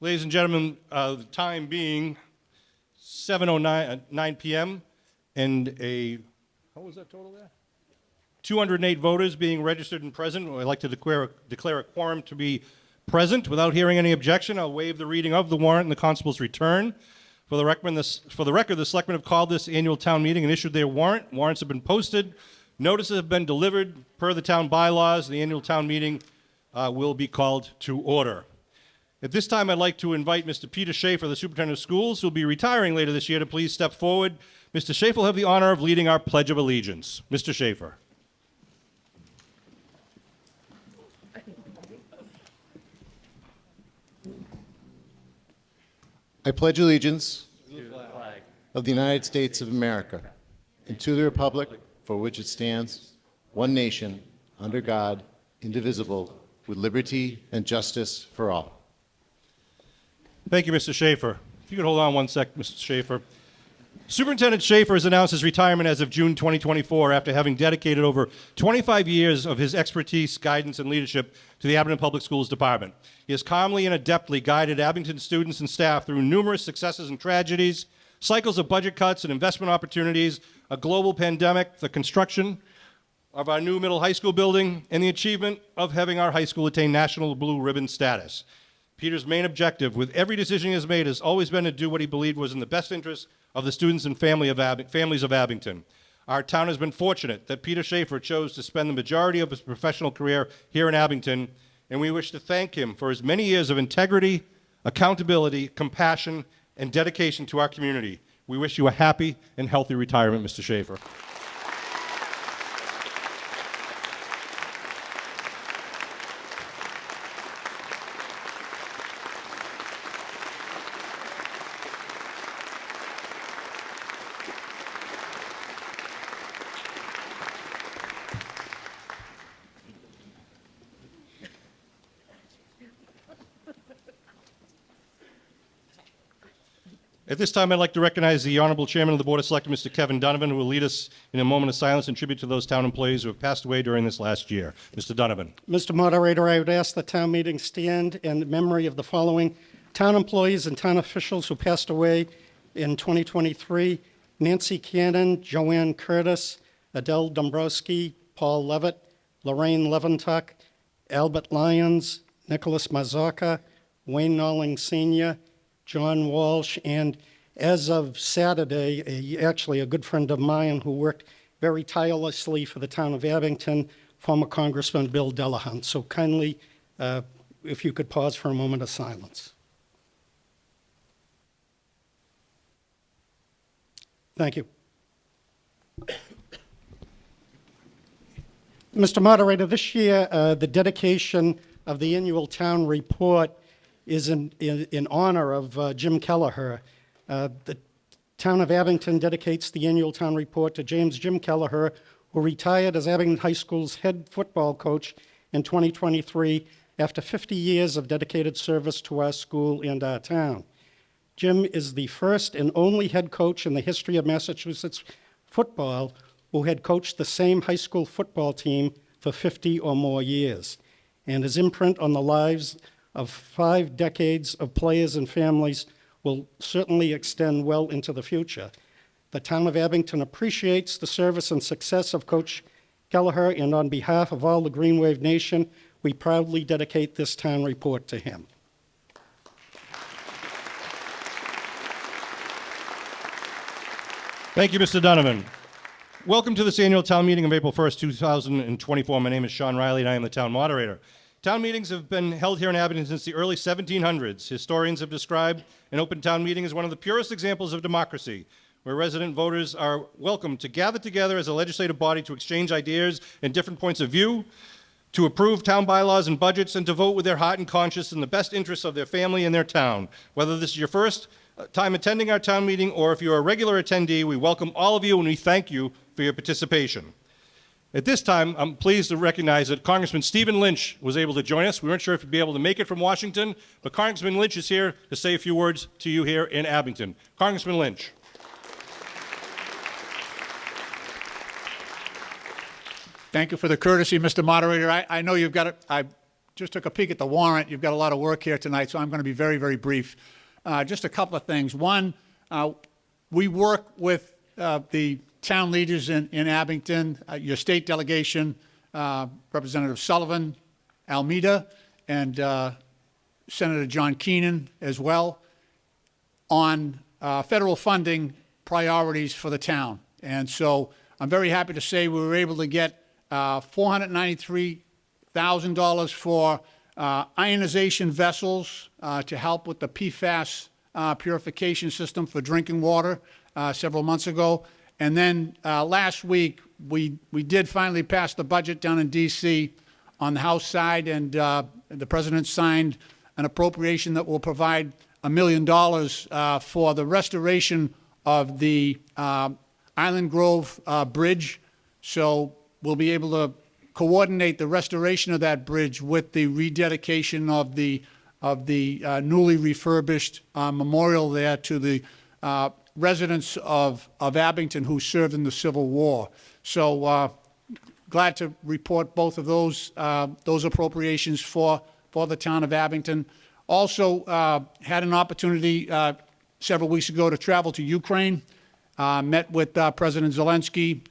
Ladies and gentlemen, the time being 7:09 p.m. and what was that total there? 208 voters being registered and present. I'd like to declare a quorum to be present. Without hearing any objection, I'll waive the reading of the warrant and the constable's return. For the record, the selectmen have called this annual town meeting and issued their warrant. Warrants have been posted. Notices have been delivered. Per the town bylaws, the annual town meeting will be called to order. At this time, I'd like to invite Mr. Peter Schaefer, the superintendent of schools, who will be retiring later this year, to please step forward. Mr. Schaefer will have the honor of leading our Pledge of Allegiance. Mr. Schaefer. I pledge allegiance to the flag of the United States of America and to the republic for which it stands, one nation, under God, indivisible, with liberty and justice for all. Thank you, Mr. Schaefer. If you could hold on one sec, Mr. Schaefer. Superintendent Schaefer has announced his retirement as of June 2024 after having dedicated over 25 years of his expertise, guidance, and leadership to the Abington Public Schools Department. He has calmly and adeptly guided Abington students and staff through numerous successes and tragedies, cycles of budget cuts and investment opportunities, a global pandemic, the construction of our new middle high school building, and the achievement of having our high school attain national blue ribbon status. Peter's main objective with every decision he has made has always been to do what he believed was in the best interest of the students and families of Abington. Our town has been fortunate that Peter Schaefer chose to spend the majority of his professional career here in Abington, and we wish to thank him for his many years of integrity, accountability, compassion, and dedication to our community. We wish you a happy and healthy retirement, Mr. Schaefer. At this time, I'd like to recognize the Honorable Chairman of the Board of Selectmen, Mr. Kevin Donovan, who will lead us in a moment of silence and tribute to those town employees who have passed away during this last year. Mr. Donovan. Mr. Moderator, I would ask the town meeting stand in memory of the following town employees and town officials who passed away in 2023: Nancy Cannon, Joanne Curtis, Adele Dombrowski, Paul Levitt, Lorraine Leventuck, Albert Lyons, Nicholas Mazurka, Wayne Nolling Sr., John Walsh, and as of Saturday, actually a good friend of mine who worked very tirelessly for the town of Abington, former Congressman Bill Delahunt. So kindly, if you could pause for a moment of silence. Thank you. Mr. Moderator, this year the dedication of the annual town report is in honor of Jim Kelleher. The town of Abington dedicates the annual town report to James Jim Kelleher, who retired as Abington High School's head football coach in 2023 after 50 years of dedicated service to our school and our town. Jim is the first and only head coach in the history of Massachusetts football who had coached the same high school football team for 50 or more years, and his imprint on the lives of 5 decades of players and families will certainly extend well into the future. The town of Abington appreciates the service and success of Coach Kelleher, and on behalf of all the Green Wave Nation, we proudly dedicate this town report to him. Thank you, Mr. Donovan. Welcome to this annual town meeting of April 1st, 2024. My name is Sean Riley, and I am the town moderator. Town meetings have been held here in Abington since the early 1700s. Historians have described an open town meeting as one of the purest examples of democracy, where resident voters are welcome to gather together as a legislative body to exchange ideas and different points of view, to approve town bylaws and budgets, and to vote with their heart and conscience in the best interests of their family and their town. Whether this is your first time attending our town meeting or if you're a regular attendee, we welcome all of you and we thank you for your participation. At this time, I'm pleased to recognize that Congressman Stephen Lynch was able to join us. We weren't sure if he'd be able to make it from Washington, but Congressman Lynch is here to say a few words to you here in Abington. Congressman Lynch. Thank you for the courtesy, Mr. Moderator. I know you've got it. just took a peek at the warrant. You've got a lot of work here tonight, so I'm going to be very, very brief. Just a couple of things. One, we work with the town leaders in Abington, your state delegation, Representative Sullivan, Almeida, and Senator John Keenan as well, on federal funding priorities for the town. And so I'm very happy to say we were able to get $493,000 for ionization vessels to help with the PFAS purification system for drinking water several months ago. And then last week, we did finally pass the budget down in D.C. on the House side, and the President signed an appropriation that will provide $1 million for the restoration of the Island Grove Bridge. So we'll be able to coordinate the restoration of that bridge with the rededication of the newly refurbished memorial there to the residents of Abington who served in the Civil War. So glad to report both of those appropriations for the town of Abington. Also had an opportunity several weeks ago to travel to Ukraine, met with President Zelensky.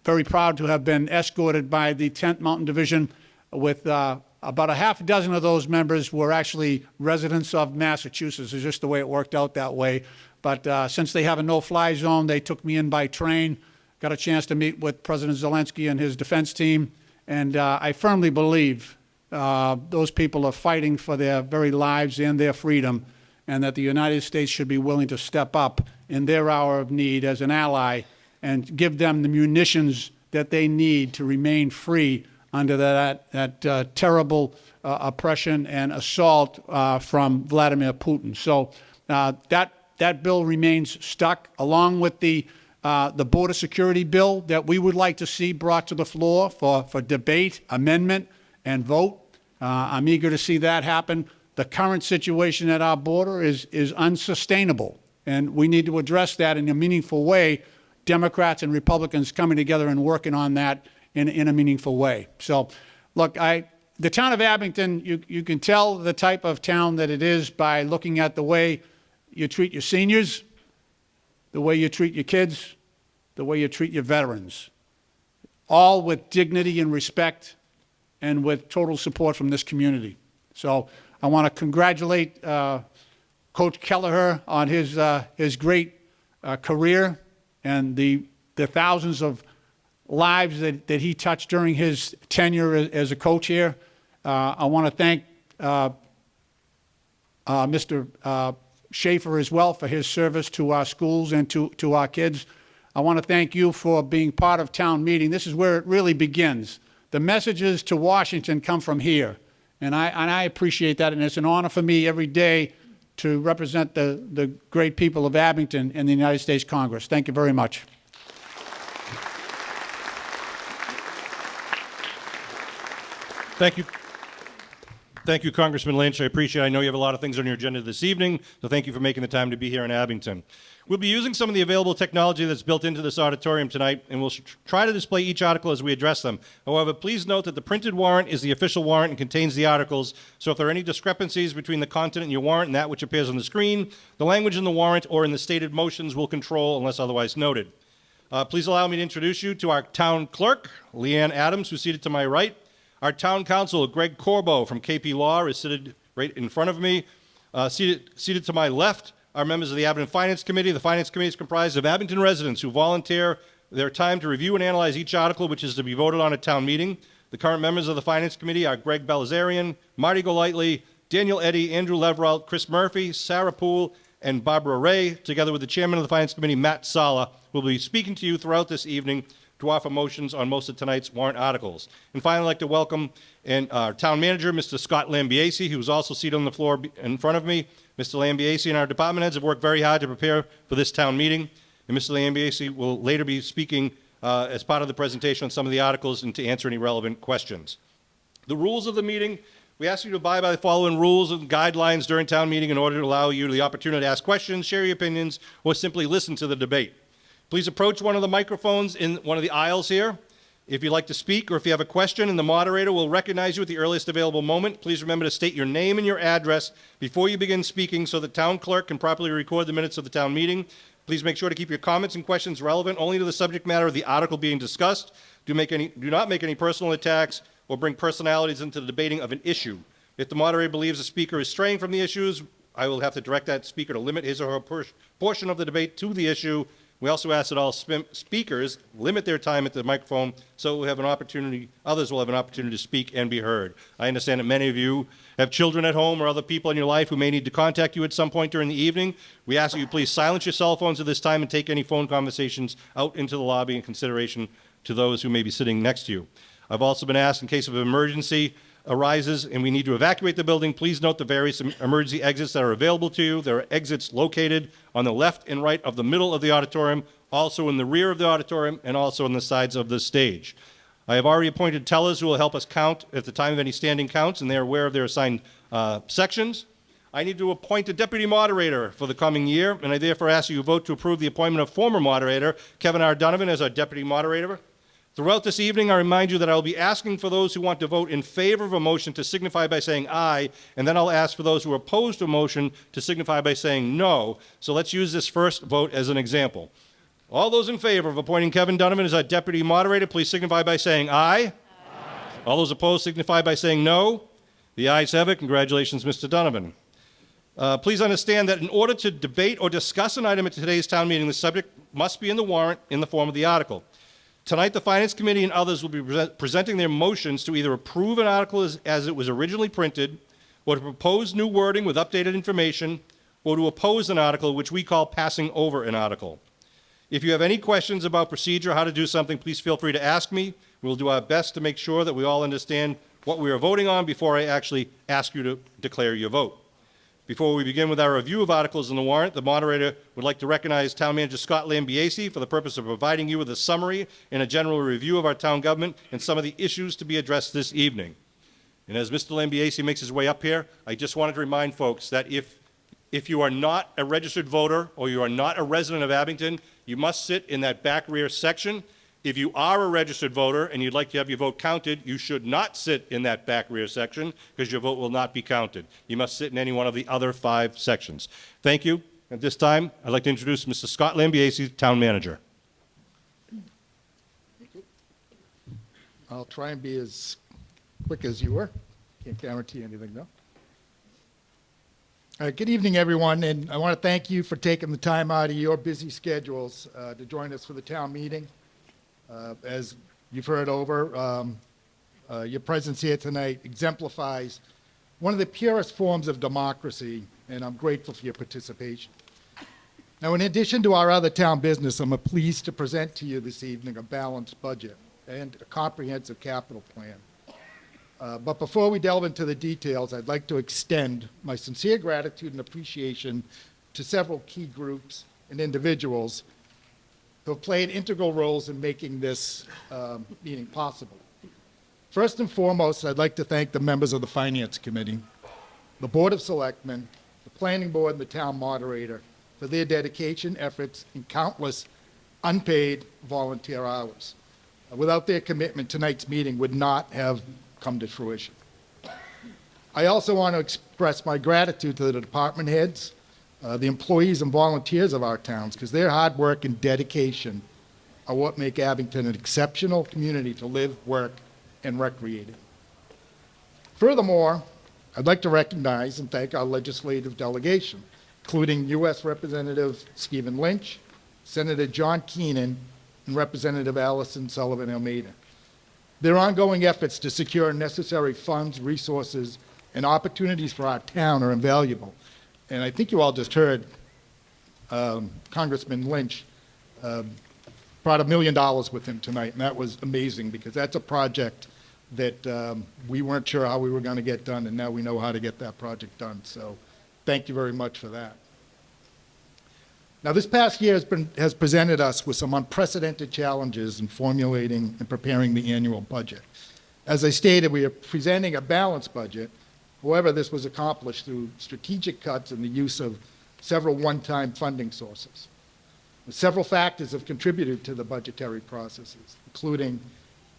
Very proud to have been escorted by the 10th Mountain Division with about a half dozen of those members were actually residents of Massachusetts. It's just the way it worked out that way. But since they have a no-fly zone, they took me in by train, got a chance to meet with President Zelensky and his defense team, and I firmly believe those people are fighting for their very lives and their freedom, and that the United States should be willing to step up in their hour of need as an ally and give them the munitions that they need to remain free under that terrible oppression and assault from Vladimir Putin. So that bill remains stuck, along with the border security bill that we would like to see brought to the floor for debate, amendment, and vote. I'm eager to see that happen. The current situation at our border is unsustainable, and we need to address that in a meaningful way. Democrats and Republicans coming together and working on that in a meaningful way. So, look, the town of Abington, you can tell the type of town that it is by looking at the way you treat your seniors, the way you treat your kids, the way you treat your veterans, all with dignity and respect and with total support from this community. So I want to congratulate Coach Kelleher on his great career and the thousands of lives that he touched during his tenure as a coach here. I want to thank Mr. Schaefer as well for his service to our schools and to our kids. I want to thank you for being part of town meeting. This is where it really begins. The messages to Washington come from here, and I appreciate that, and it's an honor for me every day to represent the great people of Abington in the United States Congress. Thank you very much. Thank you. Thank you, Congressman Lynch. I appreciate it. I know you have a lot of things on your agenda this evening, so thank you for making the time to be here in Abington. We'll be using some of the available technology that's built into this auditorium tonight, and we'll try to display each article as we address them. However, please note that the printed warrant is the official warrant and contains the articles, so if there are any discrepancies between the content in your warrant and that which appears on the screen, the language in the warrant or in the stated motions will control unless otherwise noted. Please allow me to introduce you to our town clerk, Leanne Adams, who's seated to my right. Our town counsel, Greg Corbo from KP Law, is seated right in front of me. Seated to my left are members of the Abington Finance Committee. The Finance Committee is comprised of Abington residents who volunteer their time to review and analyze each article which is to be voted on at town meeting. The current members of the Finance Committee are Greg Belazarian, Marty Golightly, Daniel Eddy, Andrew Leveralt, Chris Murphy, Sarah Poole, and Barbara Ray, together with the chairman of the Finance Committee, Matt Sala, will be speaking to you throughout this evening to offer motions on most of tonight's warrant articles. And finally, I'd like to welcome our town manager, Mr. Scott Lambiase, who is also seated on the floor in front of me. Mr. Lambiase and our department heads have worked very hard to prepare for this town meeting. And Mr. Lambiase will later be speaking as part of the presentation on some of the articles and to answer any relevant questions. The rules of the meeting, we ask you to abide by the following rules and guidelines during town meeting in order to allow you the opportunity to ask questions, share your opinions, or simply listen to the debate. Please approach one of the microphones in one of the aisles here. If you'd like to speak or if you have a question and the moderator will recognize you at the earliest available moment, please remember to state your name and your address before you begin speaking so the town clerk can properly record the minutes of the town meeting. Please make sure to keep your comments and questions relevant only to the subject matter of the article being discussed. Do not make any personal attacks or bring personalities into the debating of an issue. If the moderator believes the speaker is straying from the issues, I will have to direct that speaker to limit his or her portion of the debate to the issue. We also ask that all speakers limit their time at the microphone so we'll have an opportunity, others will have an opportunity to speak and be heard. I understand that many of you have children at home or other people in your life who may need to contact you at some point during the evening. We ask that you please silence your cell phones at this time and take any phone conversations out into the lobby in consideration to those who may be sitting next to you. I've also been asked, in case of an emergency arises and we need to evacuate the building, please note the various emergency exits that are available to you. There are exits located on the left and right of the middle of the auditorium, also in the rear of the auditorium, and also on the sides of the stage. I have already appointed tellers who will help us count at the time of any standing counts, and they are aware of their assigned sections. I need to appoint a deputy moderator for the coming year, and I therefore ask you to vote to approve the appointment of former moderator Kevin R. Donovan as our deputy moderator. Throughout this evening, I remind you that I will be asking for those who want to vote in favor of a motion to signify by saying aye, and then I'll ask for those who are opposed to a motion to signify by saying no. So let's use this first vote as an example. All those in favor of appointing Kevin Donovan as our deputy moderator, please signify by saying aye. Aye. All those opposed signify by saying no. The ayes have it. Congratulations, Mr. Donovan. Please understand that in order to debate or discuss an item at today's town meeting, the subject must be in the warrant in the form of the article. Tonight, the Finance Committee and others will be presenting their motions to either approve an article as it was originally printed, or to propose new wording with updated information, or to oppose an article, which we call passing over an article. If you have any questions about procedure, how to do something, please feel free to ask me. We'll do our best to make sure that we all understand what we are voting on before I actually ask you to declare your vote. Before we begin with our review of articles in the warrant, the moderator would like to recognize Town Manager Scott Lambiase for the purpose of providing you with a summary and a general review of our town government and some of the issues to be addressed this evening. And as Mr. Lambiase makes his way up here, I just wanted to remind folks that if you are not a registered voter or you are not a resident of Abington, you must sit in that back rear section. If you are a registered voter and you'd like to have your vote counted, you should not sit in that back rear section because your vote will not be counted. You must sit in any one of the other 5 sections. Thank you. At this time, I'd like to introduce Mr. Scott Lambiase, Town Manager. I'll try and be as quick as you were. Can't guarantee anything, though. Good evening, everyone, and I want to thank you for taking the time out of your busy schedules to join us for the town meeting. As you've heard over, your presence here tonight exemplifies one of the purest forms of democracy, and I'm grateful for your participation. Now, in addition to our other town business, I'm pleased to present to you this evening a balanced budget and a comprehensive capital plan. But before we delve into the details, I'd like to extend my sincere gratitude and appreciation to several key groups and individuals who have played integral roles in making this meeting possible. First and foremost, I'd like to thank the members of the Finance Committee, the Board of Selectmen, the Planning Board, and the Town Moderator for their dedication, efforts, and countless unpaid volunteer hours. Without their commitment, tonight's meeting would not have come to fruition. I also want to express my gratitude to the department heads, the employees and volunteers of our towns, because their hard work and dedication are what make Abington an exceptional community to live, work, and recreate in. Furthermore, I'd like to recognize and thank our legislative delegation, including U.S. Representative Stephen Lynch, Senator John Keenan, and Representative Allison Sullivan Almeida. Their ongoing efforts to secure necessary funds, resources, and opportunities for our town are invaluable. And I think you all just heard Congressman Lynch brought $1 million with him tonight, and that was amazing because that's a project that we weren't sure how we were going to get done, and now we know how to get that project done. So thank you very much for that. Now, this past year has presented us with some unprecedented challenges in formulating and preparing the annual budget. As I stated, we are presenting a balanced budget. However, this was accomplished through strategic cuts and the use of several one-time funding sources. Several factors have contributed to the budgetary processes, including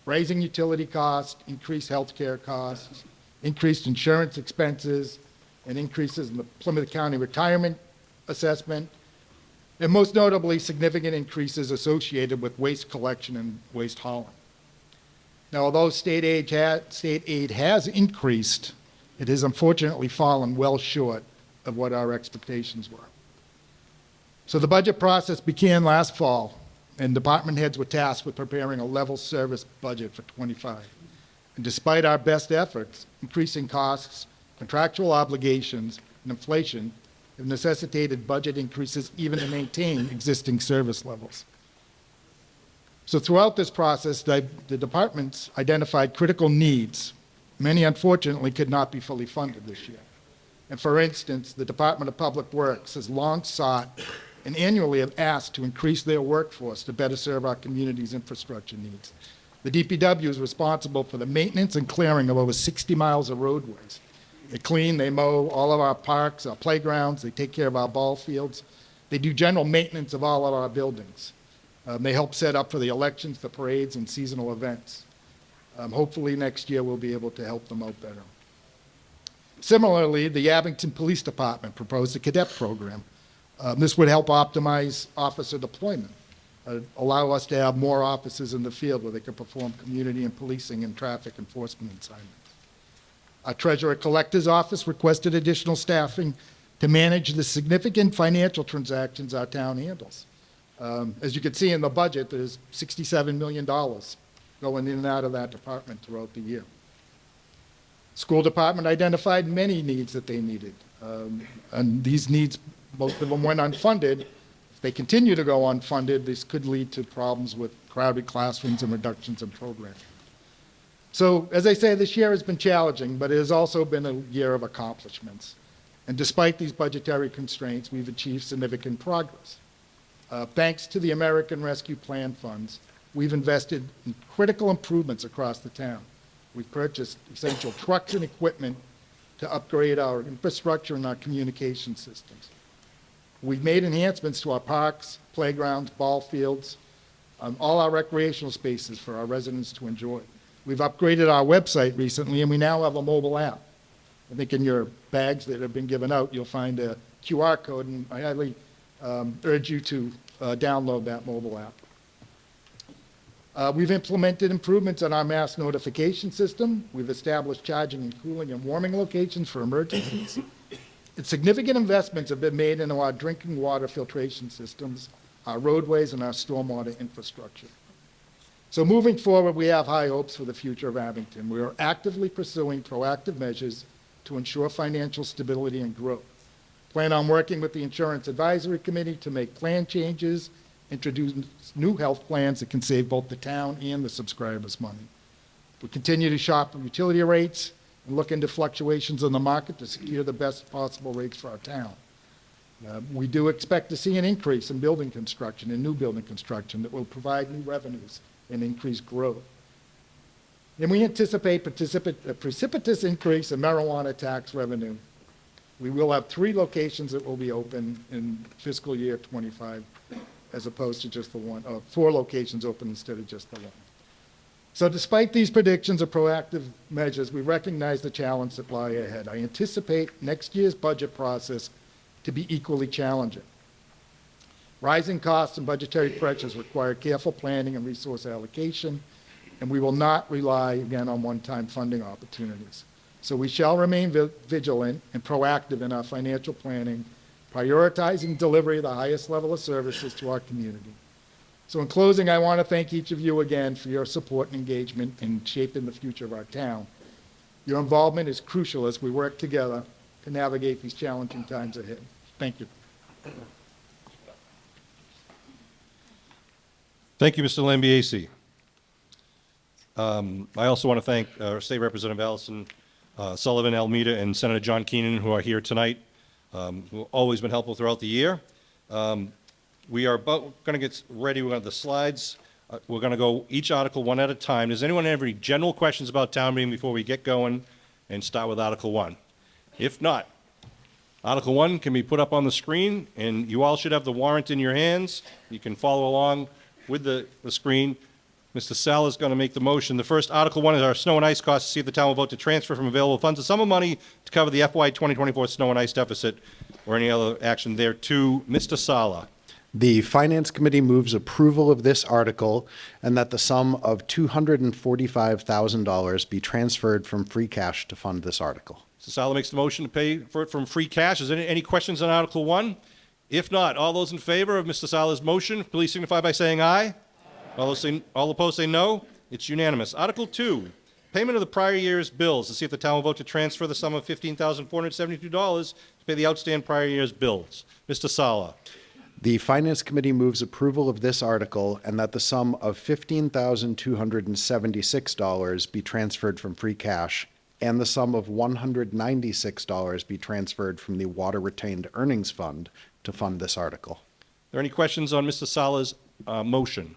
Rising utility costs, increased healthcare costs, increased insurance expenses, and increases in the Plymouth County retirement assessment, and most notably, significant increases associated with waste collection and waste hauling. Now, although state aid has increased, it has unfortunately fallen well short of what our expectations were. So the budget process began last fall, and department heads were tasked with preparing a level service budget for '25. And despite our best efforts, increasing costs, contractual obligations, and inflation have necessitated budget increases even to maintain existing service levels. So throughout this process, the departments identified critical needs. Many, unfortunately, could not be fully funded this year. And for instance, the Department of Public Works has long sought and annually have asked to increase their workforce to better serve our community's infrastructure needs. The DPW is responsible for the maintenance and clearing of over 60 miles of roadways. They clean, they mow all of our parks, our playgrounds, they take care of our ball fields. They do general maintenance of all of our buildings. They help set up for the elections, the parades, and seasonal events. Hopefully next year we'll be able to help them out better. Similarly, the Abington Police Department proposed a cadet program. This would help optimize officer deployment, allow us to have more officers in the field where they can perform community and policing and traffic enforcement assignments. Our Treasurer Collector's Office requested additional staffing to manage the significant financial transactions our town handles. As you can see in the budget, there's $67 million going in and out of that department throughout the year. School department identified many needs that they needed. And these needs, most of them went unfunded. If they continue to go unfunded, this could lead to problems with crowded classrooms and reductions in programming. So, as I say, this year has been challenging, but it has also been a year of accomplishments. And despite these budgetary constraints, we've achieved significant progress. Thanks to the American Rescue Plan funds, we've invested in critical improvements across the town. We've purchased essential trucks and equipment to upgrade our infrastructure and our communication systems. We've made enhancements to our parks, playgrounds, ball fields, all our recreational spaces for our residents to enjoy. We've upgraded our website recently, and we now have a mobile app. I think in your bags that have been given out, you'll find a QR code, and I highly urge you to download that mobile app. We've implemented improvements on our mass notification system. We've established charging and cooling and warming locations for emergencies. And significant investments have been made into our drinking water filtration systems, our roadways, and our stormwater infrastructure. So moving forward, we have high hopes for the future of Abington. We are actively pursuing proactive measures to ensure financial stability and growth. Plan on working with the Insurance Advisory Committee to make plan changes, introduce new health plans that can save both the town and the subscribers money. We continue to shop for utility rates and look into fluctuations in the market to secure the best possible rates for our town. We do expect to see an increase in building construction and new building construction that will provide new revenues and increased growth. And we anticipate a precipitous increase in marijuana tax revenue. We will have 3 locations that will be open in fiscal year '25, as opposed to just the one, 4 locations open instead of just the one. So despite these predictions of proactive measures, we recognize the challenge that lie ahead. I anticipate next year's budget process to be equally challenging. Rising costs and budgetary pressures require careful planning and resource allocation, and we will not rely, again, on one-time funding opportunities. So we shall remain vigilant and proactive in our financial planning, prioritizing delivery of the highest level of services to our community. So in closing, I want to thank each of you again for your support and engagement in shaping the future of our town. Your involvement is crucial as we work together to navigate these challenging times ahead. Thank you. Thank you, Mr. Lambiase. I also want to thank State Representative Allison Sullivan, Almeida, and Senator John Keenan, who are here tonight, who have always been helpful throughout the year. We are going to get ready. We're going to have the slides. We're going to go each article one at a time. Does anyone have any general questions about town meeting before we get going and start with Article 1? If not, Article 1 can be put up on the screen, and you all should have the warrant in your hands. You can follow along with the screen. Mr. Sal is going to make the motion. The first, Article 1 is our snow and ice costs. To see if the town will vote to transfer from available funds a sum of money to cover the FY 2024 snow and ice deficit or any other action there to Mr. Sala. The Finance Committee moves approval of this article and that the sum of $245,000 be transferred from free cash to fund this article. Mr. Sala makes the motion to pay for it from free cash. Is there any questions on Article 1? If not, all those in favor of Mr. Sala's motion, please signify by saying aye. All opposed say no. It's unanimous. Article 2, payment of the prior year's bills. To see if the town will vote to transfer the sum of $15,472 to pay the outstanding prior year's bills. Mr. Sala. The Finance Committee moves approval of this article and that the sum of $15,276 be transferred from free cash and the sum of $196 be transferred from the Water Retained Earnings Fund to fund this article. Are there any questions on Mr. Sala's motion?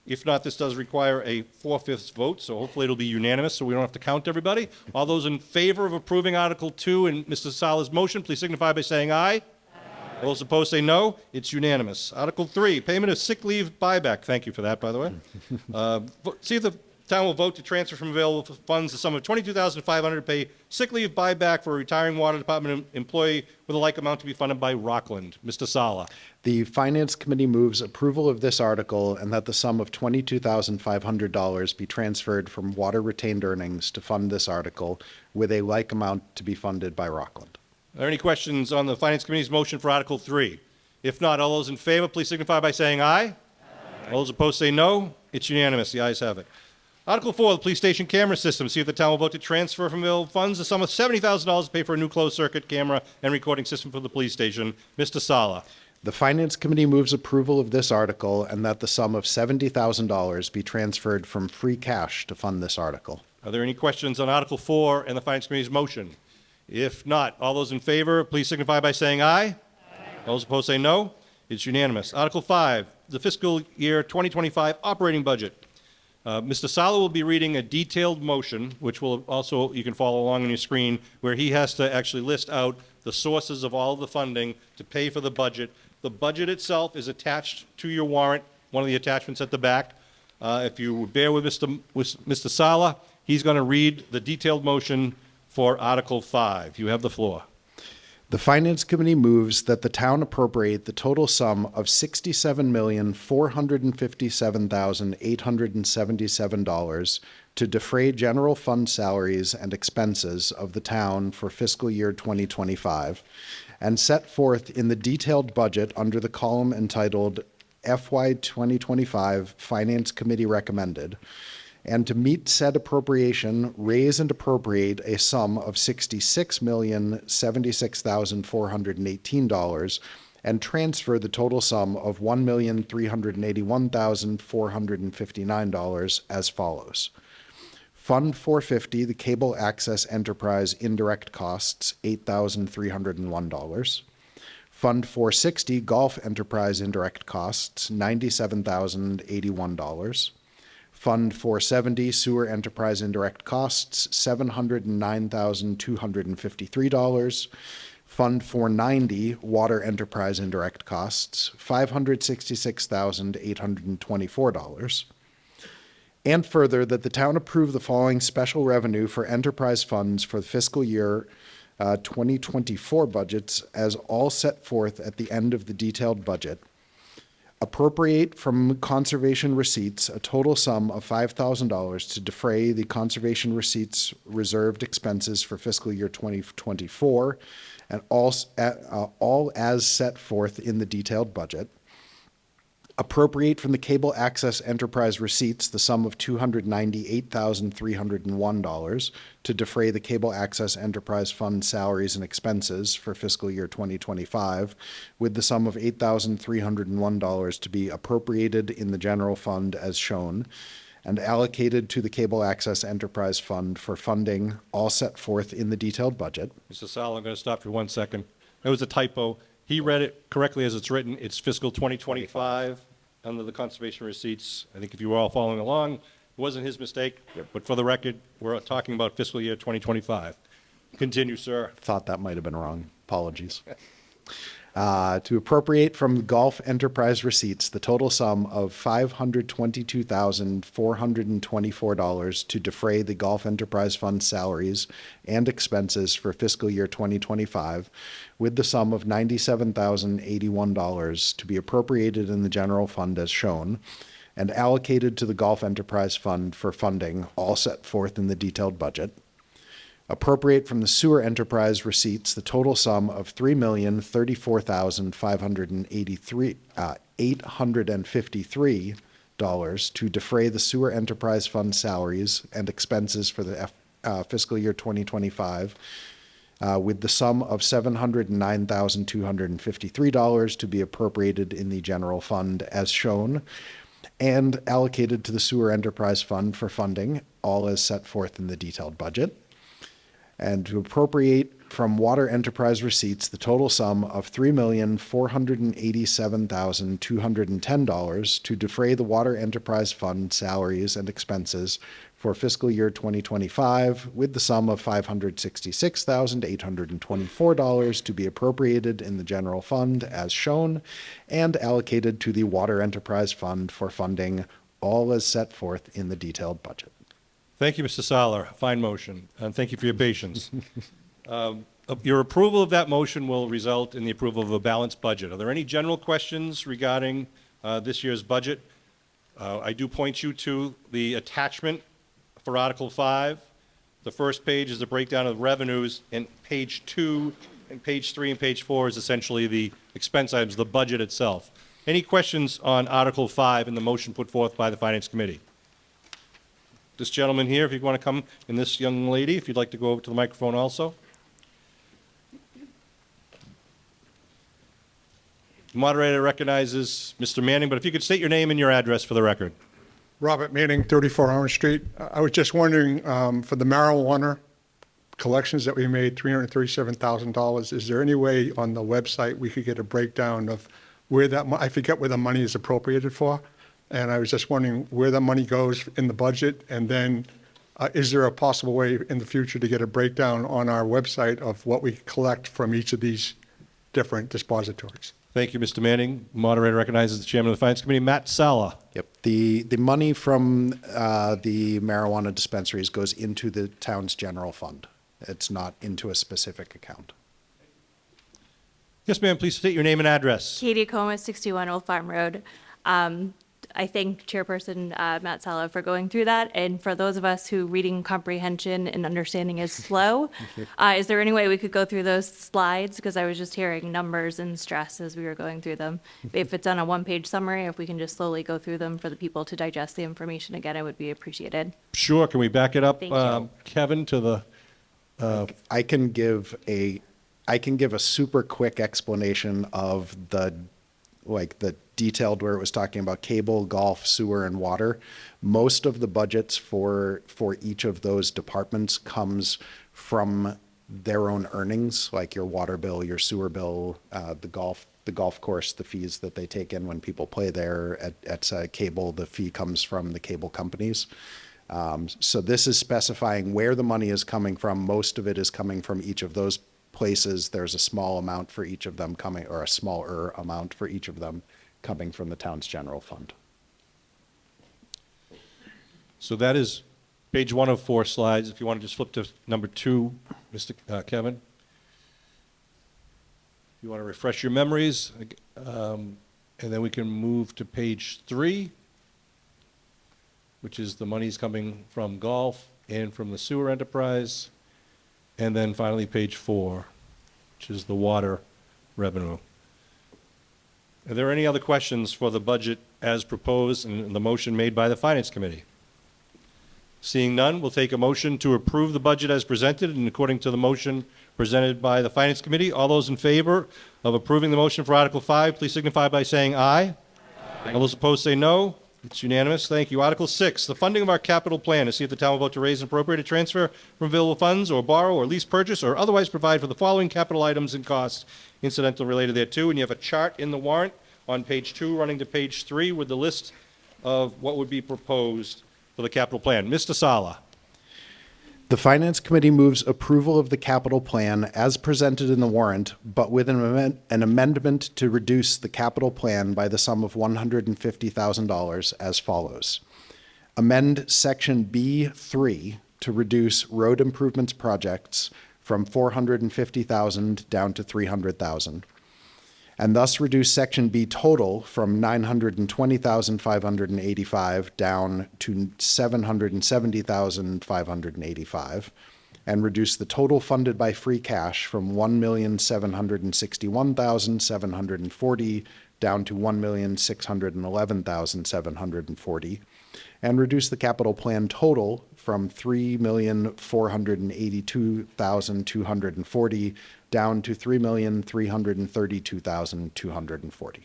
If not, this does require a 4/5 vote, so hopefully it'll be unanimous, so we don't have to count everybody. All those in favor of approving Article 2 and Mr. Sala's motion, please signify by saying aye. All those opposed say no. It's unanimous. Article 3, payment of sick leave buyback. Thank you for that, by the way. See if the town will vote to transfer from available funds the sum of $22,500 to pay sick leave buyback for a retiring water department employee with a like amount to be funded by Rockland. Mr. Sala. The Finance Committee moves approval of this article and that the sum of $22,500 be transferred from water retained earnings to fund this article with a like amount to be funded by Rockland. Are there any questions on the Finance Committee's motion for Article 3? If not, all those in favor, please signify by saying aye. All those opposed say no. It's unanimous. The ayes have it. Article 4, the police station camera system. See if the town will vote to transfer from available funds the sum of $70,000 to pay for a new closed-circuit camera and recording system for the police station. Mr. Sala. The Finance Committee moves approval of this article and that the sum of $70,000 be transferred from free cash to fund this article. Are there any questions on Article 4 and the Finance Committee's motion? If not, all those in favor, please signify by saying aye. All those opposed say no. It's unanimous. Article 5, the fiscal year 2025 operating budget. Mr. Sala will be reading a detailed motion, which will also, you can follow along on your screen, where he has to actually list out the sources of all of the funding to pay for the budget. The budget itself is attached to your warrant, one of the attachments at the back. If you would bear with Mr. Sala, he's going to read the detailed motion for Article 5. You have the floor. The Finance Committee moves that the town appropriate the total sum of $67,457,877 to defray general fund salaries and expenses of the town for fiscal year 2025 and set forth in the detailed budget under the column entitled FY 2025 Finance Committee Recommended, and to meet said appropriation, raise and appropriate a sum of $66,076,418 and transfer the total sum of $1,381,459 as follows. Fund 450, the Cable Access Enterprise indirect costs, $8,301. Fund 460, Golf Enterprise indirect costs, $97,081. Fund 470, Sewer Enterprise indirect costs, $709,253. Fund 490, Water Enterprise indirect costs, $566,824. And further, that the town approve the following special revenue for enterprise funds for the fiscal year 2024 budgets as all set forth at the end of the detailed budget. Appropriate from conservation receipts a total sum of $5,000 to defray the conservation receipts reserved expenses for fiscal year 2024 and all as set forth in the detailed budget. Appropriate from the Cable Access Enterprise receipts the sum of $298,301 to defray the Cable Access Enterprise Fund salaries and expenses for fiscal year 2025, with the sum of $8,301 to be appropriated in the general fund as shown, and allocated to the Cable Access Enterprise Fund for funding, all set forth in the detailed budget. Mr. Sala, I'm going to stop for 1 second. There was a typo. He read it correctly as it's written. It's fiscal 2025 under the conservation receipts. I think if you were all following along, it wasn't his mistake. But for the record, we're talking about fiscal year 2025. Continue, sir. Thought that might have been wrong. Apologies. To appropriate from golf enterprise receipts the total sum of $522,424 to defray the golf enterprise fund salaries and expenses for fiscal year 2025, with the sum of $97,081 to be appropriated in the general fund as shown, and allocated to the golf enterprise fund for funding, all set forth in the detailed budget. Appropriate from the sewer enterprise receipts the total sum of $3,034,853 to defray the sewer enterprise fund salaries and expenses for the fiscal year 2025, with the sum of $709,253 to be appropriated in the general fund as shown, and allocated to the sewer enterprise fund for funding, all as set forth in the detailed budget. And to appropriate from water enterprise receipts the total sum of $3,487,210 to defray the water enterprise fund salaries and expenses for fiscal year 2025, with the sum of $566,824 to be appropriated in the general fund as shown, and allocated to the water enterprise fund for funding, all as set forth in the detailed budget. Thank you, Mr. Saller. Fine motion, and thank you for your patience. Your approval of that motion will result in the approval of a balanced budget. Are there any general questions regarding this year's budget? I do point you to the attachment for Article 5. The first page is a breakdown of revenues, and page 2, and page 3, and page 4 is essentially the expense items, the budget itself. Any questions on Article 5 and the motion put forth by the Finance Committee? This gentleman here, if you want to come, and this young lady, if you'd like to go over to the microphone also. The moderator recognizes Mr. Manning, but if you could state your name and your address for the record. Robert Manning, 34 Orange Street. I was just wondering, for the marijuana collections that we made, $337,000, is there any way on the website we could get a breakdown of where that, I forget where the money is appropriated for, and I was just wondering where the money goes in the budget, and then is there a possible way in the future to get a breakdown on our website of what we collect from each of these different depositories? Thank you, Mr. Manning. Moderator recognizes the Chairman of the Finance Committee, Matt Sala. Yep. The money from the marijuana dispensaries goes into the town's general fund. It's not into a specific account. Yes, ma'am, please state your name and address. Katie Coma, 61 Old Farm Road. I thank Chairperson Matt Sala for going through that. And for those of us who reading comprehension and understanding is slow, is there any way we could go through those slides? Because I was just hearing numbers and stress as we were going through them. If it's on a one-page summary, if we can just slowly go through them for the people to digest the information again, it would be appreciated. Sure, can we back it up, Thank you. Kevin, to the... I can give a super quick explanation of the detailed where it was talking about cable, golf, sewer, and water. Most of the budgets for each of those departments comes from their own earnings, like your water bill, your sewer bill, the golf course, the fees that they take in when people play there. At cable, the fee comes from the cable companies. So this is specifying where the money is coming from. Most of it is coming from each of those places. There's a small amount for each of them coming, or a smaller amount for each of them coming from the town's general fund. So that is page 1 of 4 slides. If you want to just flip to number 2, Mr. Kevin. If you want to refresh your memories, and then we can move to page 3, which is the monies coming from golf and from the sewer enterprise. And then finally, page 4, which is the water revenue. Are there any other questions for the budget as proposed and the motion made by the Finance Committee? Seeing none, we'll take a motion to approve the budget as presented and according to the motion presented by the Finance Committee. All those in favor of approving the motion for Article 5, please signify by saying aye. Aye. All those opposed say no. It's unanimous. Thank you. Article 6, the funding of our capital plan to see if the town will vote to raise and appropriate a transfer from available funds or borrow or lease purchase or otherwise provide for the following capital items and costs incidental related thereto. And you have a chart in the warrant on page 2 running to page 3 with the list of what would be proposed for the capital plan. Mr. Sala. The Finance Committee moves approval of the capital plan as presented in the warrant, but with an amendment to reduce the capital plan by the sum of $150,000 as follows. Amend Section B3 to reduce road improvements projects from $450,000 down to $300,000, and thus reduce Section B total from $920,585 down to $770,585, and reduce the total funded by free cash from $1,761,740 down to $1,611,740, and reduce the capital plan total from $3,482,240 down to $3,332,240.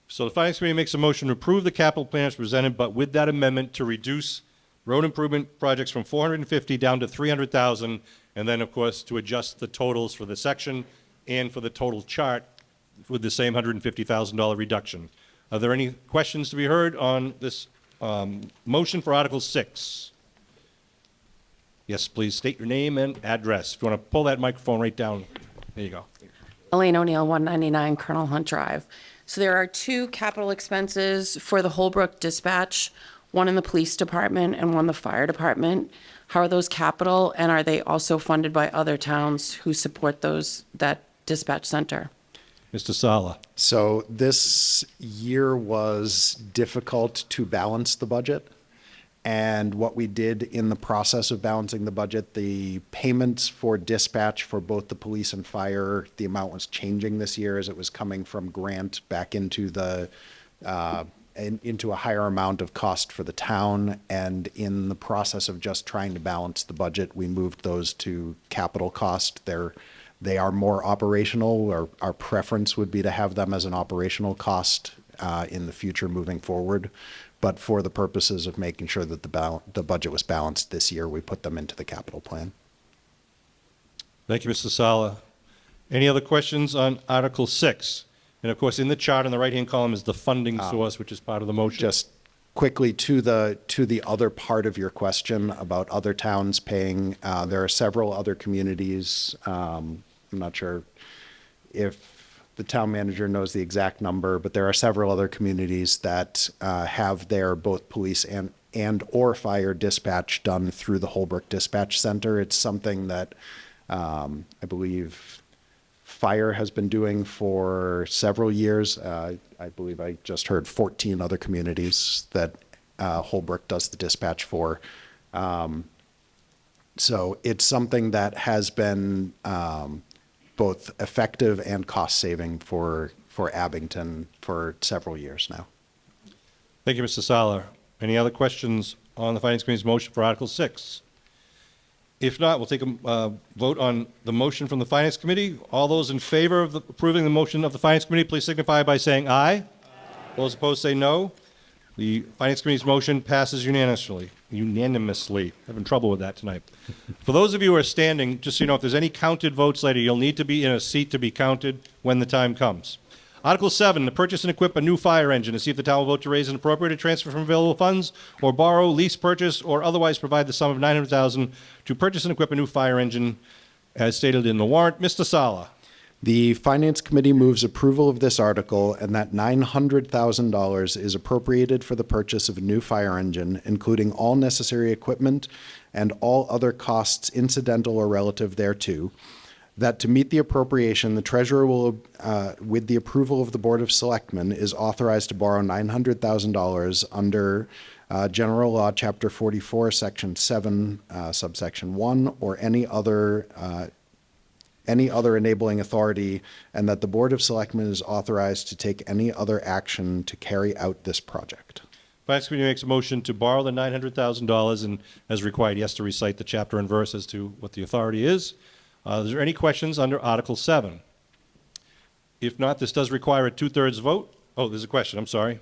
So the Finance Committee makes a motion to approve the capital plan as presented, but with that amendment to reduce road improvement projects from 450 down to 300,000, and then, of course, to adjust the totals for the section and for the total chart with the same $150,000 reduction. Are there any questions to be heard on this motion for Article 6? Yes, please state your name and address. If you want to pull that microphone right down, there you go. Elaine O'Neill, 199 Colonel Hunt Drive. So there are two capital expenses for the Holbrook Dispatch, one in the police department and one the fire department. How are those capital, and are they also funded by other towns who support that dispatch center? Mr. Sala. So this year was difficult to balance the budget. And what we did in the process of balancing the budget, the payments for dispatch for both the police and fire, the amount was changing this year as it was coming from grant back into into a higher amount of cost for the town. And in the process of just trying to balance the budget, we moved those to capital cost. They are more operational. Our preference would be to have them as an operational cost in the future moving forward. But for the purposes of making sure that the budget was balanced this year, we put them into the capital plan. Thank you, Mr. Sala. Any other questions on Article 6? And of course, in the chart on the right-hand column is the funding source, which is part of the motion. Just quickly to the other part of your question about other towns paying, there are several other communities. I'm not sure if the town manager knows the exact number, but there are several other communities that have their both police and or fire dispatch done through the Holbrook Dispatch Center. It's something that I believe fire has been doing for several years. I believe I just heard 14 other communities that Holbrook does the dispatch for. So it's something that has been both effective and cost-saving for Abington for several years now. Thank you, Mr. Sala. Any other questions on the Finance Committee's motion for Article 6? If not, we'll take a vote on the motion from the Finance Committee. All those in favor of approving the motion of the Finance Committee, please signify by saying aye. Aye. Those opposed say no. The Finance Committee's motion passes unanimously. Having trouble with that tonight. For those of you who are standing, just so you know, if there's any counted votes later, you'll need to be in a seat to be counted when the time comes. Article 7, to purchase and equip a new fire engine, to see if the town will vote to raise and appropriate a transfer from available funds, or borrow, lease, purchase, or otherwise provide the sum of $900,000 to purchase and equip a new fire engine, as stated in the warrant. Mr. Sala. The Finance Committee moves approval of this article and that $900,000 is appropriated for the purchase of a new fire engine, including all necessary equipment and all other costs incidental or relative thereto. That to meet the appropriation, the treasurer will, with the approval of the Board of Selectmen, is authorized to borrow $900,000 under General Law, Chapter 44, Section 7, Subsection 1, or any other enabling authority, and that the Board of Selectmen is authorized to take any other action to carry out this project. Finance Committee makes a motion to borrow the $900,000, and as required, he has to recite the chapter and verse as to what the authority is. Is there any questions under Article 7? If not, this does require a 2/3 vote. Oh, there's a question, I'm sorry.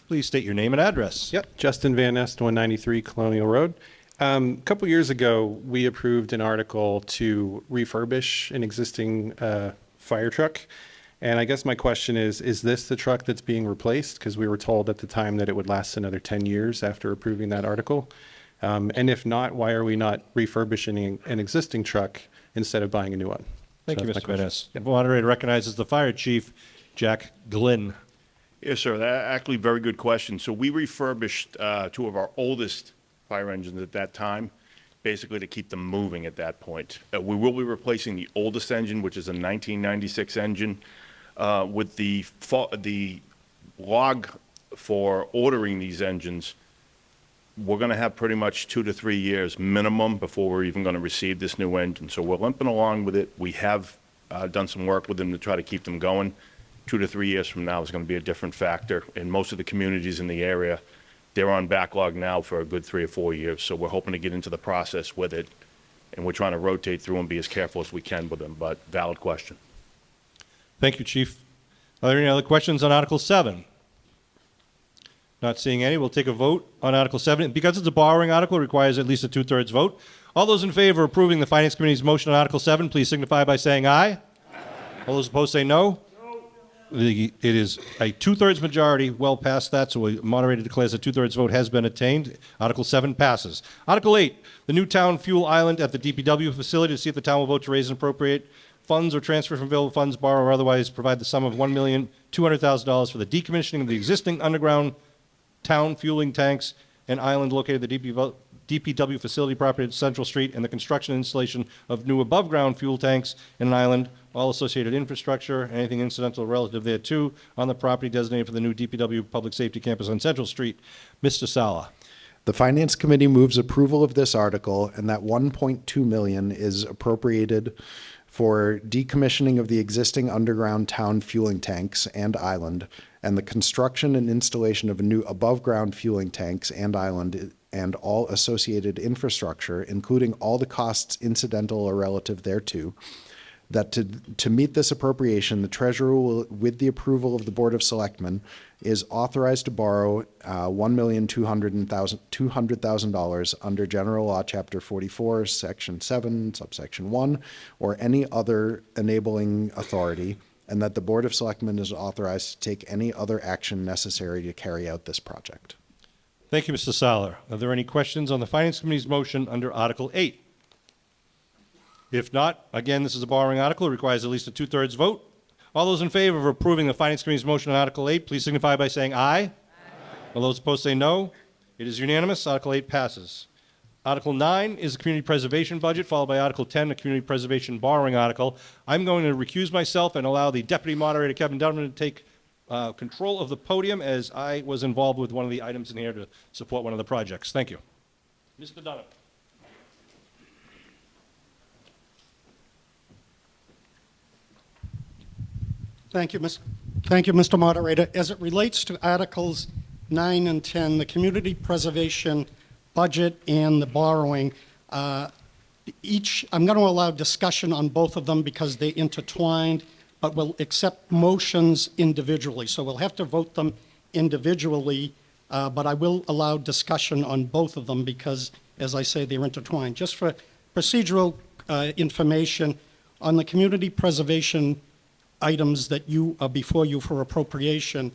Please state your name and address. Yep, Justin Van Nest, 193 Colonial Road. A couple years ago, we approved an article to refurbish an existing fire truck. And I guess my question is this the truck that's being replaced? Because we were told at the time that it would last another 10 years after approving that article. And if not, why are we not refurbishing an existing truck instead of buying a new one? Thank So you, that's Mr. my Van question. Ness. The moderator recognizes the Fire Chief, Jack Glynn. Yes, sir. That actually very good question. So we refurbished two of our oldest fire engines at that time, basically to keep them moving at that point. We will be replacing the oldest engine, which is a 1996 engine. With the log for ordering these engines, we're going to have pretty much 2 to 3 years minimum before we're even going to receive this new engine. So we're limping along with it. We have done some work with them to try to keep them going. 2 to 3 years from now is going to be a different factor. In most of the communities in the area, they're on backlog now for a good 3 or 4 years. So we're hoping to get into the process with it, and we're trying to rotate through and be as careful as we can with them. But valid question. Thank you, Chief. Are there any other questions on Article 7? Not seeing any. We'll take a vote on Article 7. Because it's a borrowing article, it requires at least a two-thirds vote. All those in favor of approving the Finance Committee's motion on Article 7, please signify by saying aye. All those opposed say no. It is a two-thirds majority, well past that, so the moderator declares a two-thirds vote has been attained. Article 7 passes. Article 8, the new town fuel island at the DPW facility to see if the town will vote to raise and appropriate funds or transfer from available funds, borrow or otherwise provide the sum of $1,200,000 for the decommissioning of the existing underground town fueling tanks and island located at the DPW facility property at Central Street, and the construction and installation of new above-ground fuel tanks and an island, all associated infrastructure, anything incidental relative thereto, on the property designated for the new DPW Public Safety Campus on Central Street. Mr. Sala. The Finance Committee moves approval of this article and that $1.2 million is appropriated for decommissioning of the existing underground town fueling tanks and island, and the construction and installation of new above-ground fueling tanks and island and all associated infrastructure, including all the costs incidental or relative thereto, that to meet this appropriation, the treasurer will, with the approval of the Board of Selectmen, is authorized to borrow $1,200,000 under General Law, Chapter 44, Section 7, Subsection 1, or any other enabling authority, and that the Board of Selectmen is authorized to take any other action necessary to carry out this project. Thank you, Mr. Saller. Are there any questions on the Finance Committee's motion under Article 8? If not, again, this is a borrowing article. It requires at least a two-thirds vote. All those in favor of approving the Finance Committee's motion on Article 8, please signify by saying aye. Aye. All those opposed say no. It is unanimous. Article 8 passes. Article 9 is a community preservation budget, followed by Article 10, a community preservation borrowing article. I'm going to recuse myself and allow the Deputy Moderator, Kevin Dunham, to take control of the podium, as I was involved with one of the items in here to support one of the projects. Thank you. Mr. Dunham. Thank you, Mr. Moderator. As it relates to Articles 9 and 10, the community preservation budget and the borrowing, I'm going to allow discussion on both of them because they're intertwined, but we'll accept motions individually. So we'll have to vote them individually, but I will allow discussion on both of them because, as I say, they're intertwined. Just for procedural information, on the community preservation items that are before you for appropriation,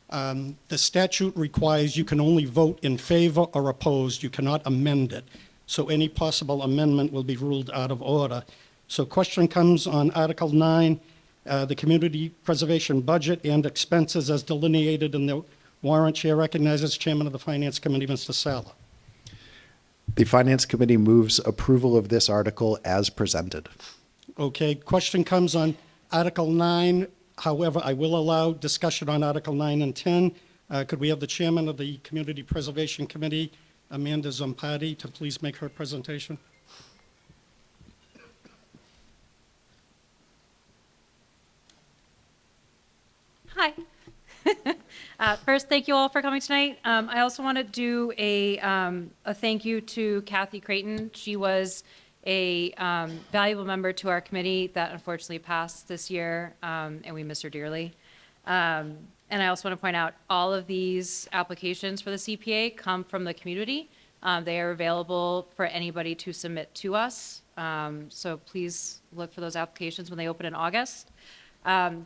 the statute requires you can only vote in favor or opposed. You cannot amend it. So any possible amendment will be ruled out of order. So question comes on Article 9, the community preservation budget and expenses as delineated in the warrant. Chair recognizes Chairman of the Finance Committee, Mr. Sala. The Finance Committee moves approval of this article as presented. Okay, question comes on Article 9. However, I will allow discussion on Article 9 and 10. Could we have the Chairman of the Community Preservation Committee, Amanda Zompati, to please make her presentation? Hi. First, thank you all for coming tonight. I also want to do a thank you to Kathy Creighton. She was a valuable member to our committee that unfortunately passed this year, and we miss her dearly. And I also want to point out all of these applications for the CPA come from the community. They are available for anybody to submit to us. So please look for those applications when they open in August. Do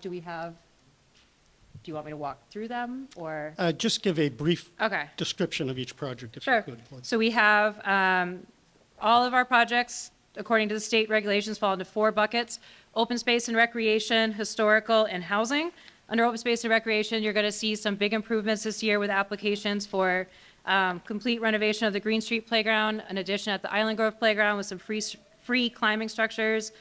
you want me to walk through them, or? Just give a brief Okay. description of each project, if you Sure. could. please. So we have, all of our projects, according to the state regulations, fall into 4 buckets: open space and recreation, historical, and housing. Under open space and recreation, you're going to see some big improvements this year with applications for complete renovation of the Green Street Playground, an addition at the Island Grove Playground with some free climbing structures,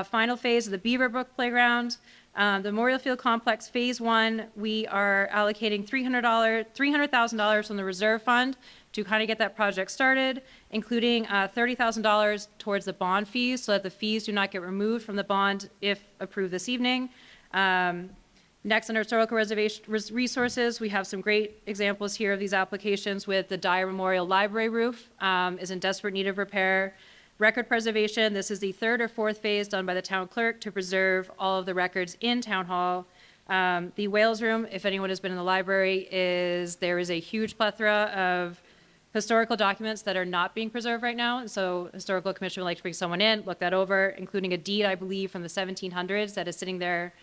final phase of the Beaverbrook Playground. The Memorial Field Complex Phase 1, we are allocating $300,000 from the reserve fund to kind of get that project started, including $30,000 towards the bond fees so that the fees do not get removed from the bond if approved this evening. Next, under historical reservation resources, we have some great examples here of these applications with the Dyer Memorial Library roof is in desperate need of repair. Record preservation, this is the 3rd or 4th phase done by the town clerk to preserve all of the records in Town Hall. The Wales Room, if anyone has been in the library, there is a huge plethora of historical documents that are not being preserved right now. And so Historical Commission would like to bring someone in, look that over, including a deed, I believe, from the 1700s that is sitting there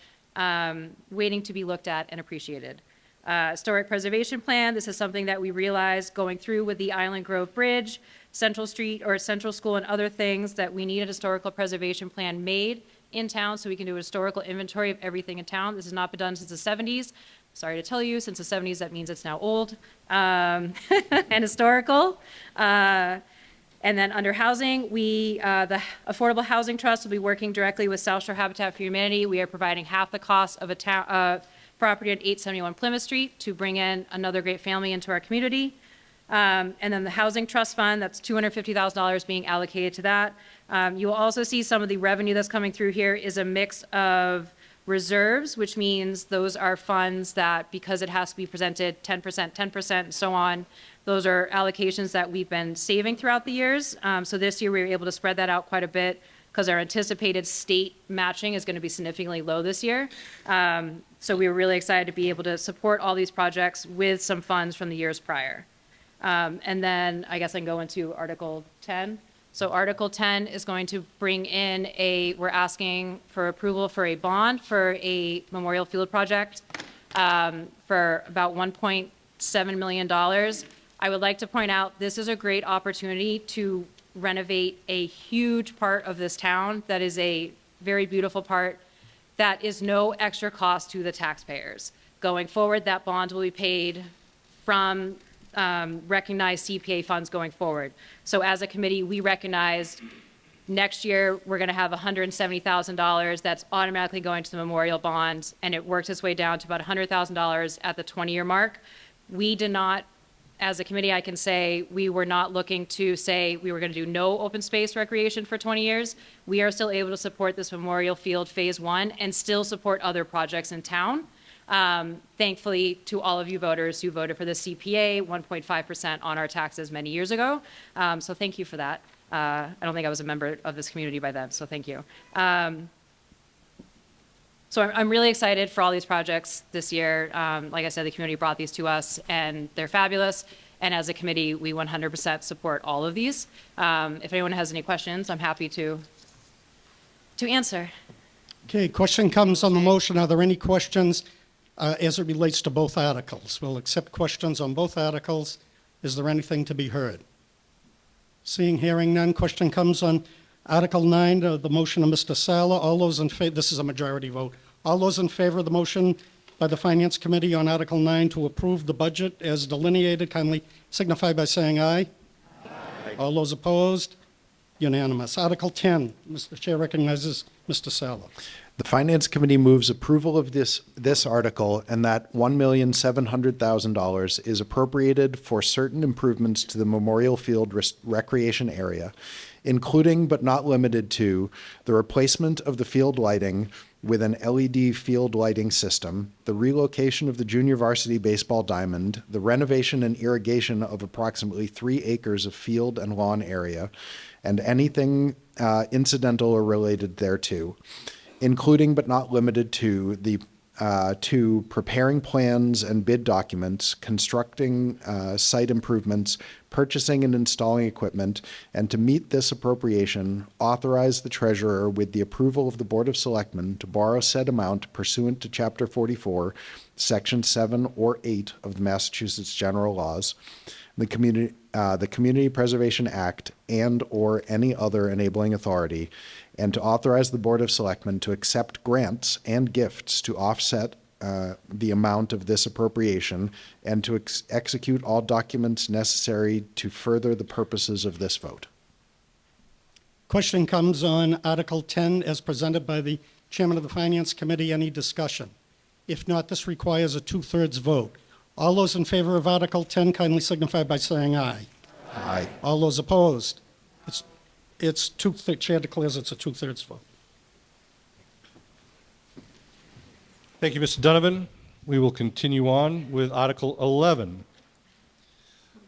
waiting to be looked at and appreciated. Historic preservation plan, this is something that we realized going through with the Island Grove Bridge, Central Street or Central School and other things, that we need a historical preservation plan made in town so we can do a historical inventory of everything in town. This has not been done since the 70s. Sorry to tell you, since the 70s, that means it's now old and historical. And then under housing, the Affordable Housing Trust will be working directly with South Shore Habitat for Humanity. We are providing half the cost of a property on 871 Plymouth Street to bring in another great family into our community. And then the Housing Trust Fund, that's $250,000 being allocated to that. You will also see some of the revenue that's coming through here is a mix of reserves, which means those are funds that, because it has to be presented 10%, 10%, and so on, those are allocations that we've been saving throughout the years. So this year we were able to spread that out quite a bit because our anticipated state matching is going to be significantly low this year. So we were really excited to be able to support all these projects with some funds from the years prior. And then I guess I can go into Article 10. So Article 10 is going to bring in we're asking for approval for a bond for a Memorial Field project for about $1.7 million. I would like to point out this is a great opportunity to renovate a huge part of this town that is a very beautiful part that is no extra cost to the taxpayers. Going forward, that bond will be paid from recognized CPA funds going forward. So as a committee, we recognized next year we're going to have $170,000 that's automatically going to the memorial bond, and it works its way down to about $100,000 at the 20-year mark. We did not, as a committee, I can say we were not looking to say we were going to do no open space recreation for 20 years. We are still able to support this Memorial Field Phase 1 and still support other projects in town. Thankfully, to all of you voters who voted for the CPA, 1.5% on our taxes many years ago. So thank you for that. I don't think I was a member of this community by then, so thank you. So I'm really excited for all these projects this year. Like I said, the community brought these to us, and they're fabulous. And as a committee, we 100% support all of these. If anyone has any questions, I'm happy to answer. Okay, question comes on the motion. Are there any questions as it relates to both articles? We'll accept questions on both articles. Is there anything to be heard? Seeing, hearing none, question comes on Article 9, the motion of Mr. Sala. All those in favor, this is a majority vote. All those in favor of the motion by the Finance Committee on Article 9 to approve the budget as delineated, kindly signify by saying aye. Aye. All those opposed? Unanimous. Article 10, Mr. Chair recognizes Mr. Sala. The Finance Committee moves approval of this article and that $1,700,000 is appropriated for certain improvements to the Memorial Field recreation area, including but not limited to the replacement of the field lighting with an LED field lighting system, the relocation of the junior varsity baseball diamond, the renovation and irrigation of approximately 3 acres of field and lawn area, and anything incidental or related thereto, including but not limited to the to preparing plans and bid documents, constructing site improvements, purchasing and installing equipment, and to meet this appropriation, authorize the treasurer with the approval of the Board of Selectmen to borrow said amount pursuant to Chapter 44, Section 7 or 8 of the Massachusetts General Laws, the Community Preservation Act, and or any other enabling authority, and to authorize the Board of Selectmen to accept grants and gifts to offset the amount of this appropriation, and to execute all documents necessary to further the purposes of this vote. Question comes on Article 10 as presented by the Chairman of the Finance Committee. Any discussion? If not, this requires a two-thirds vote. All those in favor of Article 10 kindly signify by saying aye. Aye. All those opposed? Chair declares it's a two-thirds vote. Thank you, Mr. Donovan. We will continue on with Article 11.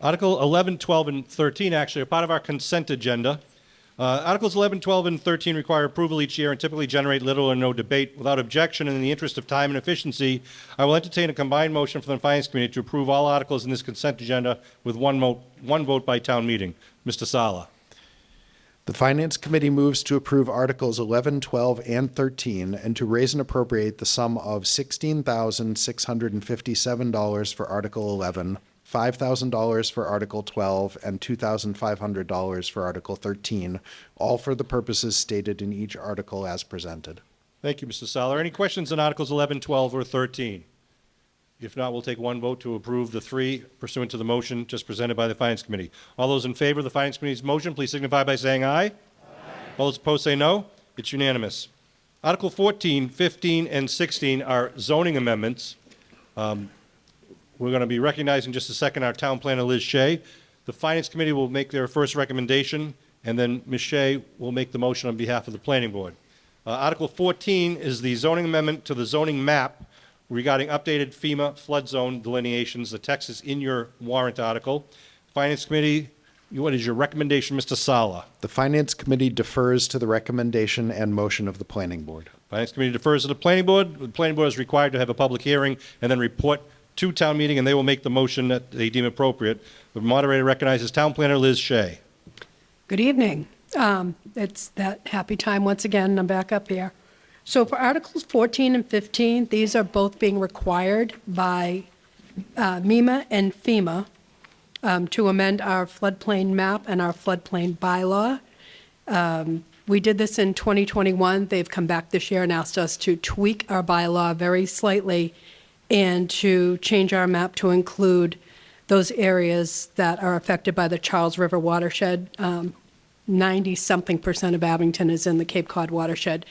Article 11, 12, and 13 actually are part of our consent agenda. Articles 11, 12, and 13 require approval each year and typically generate little or no debate. Without objection and in the interest of time and efficiency, I will entertain a combined motion from the Finance Committee to approve all articles in this consent agenda with one vote by town meeting. Mr. Sala. The Finance Committee moves to approve Articles 11, 12, and 13 and to raise and appropriate the sum of $16,657 for Article 11, $5,000 for Article 12, and $2,500 for Article 13, all for the purposes stated in each article as presented. Thank you, Mr. Sala. Any questions on Articles 11, 12, or 13? If not, we'll take one vote to approve the three pursuant to the motion just presented by the Finance Committee. All those in favor of the Finance Committee's motion, please signify by saying aye. Aye. All those opposed say no. It's unanimous. Article 14, 15, and 16 are zoning amendments. We're going to be recognizing in just a second our town planner, Liz Shea. The Finance Committee will make their first recommendation, and then Ms. Shea will make the motion on behalf of the Planning Board. Article 14 is the zoning amendment to the zoning map regarding updated FEMA flood zone delineations. The text is in your warrant article. Finance Committee, what is your recommendation, Mr. Sala? The Finance Committee defers to the recommendation and motion of the Planning Board. Finance Committee defers to the Planning Board. The Planning Board is required to have a public hearing and then report to town meeting, and they will make the motion that they deem appropriate. The moderator recognizes Town Planner Liz Shea. Good evening. It's that happy time once again. I'm back up here. So for Articles 14 and 15, these are both being required by MEMA and FEMA to amend our floodplain map and our floodplain bylaw. We did this in 2021. They've come back this year and asked us to tweak our bylaw very slightly and to change our map to include those areas that are affected by the Charles River watershed. 90-something% of Abington is in the Cape Cod watershed,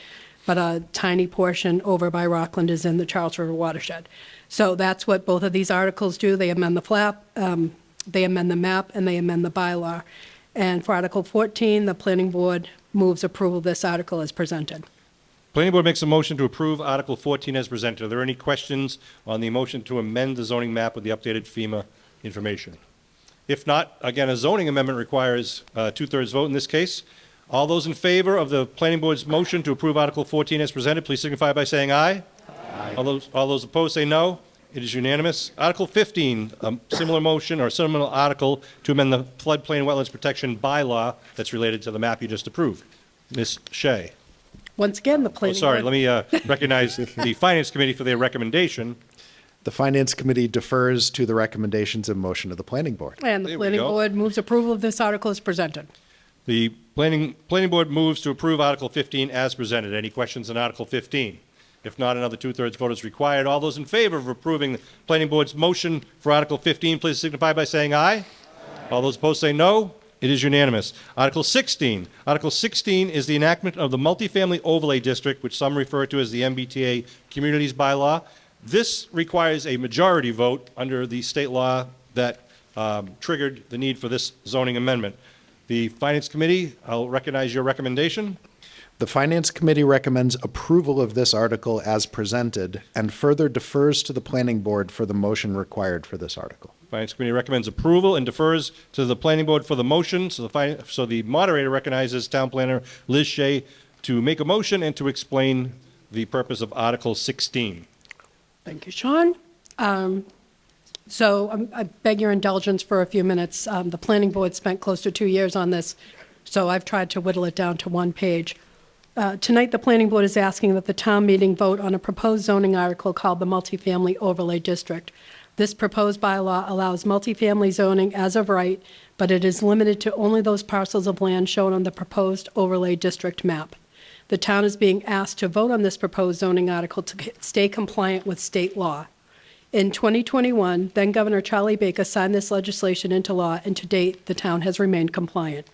but a tiny portion over by Rockland is in the Charles River watershed. So that's what both of these articles do. They amend the flap, they amend the map, and they amend the bylaw. And for Article 14, the Planning Board moves approval of this article as presented. Planning Board makes a motion to approve Article 14 as presented. Are there any questions on the motion to amend the zoning map with the updated FEMA information? If not, again, a zoning amendment requires a two-thirds vote in this case. All those in favor of the Planning Board's motion to approve Article 14 as presented, please signify by saying aye. Aye. All those opposed say no. It is unanimous. Article 15, a similar motion or similar article to amend the floodplain wetlands protection bylaw that's related to the map you just approved. Ms. Shea. Once again, the Planning Board... Let me recognize the Finance Committee for their recommendation. The Finance Committee defers to the recommendations and motion of the Planning Board. And the Planning Board moves approval of this article as presented. The Planning Board moves to approve Article 15 as presented. Any questions on Article 15? If not, another two-thirds vote is required. All those in favor of approving the Planning Board's motion for Article 15, please signify by saying aye. Aye. All those opposed say no. It is unanimous. Article 16. Article 16 is the enactment of the Multifamily Overlay District, which some refer to as the MBTA Communities Bylaw. This requires a majority vote under the state law that triggered the need for this zoning amendment. The Finance Committee, I'll recognize your recommendation. The Finance Committee recommends approval of this article as presented and further defers to the Planning Board for the motion required for this article. Finance Committee recommends approval and defers to the Planning Board for the motion. So the moderator recognizes Town Planner Liz Shea to make a motion and to explain the purpose of Article 16. Thank you, Sean. I beg your indulgence for a few minutes. The planning board spent close to 2 years on this, so I've tried to whittle it down to one page. Tonight, the planning board is asking that the town meeting vote on a proposed zoning article called the Multifamily Overlay District. This proposed bylaw allows multifamily zoning as of right, but it is limited to only those parcels of land shown on the proposed overlay district map. The town is being asked to vote on this proposed zoning article to stay compliant with state law. In 2021, then Governor Charlie Baker signed this legislation into law, and to date, the town has remained compliant.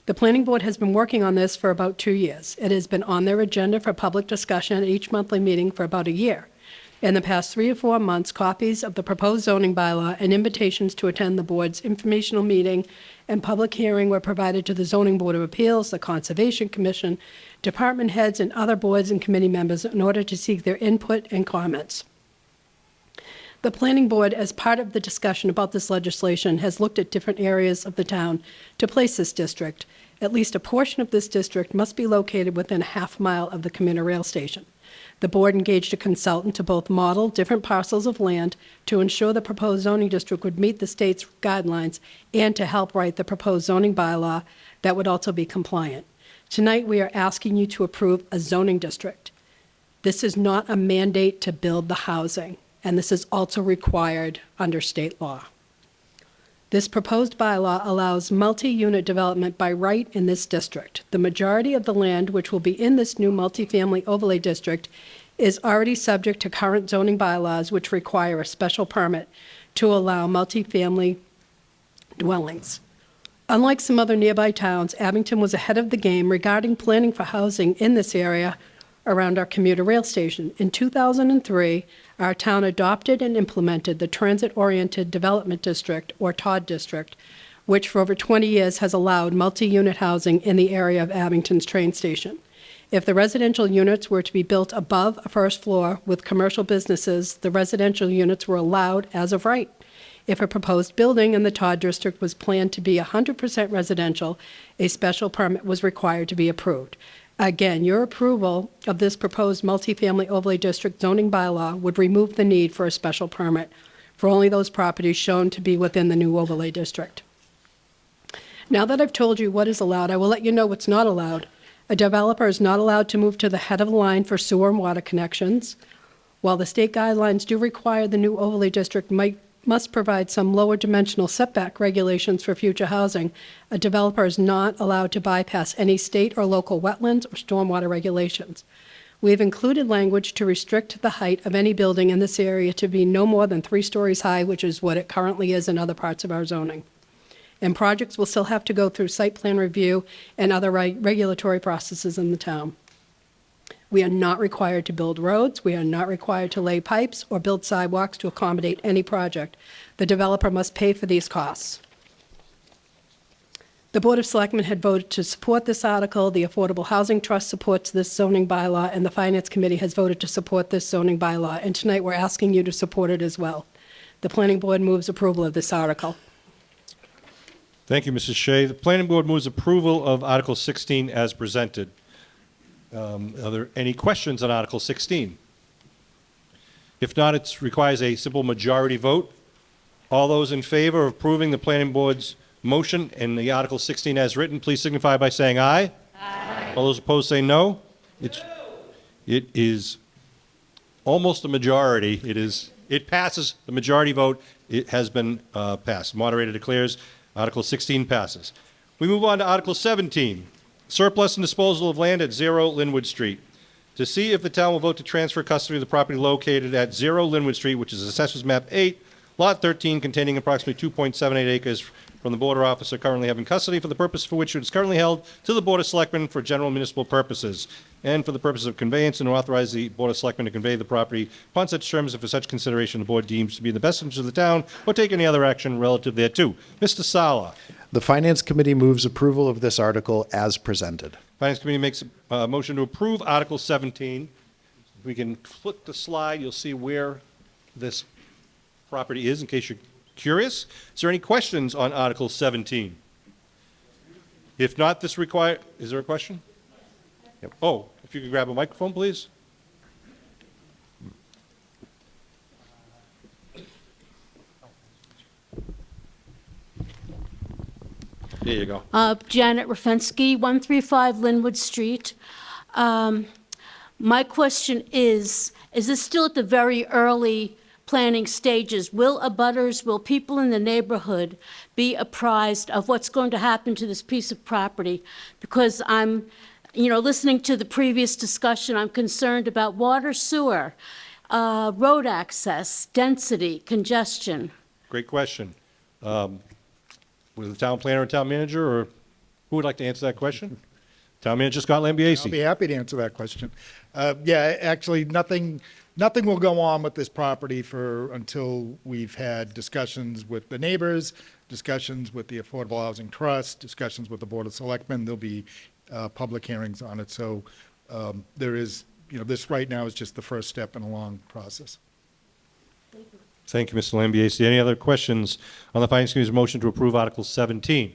The planning board has been working on this for about 2 years. It has been on their agenda for public discussion at each monthly meeting for about a year. In the past 3 or 4 months, copies of the proposed zoning bylaw and invitations to attend the board's informational meeting and public hearing were provided to the Zoning Board of Appeals, the Conservation Commission, department heads, and other boards and committee members in order to seek their input and comments. The planning board, as part of the discussion about this legislation, has looked at different areas of the town to place this district. At least a portion of this district must be located within a half mile of the commuter rail station. The board engaged a consultant to both model different parcels of land to ensure the proposed zoning district would meet the state's guidelines and to help write the proposed zoning bylaw that would also be compliant. Tonight, we are asking you to approve a zoning district. This is not a mandate to build the housing, and this is also required under state law. This proposed bylaw allows multi-unit development by right in this district. The majority of the land which will be in this new multifamily overlay district is already subject to current zoning bylaws which require a special permit to allow multifamily dwellings. Unlike some other nearby towns, Abington was ahead of the game regarding planning for housing in this area around our commuter rail station. In 2003, our town adopted and implemented the Transit-Oriented Development District, or TOD District, which for over 20 years has allowed multi-unit housing in the area of Abington's train station. If the residential units were to be built above a first floor with commercial businesses, the residential units were allowed as of right. If a proposed building in the Todd District was planned to be 100% residential, a special permit was required to be approved. Again, your approval of this proposed multifamily overlay district zoning bylaw would remove the need for a special permit for only those properties shown to be within the new overlay district. Now that I've told you what is allowed, I will let you know what's not allowed. A developer is not allowed to move to the head of the line for sewer and water connections. While the state guidelines do require the new overlay district must provide some lower dimensional setback regulations for future housing, a developer is not allowed to bypass any state or local wetlands or stormwater regulations. We have included language to restrict the height of any building in this area to be no more than 3 stories high, which is what it currently is in other parts of our zoning. And projects will still have to go through site plan review and other regulatory processes in the town. We are not required to build roads. We are not required to lay pipes or build sidewalks to accommodate any project. The developer must pay for these costs. The Board of Selectmen had voted to support this article. The Affordable Housing Trust supports this zoning bylaw, and the Finance Committee has voted to support this zoning bylaw. And tonight we're asking you to support it as well. The Planning Board moves approval of this article. Thank you, Mrs. Shea. The Planning Board moves approval of Article 16 as presented. Are there any questions on Article 16? If not, it requires a simple majority vote. All those in favor of approving the Planning Board's motion in the Article 16 as written, please signify by saying aye. Aye. All those opposed say no. It is almost a majority. It passes the majority vote. It has been passed. Moderator declares Article 16 passes. We move on to Article 17. Surplus and disposal of land at 0 Linwood Street. To see if the town will vote to transfer custody of the property located at 0 Linwood Street, which is Assessors Map 8, Lot 13, containing approximately 2.78 acres from the border officer currently having custody for the purpose for which it is currently held to the Board of Selectmen for general municipal purposes, and for the purpose of conveyance, and to authorize the Board of Selectmen to convey the property upon such terms if for such consideration the board deems to be in the best interest of the town or take any other action relative thereto. Mr. Sala. The Finance Committee moves approval of this article as presented. Finance Committee makes a motion to approve Article 17. If we can flip the slide, you'll see where this property is in case you're curious. Is there any questions on Article 17? If not, is there a question? Yep. Oh, if you could grab a microphone, please. There you go. Janet Rafensky, 135 Linwood Street. My question is this still at the very early planning stages? Will abutters, will people in the neighborhood be apprised of what's going to happen to this piece of property? Because I'm, listening to the previous discussion, I'm concerned about water, sewer, road access, density, congestion. Great question. With the town planner and town manager, or who would like to answer that question? Town manager Scott I'll be Lambiase. happy to answer that question. Yeah, actually, nothing will go on with this property until we've had discussions with the neighbors, discussions with the Affordable Housing Trust, discussions with the Board of Selectmen. There'll be public hearings on it. So there is, this right now is just the first step in a long process. Thank you, Mr. Lambiase. Any other questions on the Finance Committee's motion to approve Article 17?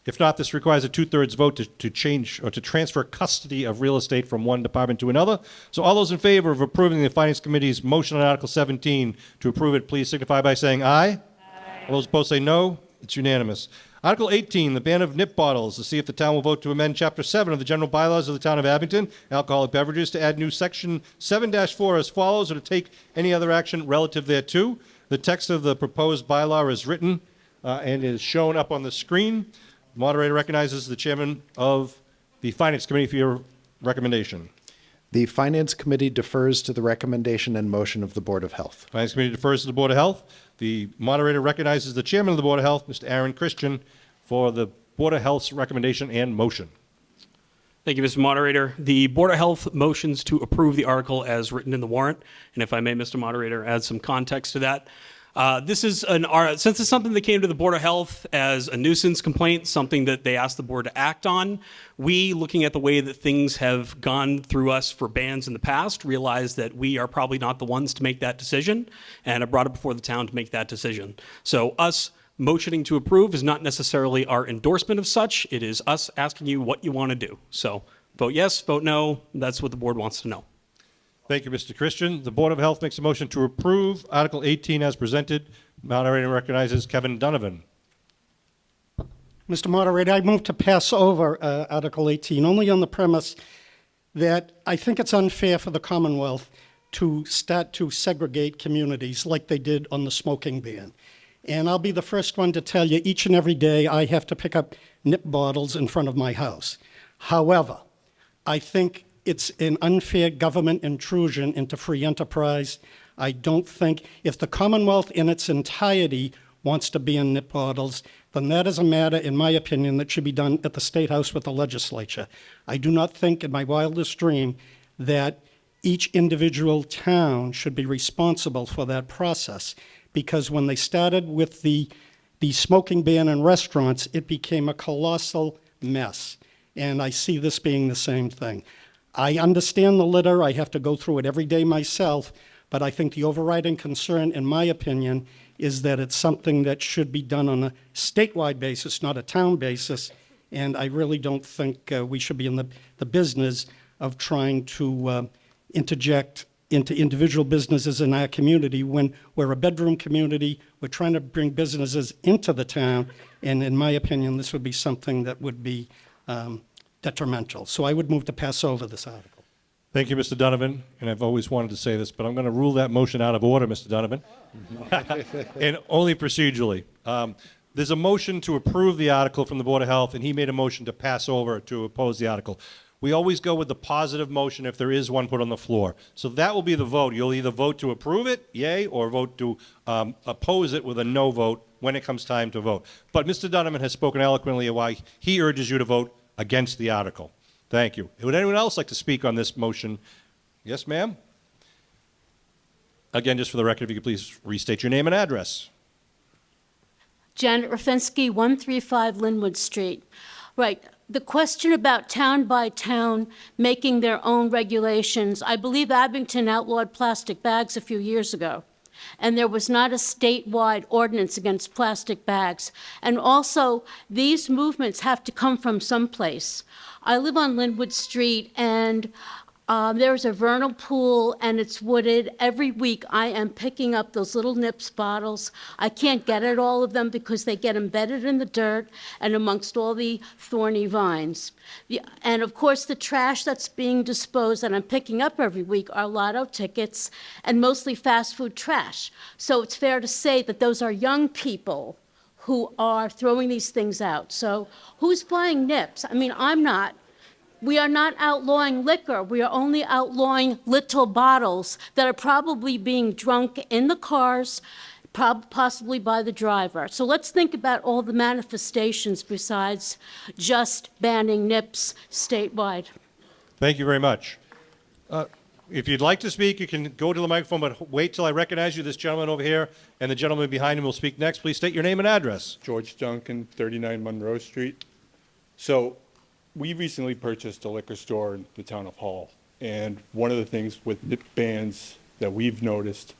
If not, this requires a two-thirds vote to change or to transfer custody of real estate from one department to another. So all those in favor of approving the Finance Committee's motion on Article 17 to approve it, please signify by saying aye. All those opposed say no. It's unanimous. Article 18, the ban of nip bottles, to see if the town will vote to amend Chapter 7 of the general bylaws of the town of Abington, alcoholic beverages, to add new Section 7-4 as follows, or to take any other action relative thereto. The text of the proposed bylaw is written and is shown up on the screen. The moderator recognizes the chairman of the Finance Committee for your recommendation. The Finance Committee defers to the recommendation and motion of the Board of Health. Finance Committee defers to the Board of Health. The moderator recognizes the chairman of the Board of Health, Mr. Aaron Christian, for the Board of Health's recommendation and motion. Thank you, Mr. Moderator. The Board of Health motions to approve the article as written in the warrant. And if I may, Mr. Moderator, add some context to that. This is since it's something that came to the Board of Health as a nuisance complaint, something that they asked the board to act on, we, looking at the way that things have gone through us for bans in the past, realized that we are probably not the ones to make that decision, and I brought it before the town to make that decision. So us motioning to approve is not necessarily our endorsement of such. It is us asking you what you want to do. So vote yes, vote no. That's what the board wants to know. Thank you, Mr. Christian. The Board of Health makes a motion to approve Article 18 as presented. Moderator recognizes Kevin Donovan. Mr. Moderator, I move to pass over Article 18, only on the premise that I think it's unfair for the Commonwealth to start to segregate communities like they did on the smoking ban. And I'll be the first one to tell you, each and every day I have to pick up nip bottles in front of my house. However, I think it's an unfair government intrusion into free enterprise. I don't think, if the Commonwealth in its entirety wants to ban nip bottles, then that is a matter, in my opinion, that should be done at the State House with the legislature. I do not think in my wildest dream that each individual town should be responsible for that process, because when they started with the smoking ban in restaurants, it became a colossal mess. And I see this being the same thing. I understand the litter. I have to go through it every day myself. But I think the overriding concern, in my opinion, is that it's something that should be done on a statewide basis, not a town basis. And I really don't think we should be in the business of trying to interject into individual businesses in our community when we're a bedroom community. We're trying to bring businesses into the town. And in my opinion, this would be something that would be detrimental. So I would move to pass over this article. Thank you, Mr. Donovan. And I've always wanted to say this, but I'm going to rule that motion out of order, Mr. Donovan, and only procedurally. There's a motion to approve the article from the Board of Health, and he made a motion to pass over to oppose the article. We always go with the positive motion if there is one put on the floor. So that will be the vote. You'll either vote to approve it, yay, or vote to oppose it with a no vote when it comes time to vote. But Mr. Donovan has spoken eloquently of why he urges you to vote against the article. Thank you. Would anyone else like to speak on this motion? Yes, ma'am? Again, just for the record, if you could please restate your name and address. Janet Rafensky, 135 Linwood Street. Right. The question about town by town making their own regulations, I believe Abington outlawed plastic bags a few years ago, and there was not a statewide ordinance against plastic bags. And also, these movements have to come from someplace. I live on Linwood Street, and There's a vernal pool and it's wooded. Every week I am picking up those little Nips bottles. I can't get at all of them because they get embedded in the dirt and amongst all the thorny vines. And of course, the trash that's being disposed that I'm picking up every week are lotto tickets and mostly fast food trash. So it's fair to say that those are young people who are throwing these things out. So who's buying Nips? I mean, I'm not. We are not outlawing liquor. We are only outlawing little bottles that are probably being drunk in the cars, possibly by the driver. So let's think about all the manifestations besides just banning Nips statewide. Thank you very much. If you'd like to speak, you can go to the microphone, but wait till I recognize you. This gentleman over here and the gentleman behind him will speak next. Please state your name and address. George Duncan, 39 Monroe Street. So we recently purchased a liquor store in the town of Hull, and one of the things with nip bans that we've noticed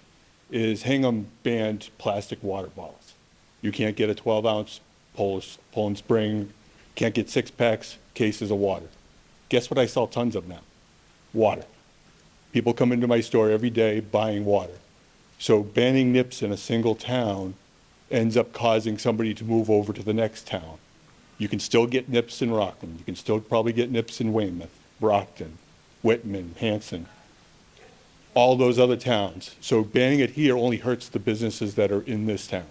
is Hingham banned plastic water bottles. You can't get a 12-ounce Poland Spring, can't get 6-packs, cases of water. Guess what I sell tons of now? Water. People come into my store every day buying water. So banning nips in a single town ends up causing somebody to move over to the next town. You can still get nips in Rockland. You can still probably get nips in Weymouth, Brockton, Whitman, Hanson, all those other towns. So banning it here only hurts the businesses that are in this town.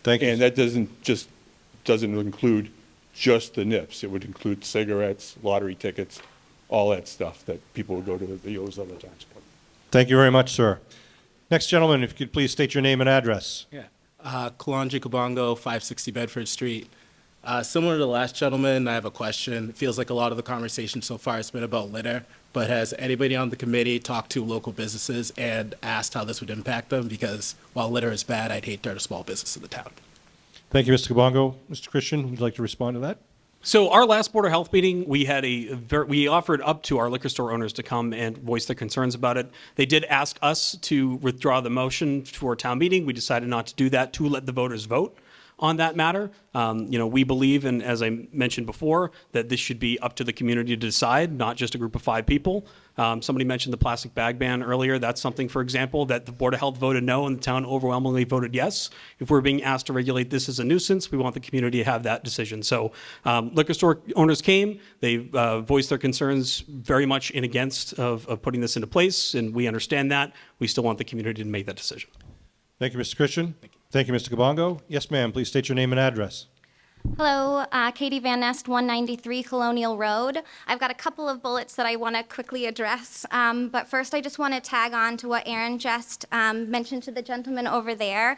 Thank you. And that doesn't include just the nips. It would include cigarettes, lottery tickets, all that stuff that people would go to those other towns. Thank you very much, sir. Next gentleman, if you could please state your name and address. Yeah. Kalanji Kabongo, 560 Bedford Street. Similar to the last gentleman, I have a question. It feels like a lot of the conversation so far has been about litter, but has anybody on the committee talked to local businesses and asked how this would impact them? Because while litter is bad, I'd hate to hurt a small business in the town. Thank you, Mr. Kabongo. Mr. Christian, would you like to respond to that? So our last Board of Health meeting, we had we offered up to our liquor store owners to come and voice their concerns about it. They did ask us to withdraw the motion for town meeting. We decided not to do that, to let the voters vote on that matter. We believe, and as I mentioned before, that this should be up to the community to decide, not just a group of 5 people. Somebody mentioned the plastic bag ban earlier. That's something, for example, that the Board of Health voted no and the town overwhelmingly voted yes. If we're being asked to regulate this as a nuisance, we want the community to have that decision. So liquor store owners came, they voiced their concerns very much in against of putting this into place, and we understand that. We still want the community to make that decision. Thank you, Mr. Christian. Thank you, Mr. Kabongo. Yes, ma'am. Please state your name and address. Hello, Katie Van Nest, 193 Colonial Road. I've got a couple of bullets that I want to quickly address. But first, I just want to tag on to what Aaron just mentioned to the gentleman over there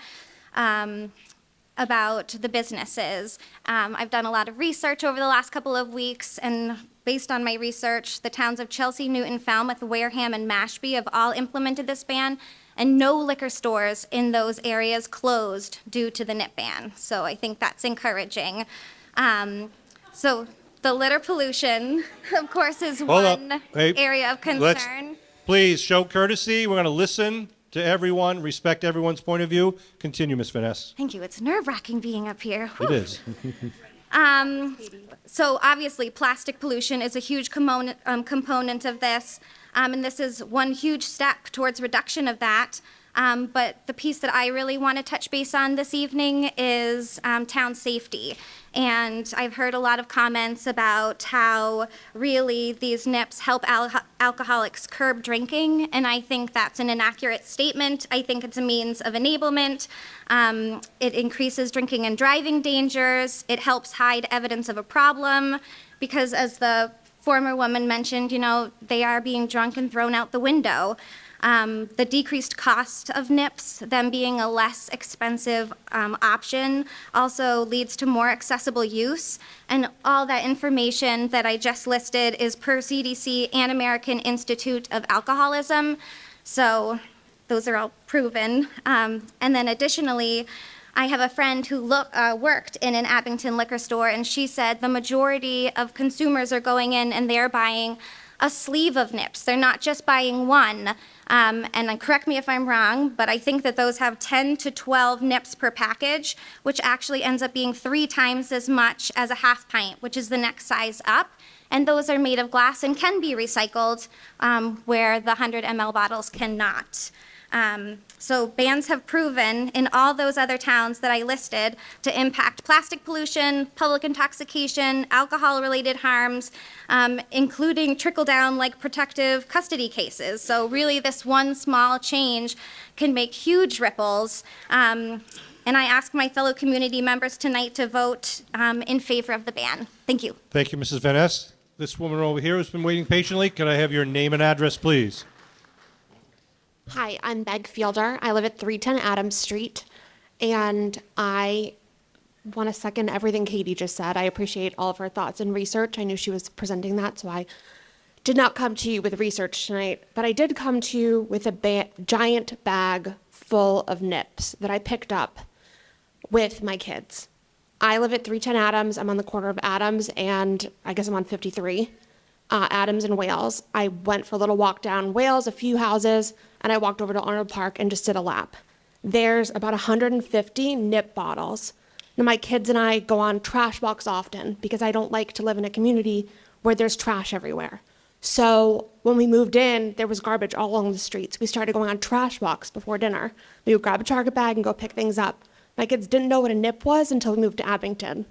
about the businesses. I've done a lot of research over the last couple of weeks, and based on my research, the towns of Chelsea, Newton, Falmouth, Wareham, and Mashpee have all implemented this ban, and no liquor stores in those areas closed due to the nip ban. So I think that's encouraging. So the litter pollution, of course, is one area of concern. Please show courtesy. We're going to listen to everyone, respect everyone's point of view. Continue, Ms. Vaness. Thank you. It's nerve-wracking being up here. Whew. It is. So obviously, plastic pollution is a huge component of this, and this is one huge step towards reduction of that. But the piece that I really want to touch base on this evening is town safety. And I've heard a lot of comments about how really these nips help alcoholics curb drinking, and I think that's an inaccurate statement. I think it's a means of enablement. It increases drinking and driving dangers. It helps hide evidence of a problem, because as the former woman mentioned, they are being drunk and thrown out the window. The decreased cost of nips, them being a less expensive option, also leads to more accessible use. And all that information that I just listed is per CDC and American Institute of Alcoholism. So those are all proven. And then additionally, I have a friend who worked in an Abington liquor store, and she said the majority of consumers are going in and they're buying a sleeve of nips. They're not just buying one. And correct me if I'm wrong, but I think that those have 10 to 12 nips per package, which actually ends up being 3 times as much as a half pint, which is the next size up. and those are made of glass and can be recycled, where the 100 ml bottles cannot. So bans have proven in all those other towns that I listed to impact plastic pollution, public intoxication, alcohol-related harms, including trickle-down like protective custody cases. So really this one small change can make huge ripples. And I ask my fellow community members tonight to vote in favor of the ban. Thank you. Thank you, Mrs. Van Ness. This woman over here has been waiting patiently. Could I have your name and address, please? Hi, I'm Meg Fielder. I live at 310 Adams Street, and I want to second everything Katie just said. I appreciate all of her thoughts and research. I knew she was presenting that, so I did not come to you with research tonight, but I did come to you with a giant bag full of nips that I picked up with my kids. I live at 310 Adams. I'm on the corner of Adams, and I guess I'm on 53. Adams and Wales. I went for a little walk down Wales, a few houses, and I walked over to Arnold Park and just did a lap. There's about 150 nip bottles. Now, my kids and I go on trash walks often because I don't like to live in a community where there's trash everywhere. So when we moved in, there was garbage all along the streets. We started going on trash walks before dinner. We would grab a Target bag and go pick things up. My kids didn't know what a nip was until we moved to Abington.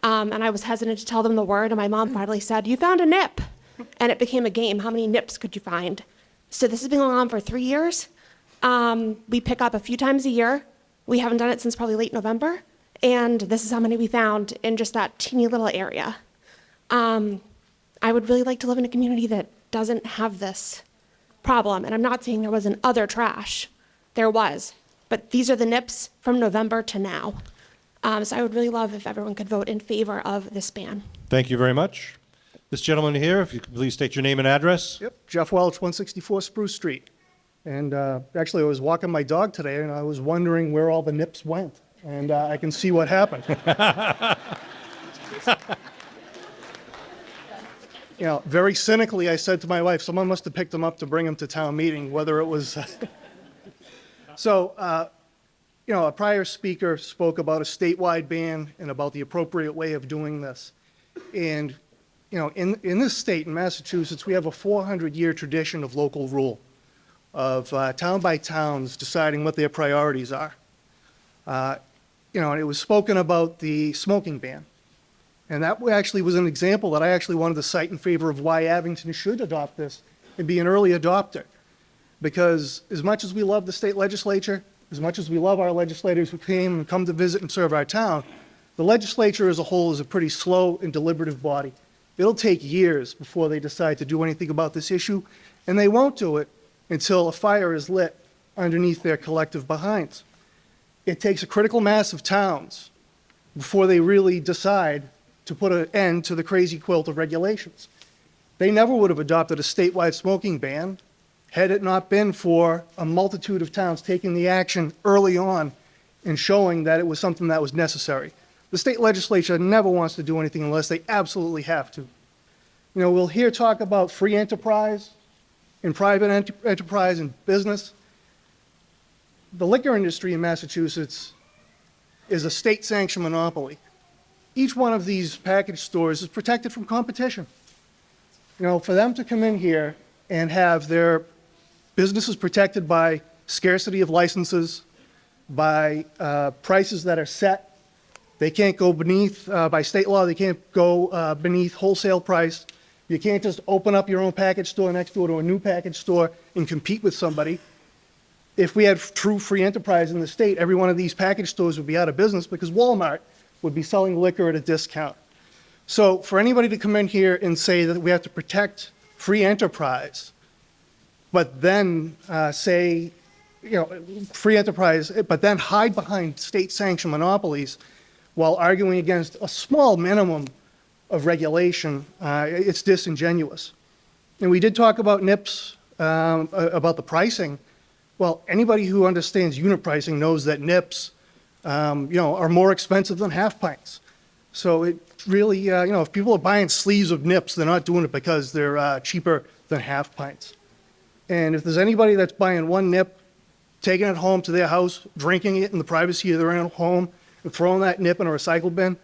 And I was hesitant to tell them the word, and my mom finally said, "You found a nip." And it became a game. How many nips could you find? So this has been going on for 3 years. We pick up a few times a year. We haven't done it since probably late November. And this is how many we found in just that teeny little area. I would really like to live in a community that doesn't have this problem. And I'm not saying there wasn't other trash. There was. But these are the nips from November to now. So I would really love if everyone could vote in favor of this ban. Thank you very much. This gentleman here, if you could please state your name and address. Yep, Jeff Welch, 164 Spruce Street. And actually, I was walking my dog today, and I was wondering where all the nips went. And I can see what happened. You know, very cynically, I said to my wife, someone must have picked them up to bring them to town meeting, whether it was... So, you know, a prior speaker spoke about a statewide ban and about the appropriate way of doing this. And, you know, in this state, in Massachusetts, we have a 400-year tradition of local rule, of town by towns deciding what their priorities are. You know, and it was spoken about the smoking ban. And that actually was an example that I actually wanted to cite in favor of why Abington should adopt this and be an early adopter. Because as much as we love the state legislature, as much as we love our legislators who come to visit and serve our town, the legislature as a whole is a pretty slow and deliberative body. It'll take years before they decide to do anything about this issue, and they won't do it until a fire is lit underneath their collective behinds. It takes a critical mass of towns before they really decide to put an end to the crazy quilt of regulations. They never would have adopted a statewide smoking ban had it not been for a multitude of towns taking the action early on and showing that it was something that was necessary. The state legislature never wants to do anything unless they absolutely have to. You know, we'll hear talk about free enterprise and private enterprise and business. The liquor industry in Massachusetts is a state-sanctioned monopoly. Each one of these package stores is protected from competition. You know, for them to come in here and have their businesses protected by scarcity of licenses, by prices that are set, they can't go beneath, by state law, they can't go beneath wholesale price. You can't just open up your own package store next door to a new package store and compete with somebody. If we had true free enterprise in the state, every one of these package stores would be out of business because Walmart would be selling liquor at a discount. So for anybody to come in here and say that we have to protect free enterprise, but then say, you know, free enterprise, but then hide behind state-sanctioned monopolies while arguing against a small minimum of regulation, it's disingenuous. And we did talk about NIPS, about the pricing. Well, anybody who understands unit pricing knows that NIPS, you know, are more expensive than half pints. So it really, you know, if people are buying sleeves of NIPS, they're not doing it because they're cheaper than half pints. And if there's anybody that's buying one nip, taking it home to their house, drinking it in the privacy of their own home, and throwing that nip in a recycle bin,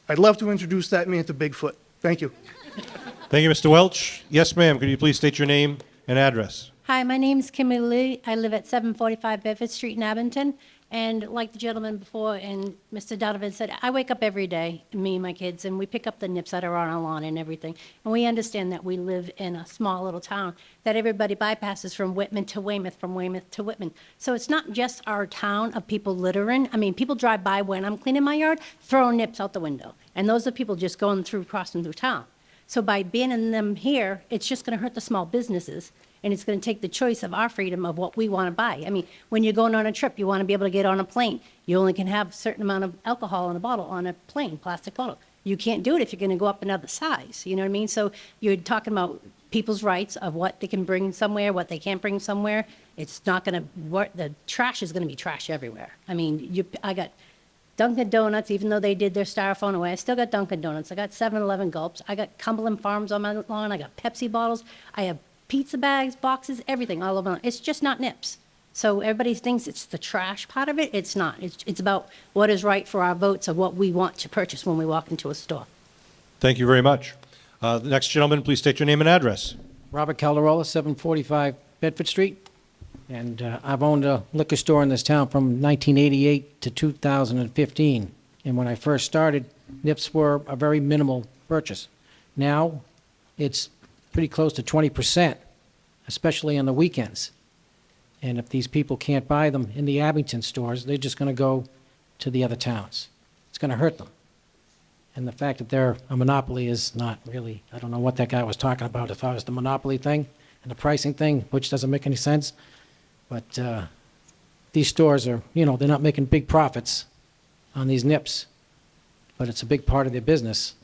I'd love to introduce that man to Bigfoot. Thank you. Thank you, Mr. Welch. Yes, ma'am. Could you please state your name and address? Hi, my name's Kimberly Lee. I live at 745 Bedford Street in Abington. And like the gentleman before and Mr. Donovan said, I wake up every day, me and my kids, and we pick up the nips that are on our lawn and everything. And we understand that we live in a small little town, that everybody bypasses from Whitman to Weymouth, from Weymouth to Whitman. So it's not just our town of people littering. I mean, people drive by when I'm cleaning my yard, throwing nips out the window. And those are people just going through, crossing through town. So by banning them here, it's just going to hurt the small businesses. And it's going to take the choice of our freedom of what we want to buy. I mean, when you're going on a trip, you want to be able to get on a plane. You only can have a certain amount of alcohol in a bottle on a plane, plastic bottle. You can't do it if you're going to go up another size. You know what I mean? So you're talking about people's rights of what they can bring somewhere, what they can't bring somewhere. It's not going to work. The trash is going to be trash everywhere. I mean, I got Dunkin' Donuts, even though they did their styrofoam away, I still got Dunkin' Donuts. I got 7-Eleven gulps. I got Cumberland Farms on my lawn. I got Pepsi bottles. I have pizza bags, boxes, everything all over. It's just not nips. So everybody thinks it's the trash part of it. It's not. It's about what is right for our votes of what we want to purchase when we walk into a store. Thank you very much. The next gentleman, please state your name and address. Robert Calderola, 745 Bedford Street. And I've owned a liquor store in this town from 1988 to 2015. And when I first started, nips were a very minimal purchase. Now it's pretty close to 20%, especially on the weekends. And if these people can't buy them in the Abington stores, they're just going to go to the other towns. It's going to hurt them. And the fact that they're a monopoly is not really, I don't know what that guy was talking about as far as the monopoly thing and the pricing thing, which doesn't make any sense. But these stores are, they're not making big profits on these nips, but it's a big part of their business.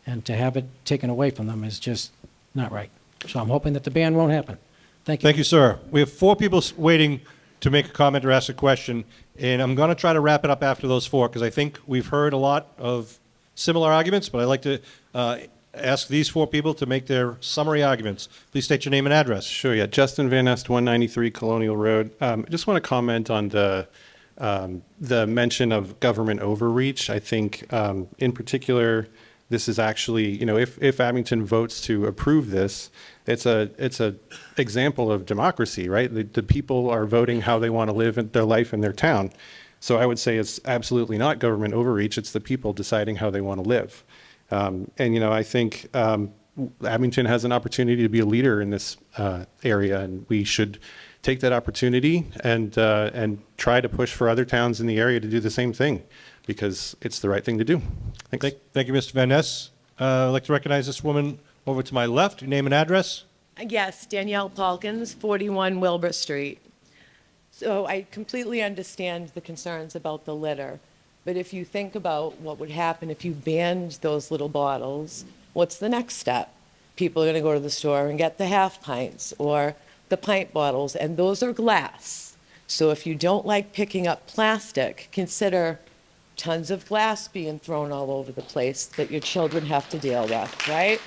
And to have it taken away from them is just not right. So I'm hoping that the ban won't happen. Thank you. Thank you, sir. We have 4 people waiting to make a comment or ask a question, and I'm going to try to wrap it up after those 4 because I think we've heard a lot of similar arguments, but I'd like to ask these 4 people to make their summary arguments. Please state your name and address. Sure, yeah. Justin Van Nest, 193 Colonial Road. I just want to comment on the mention of government overreach. I think in particular, this is actually, if Abington votes to approve this, it's a example of democracy, right? The people are voting how they want to live their life in their town. So I would say it's absolutely not government overreach. It's the people deciding how they want to live. And I think Abington has an opportunity to be a leader in this area, and we should take that opportunity and try to push for other towns in the area to do the same thing, because it's the right thing to do. Thanks. Thank you, Mr. Van Ness. I'd like to recognize this woman over to my left. Your name and address? Yes, Danielle Palkins, 41 Wilbur Street. So I completely understand the concerns about the litter, but if you think about what would happen if you banned those little bottles, what's the next step? People are going to go to the store and get the half pints or the pint bottles, and those are glass. So if you don't like picking up plastic, consider tons of glass being thrown all over the place that your children have to deal with, right?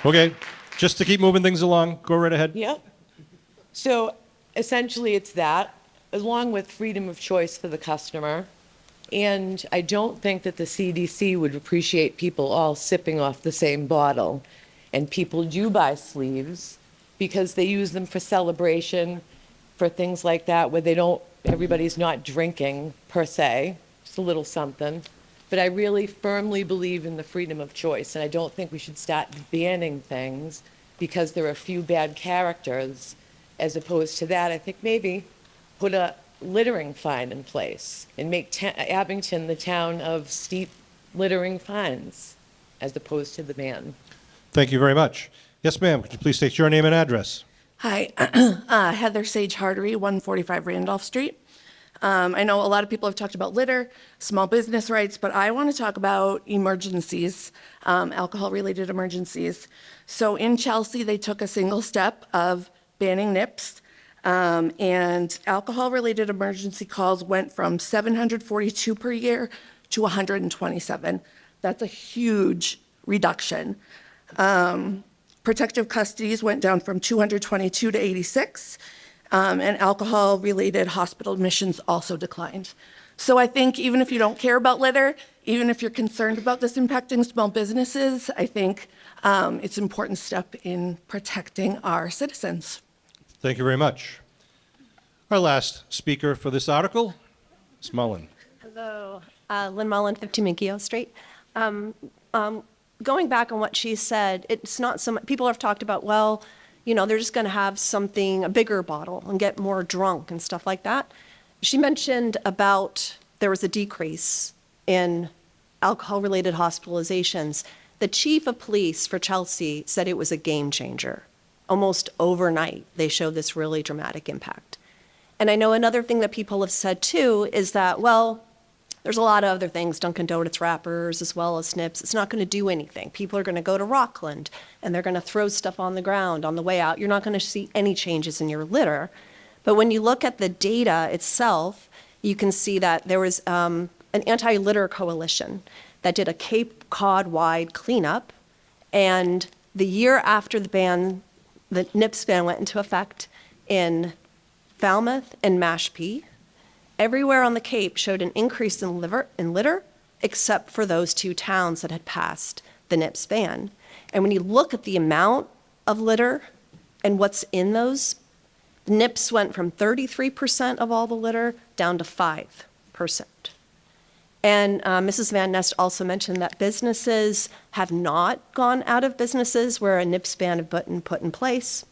Okay. Just to keep moving things along, go right ahead. Yep. So essentially it's that, along with freedom of choice for the customer. And I don't think that the CDC would appreciate people all sipping off the same bottle. And people do buy sleeves because they use them for celebration, for things like that, where everybody's not drinking per se, just a little something. But I really firmly believe in the freedom of choice, and I don't think we should start banning things because there are a few bad characters. As opposed to that, I think maybe put a littering fine in place and make Abington the town of steep littering fines as opposed to the ban. Thank you very much. Yes, ma'am. Could you please state your name and address? Hi, Heather Sage Hardery, 145 Randolph Street. I know a lot of people have talked about litter, small business rights, but I want to talk about emergencies, alcohol-related emergencies. So in Chelsea, they took a single step of banning nips, and alcohol-related emergency calls went from 742 per year to 127. That's a huge reduction. Protective custodies went down from 222 to 86. and alcohol-related hospital admissions also declined. So I think even if you don't care about litter, even if you're concerned about this impacting small businesses, I think it's an important step in protecting our citizens. Thank you very much. Our last speaker for this article, Ms. Mullen. Hello, Lynn Mullen, 50 McGee Street. Going back on what she said, it's not so much, people have talked about, well, you know, they're just going to have something, a bigger bottle and get more drunk and stuff like that. She mentioned about there was a decrease in alcohol-related hospitalizations. The chief of police for Chelsea said it was a game changer. Almost overnight, they showed this really dramatic impact. And I know another thing that people have said too is that, well, there's a lot of other things, Dunkin' Donuts wrappers as well as Snips. It's not going to do anything. People are going to go to Rockland and they're going to throw stuff on the ground on the way out. You're not going to see any changes in your litter. But when you look at the data itself, you can see that there was an anti-litter coalition that did a Cape Cod-wide cleanup. And the year after the ban, the NIPS ban went into effect in Falmouth and Mashpee, everywhere on the Cape showed an increase in litter, except for those two towns that had passed the NIPS ban. And when you look at the amount of litter and what's in those, NIPS went from 33% of all the litter down to 5%. And Mrs. Van Nest also mentioned that businesses have not gone out of businesses where a NIPS ban had been put in place.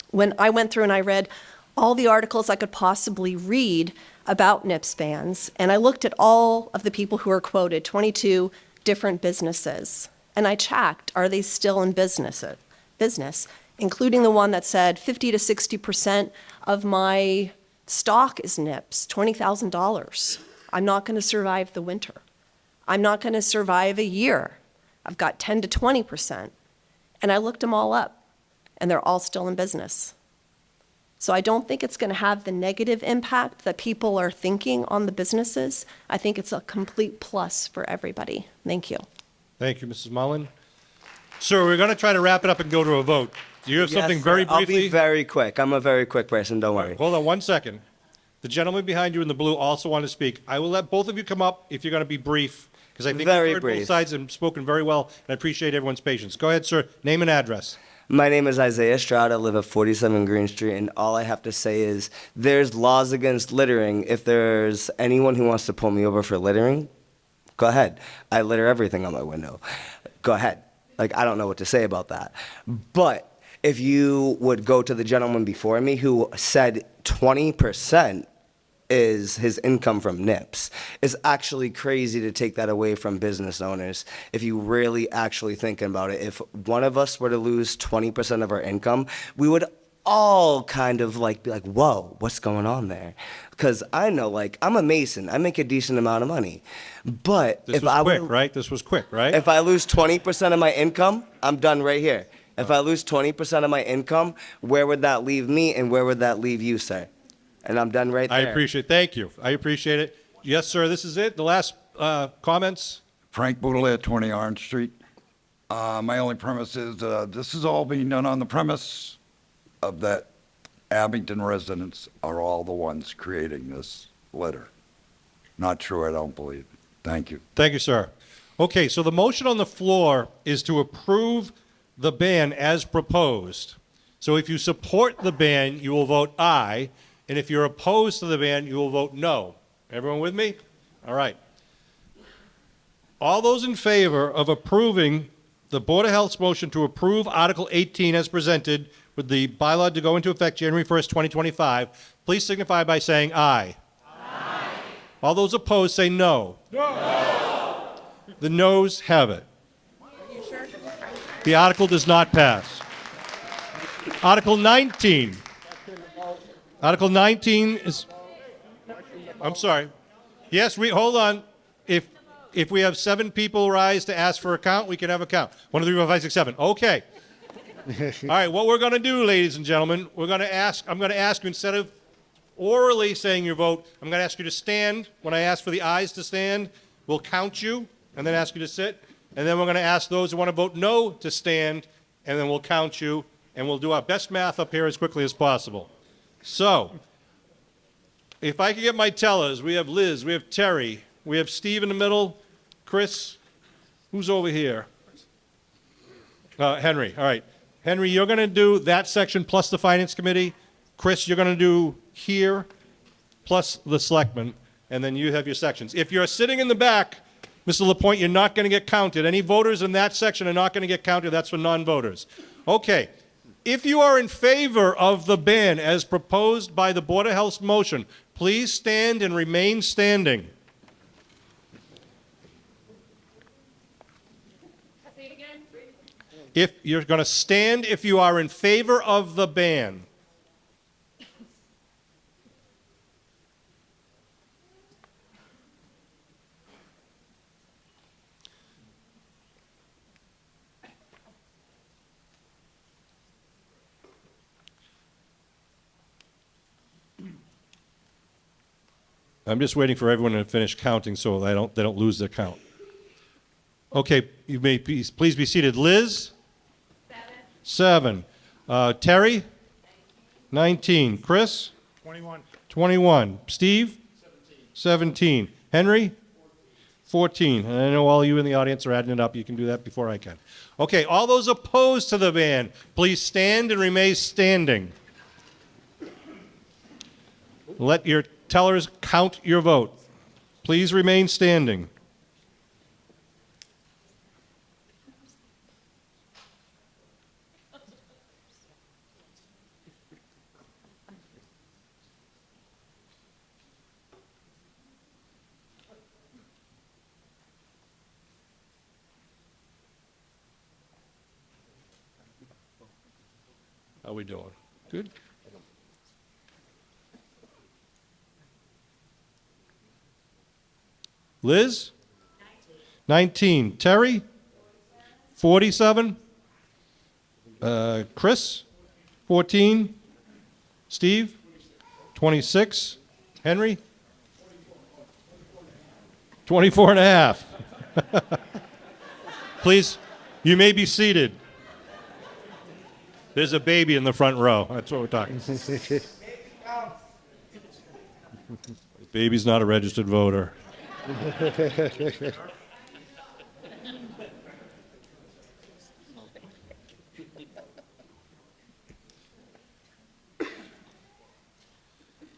When I went through and I read all the articles I could possibly read about NIPS bans, and I looked at all of the people who were quoted, 22 different businesses, and I checked, are they still in business, including the one that said 50 to 60% of my stock is NIPS, $20,000. I'm not going to survive the winter. I'm not going to survive a year. I've got 10 to 20%. And I looked them all up, and they're all still in business. So I don't think it's going to have the negative impact that people are thinking on the businesses. I think it's a complete plus for everybody. Thank you. Thank you, Mrs. Mullen. Sir, we're going to try to wrap it up and go to a vote. Do you have something Yes, very sir. I'll briefly? be very quick. I'm a very quick person, don't worry. Hold on one second. The gentleman behind you in the blue also wanted to speak. I will let both of you come up if you're going to be brief, because I think Very you've heard both brief. sides and spoken very well, and I appreciate everyone's patience. Go ahead, sir. Name and address. My name is Isaiah Stroud. I live at 47 Green Street, and all I have to say is there's laws against littering. If there's anyone who wants to pull me over for littering, go ahead. I litter everything on my window. Go ahead. Like, I don't know what to say about that. But if you would go to the gentleman before me who said 20% is his income from NIPS. It's actually crazy to take that away from business owners. If you really actually thinking about it, if one of us were to lose 20% of our income, we would all kind of like be like, whoa, what's going on there? Because I know, like, I'm a mason. I make a decent amount of money. But This if was I quick, would, right? This was quick, right? if I lose 20% of my income, I'm done right here. If I lose 20% of my income, where would that leave me and where would that leave you, sir? And I'm done right there. I appreciate it. Thank you. I appreciate it. Yes, sir, this is it. The last comments? Frank Boudelaire, 20 Orange Street. My only premise is this is all being done on the premise of that Abington residents are all the ones creating this litter. Not true, I don't believe. Thank you. Thank you, sir. Okay, so the motion on the floor is to approve the ban as proposed. So if you support the ban, you will vote aye. And if you're opposed to the ban, you will vote no. Everyone with me? All right. All those in favor of approving the Board of Health's motion to approve Article 18 as presented with the bylaw to go into effect January 1st, 2025, please signify by saying aye. Aye. All those opposed say no. No. The noes have it. The article does not pass. Article 19. Article 19 is, I'm sorry. Yes, hold on. If we have 7 people rise to ask for a count, we can have a count. 1, 2, 3, 4, 5, 6, 7. Okay. All right, what we're going to do, ladies and gentlemen, I'm going to ask you, instead of orally saying your vote, I'm going to ask you to stand. When I ask for the ayes to stand, we'll count you and then ask you to sit. And then we're going to ask those who want to vote no to stand, and then we'll count you, and we'll do our best math up here as quickly as possible. So, if I could get my tellers, we have Liz, we have Terry, we have Steve in the middle, Chris, who's over here? Henry, all right. Henry, you're going to do that section plus the Finance Committee. Chris, you're going to do here plus the Selectmen, and then you have your sections. If you're sitting in the back, Mr. Lapointe, you're not going to get counted. Any voters in that section are not going to get counted. That's for non-voters. Okay. If you are in favor of the ban as proposed by the Board of Health's motion, please stand and remain standing. If you're going to stand if you are in favor of the ban. I'm just waiting for everyone to finish counting so they don't lose their count. Okay, you may please be seated. Liz? 7. Terry? 19. Chris? 21. 21. Steve? 17. Henry? 14. And I know all you in the audience are adding it up. You can do that before I can. Okay, all those opposed to the ban, please stand and remain standing. Let your tellers count your vote. Please remain standing. How are we doing? Good? Liz? 19. Terry? 47. Chris? 14. Steve? 26. Henry? 24 and a half. Please, you may be seated. There's a baby in the front row. That's what we're talking. Baby's not a registered voter.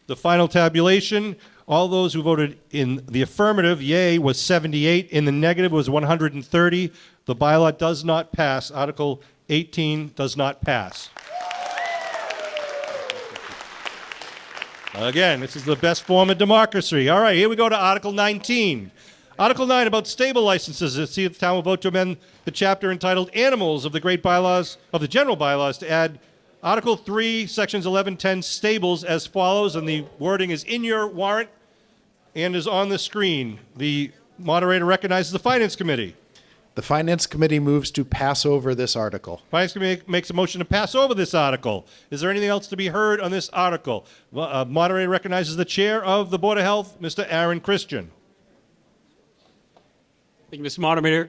The final tabulation, all those who voted in the affirmative, yay, was 78. In the negative was 130. The bylaw does not pass. Article 18 does not pass. Again, this is the best form of democracy. All right, here we go to Article 19. Article 9 about stable licenses. See if the town will vote to amend the chapter entitled Animals of the Great Bylaws, of the General Bylaws, to add Article 3, Sections 1110, Stables as follows, and the wording is in your warrant and is on the screen. The moderator recognizes the Finance Committee. The Finance Committee moves to pass over this article. Finance Committee makes a motion to pass over this article. Is there anything else to be heard on this article? Moderator recognizes the Chair of the Board of Health, Mr. Aaron Christian. Thank you, Mr.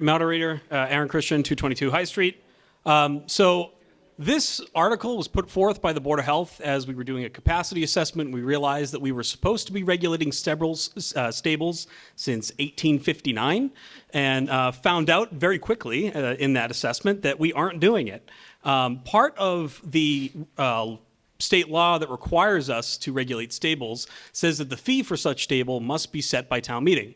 Moderator. Aaron Christian, 222 High Street. So this article was put forth by the Board of Health as we were doing a capacity assessment. We realized that we were supposed to be regulating stables since 1859 and found out very quickly in that assessment that we aren't doing it. Part of the state law that requires us to regulate stables says that the fee for such stable must be set by town meeting,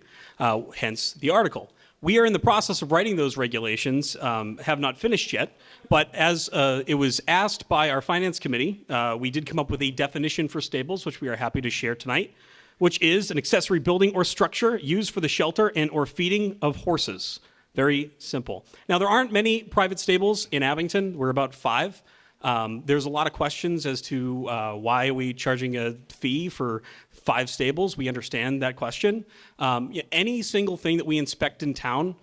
hence the article. We are in the process of writing those regulations, have not finished yet, but as it was asked by our Finance Committee, we did come up with a definition for stables, which we are happy to share tonight, which is an accessory building or structure used for the shelter and or feeding of horses. Very simple. Now, there aren't many private stables in Abington. We're about 5. There's a lot of questions as to why are we charging a fee for 5 stables. We understand that question. Any single thing that we inspect in town,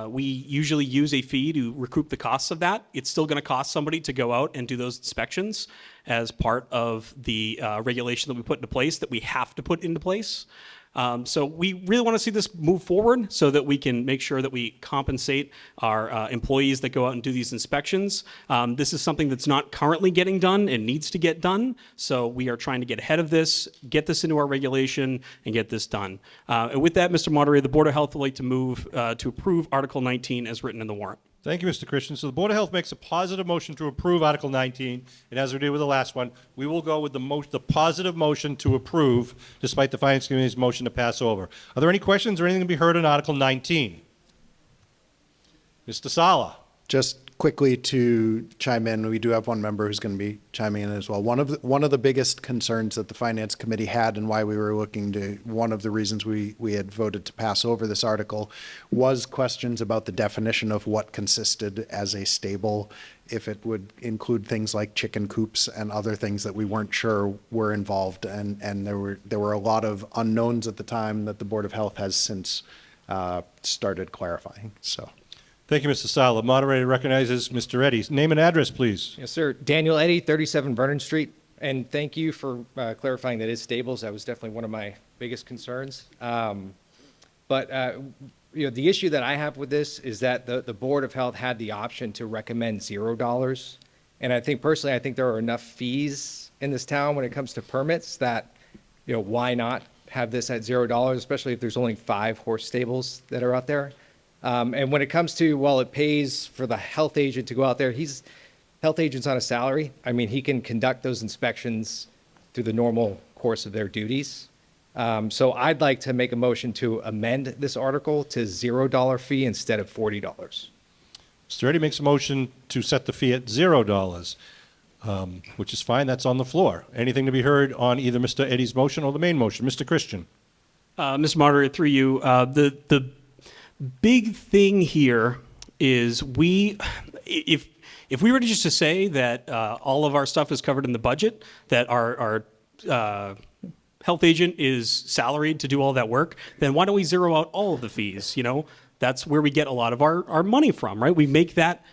we usually use a fee to recoup the costs of that. It's still going to cost somebody to go out and do those inspections as part of the regulation that we put into place, that we have to put into place. So we really want to see this move forward so that we can make sure that we compensate our employees that go out and do these inspections. This is something that's not currently getting done and needs to get done. So we are trying to get ahead of this, get this into our regulation, and get this done. And with that, Mr. Moderator, the Board of Health would like to move to approve Article 19 as written in the warrant. Thank you, Mr. Christian. So the Board of Health makes a positive motion to approve Article 19, and as we did with the last one, we will go with the positive motion to approve, despite the Finance Committee's motion to pass over. Are there any questions or anything to be heard on Article 19? Mr. Sala. Just quickly to chime in, we do have one member who's going to be chiming in as well. One of the biggest concerns that the Finance Committee had, and why we were looking to, one of the reasons we had voted to pass over this article, was questions about the definition of what consisted as a stable, if it would include things like chicken coops and other things that we weren't sure were involved, and there were a lot of unknowns at the time that the Board of Health has since started clarifying. So. Thank you, Mr. Sala. Moderator recognizes Mr. Eddy. Name and address, please. Yes, sir. Daniel Eddy, 37 Vernon Street. And thank you for clarifying that it's stables. That was definitely one of my biggest concerns. But the issue that I have with this is that the Board of Health had the option to recommend $0. And I think personally, I think there are enough fees in this town when it comes to permits that, why not have this at $0, especially if there's only 5 horse stables that are out there. And when it comes to, well, it pays for the health agent to go out there, health agent's on a salary. I mean, he can conduct those inspections through the normal course of their duties. So I'd like to make a motion to amend this article to $0 fee instead of $40. Mr. Eddy makes a motion to set the fee at $0, which is fine. That's on the floor. Anything to be heard on either Mr. Eddy's motion or the main motion? Mr. Christian. Mr. Moderator, through you, the big thing here is if we were to just to say that all of our stuff is covered in the budget, that our health agent is salaried to do all that work, then why don't we zero out all of the fees? That's where we get a lot of our money from, right? We make that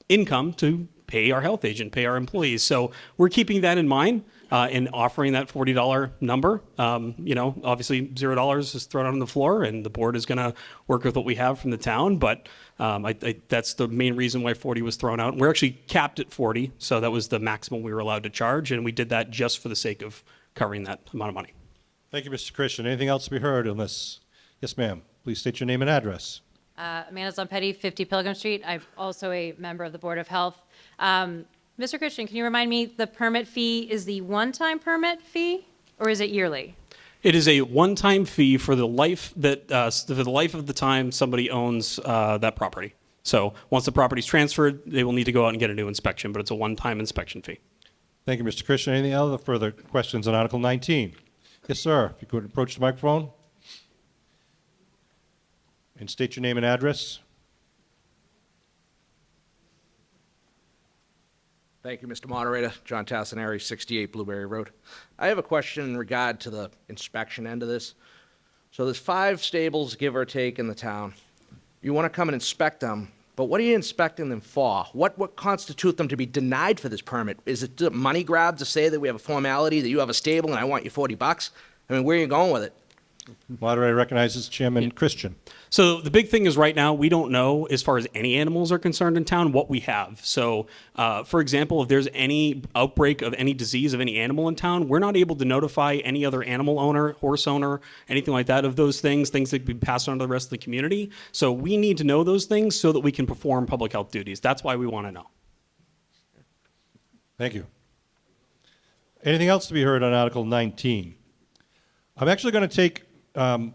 income to pay our health agent, pay our employees. So we're keeping that in mind. And offering that $40 number. Obviously $0 is thrown out on the floor, and the board is going to work with what we have from the town. But that's the main reason why 40 was thrown out. We're actually capped at 40, so that was the maximum we were allowed to charge, and we did that just for the sake of covering that amount of money. Thank you, Mr. Christian. Anything else to be heard on this? Yes, ma'am. Please state your name and address. Amanda Zompetti, 50 Pilgrim Street. I'm also a member of the Board of Health. Mr. Christian, can you remind me, the permit fee is the one-time permit fee, or is it yearly? It is a one-time fee for the life of the time somebody owns that property. So once the property is transferred, they will need to go out and get a new inspection, but it's a one-time inspection fee. Thank you, Mr. Christian. Anything other further questions on Article 19? Yes, sir. If you could approach the microphone and state your name and address. Thank you, Mr. Moderator. John Tassinari, 68 Blueberry Road. I have a question in regard to the inspection end of this. So there's 5 stables, give or take, in the town. You want to come and inspect them, but what are you inspecting them for? What constitutes them to be denied for this permit? Is it a money grab to say that we have a formality, that you have a stable and I want you $40? I mean, where are you going with it? Moderator recognizes Chairman Christian. So the big thing is right now, we don't know, as far as any animals are concerned in town, what we have. So, for example, if there's any outbreak of any disease of any animal in town, we're not able to notify any other animal owner, horse owner, anything like that of those things that could be passed on to the rest of the community. So we need to know those things so that we can perform public health duties. That's why we want to know. Thank you. Anything else to be heard on Article 19? I'm actually going to take... I'm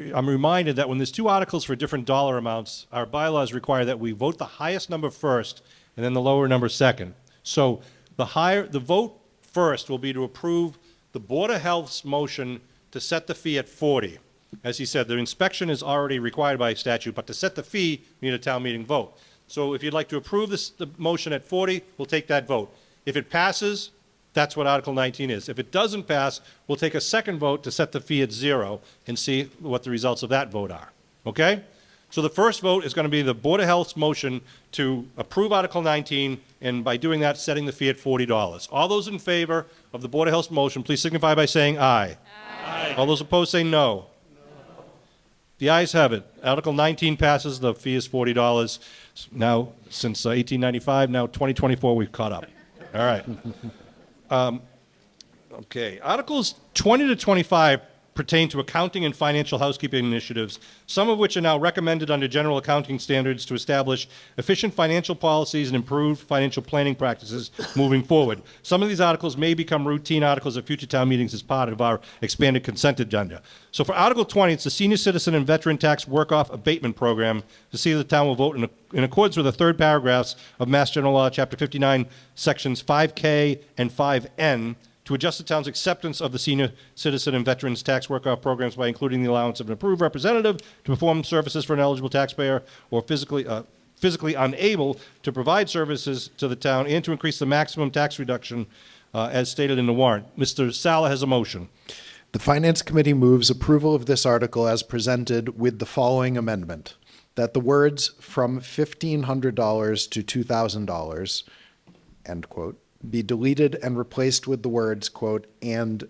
reminded that when there's 2 articles for different dollar amounts, our bylaws require that we vote the highest number first and then the lower number second. So the vote first will be to approve the Board of Health's motion to set the fee at 40. As he said, the inspection is already required by statute, but to set the fee, we need a town meeting vote. So if you'd like to approve the motion at 40, we'll take that vote. If it passes, that's what Article 19 is. If it doesn't pass, we'll take a second vote to set the fee at 0 and see what the results of that vote are. Okay? So the first vote is going to be the Board of Health's motion to approve Article 19, and by doing that, setting the fee at $40. All those in favor of the Board of Health's motion, please signify by saying aye. Aye. All those opposed say no. The ayes have it. Article 19 passes. The fee is $40. Now, since 1895, now 2024, we've caught up. All right. Okay. Articles 20 to 25 pertain to accounting and financial housekeeping initiatives, some of which are now recommended under general accounting standards to establish efficient financial policies and improved financial planning practices moving forward. Some of these articles may become routine articles at future town meetings as part of our expanded consent agenda. So for Article 20, it's the Senior Citizen and Veteran Tax Work-Off Abatement Program to see if the town will vote in accordance with the third paragraphs of Mass General Law, Chapter 59, Sections 5K and 5N, to adjust the town's acceptance of the senior citizen and veterans tax work-off programs by including the allowance of an approved representative to perform services for an eligible taxpayer or physically unable to provide services to the town, and to increase the maximum tax reduction as stated in the warrant. Mr. Sala has a motion. The Finance Committee moves approval of this article as presented with the following amendment: that the words "from $1,500 to $2,000," end quote, be deleted and replaced with the words, quote, and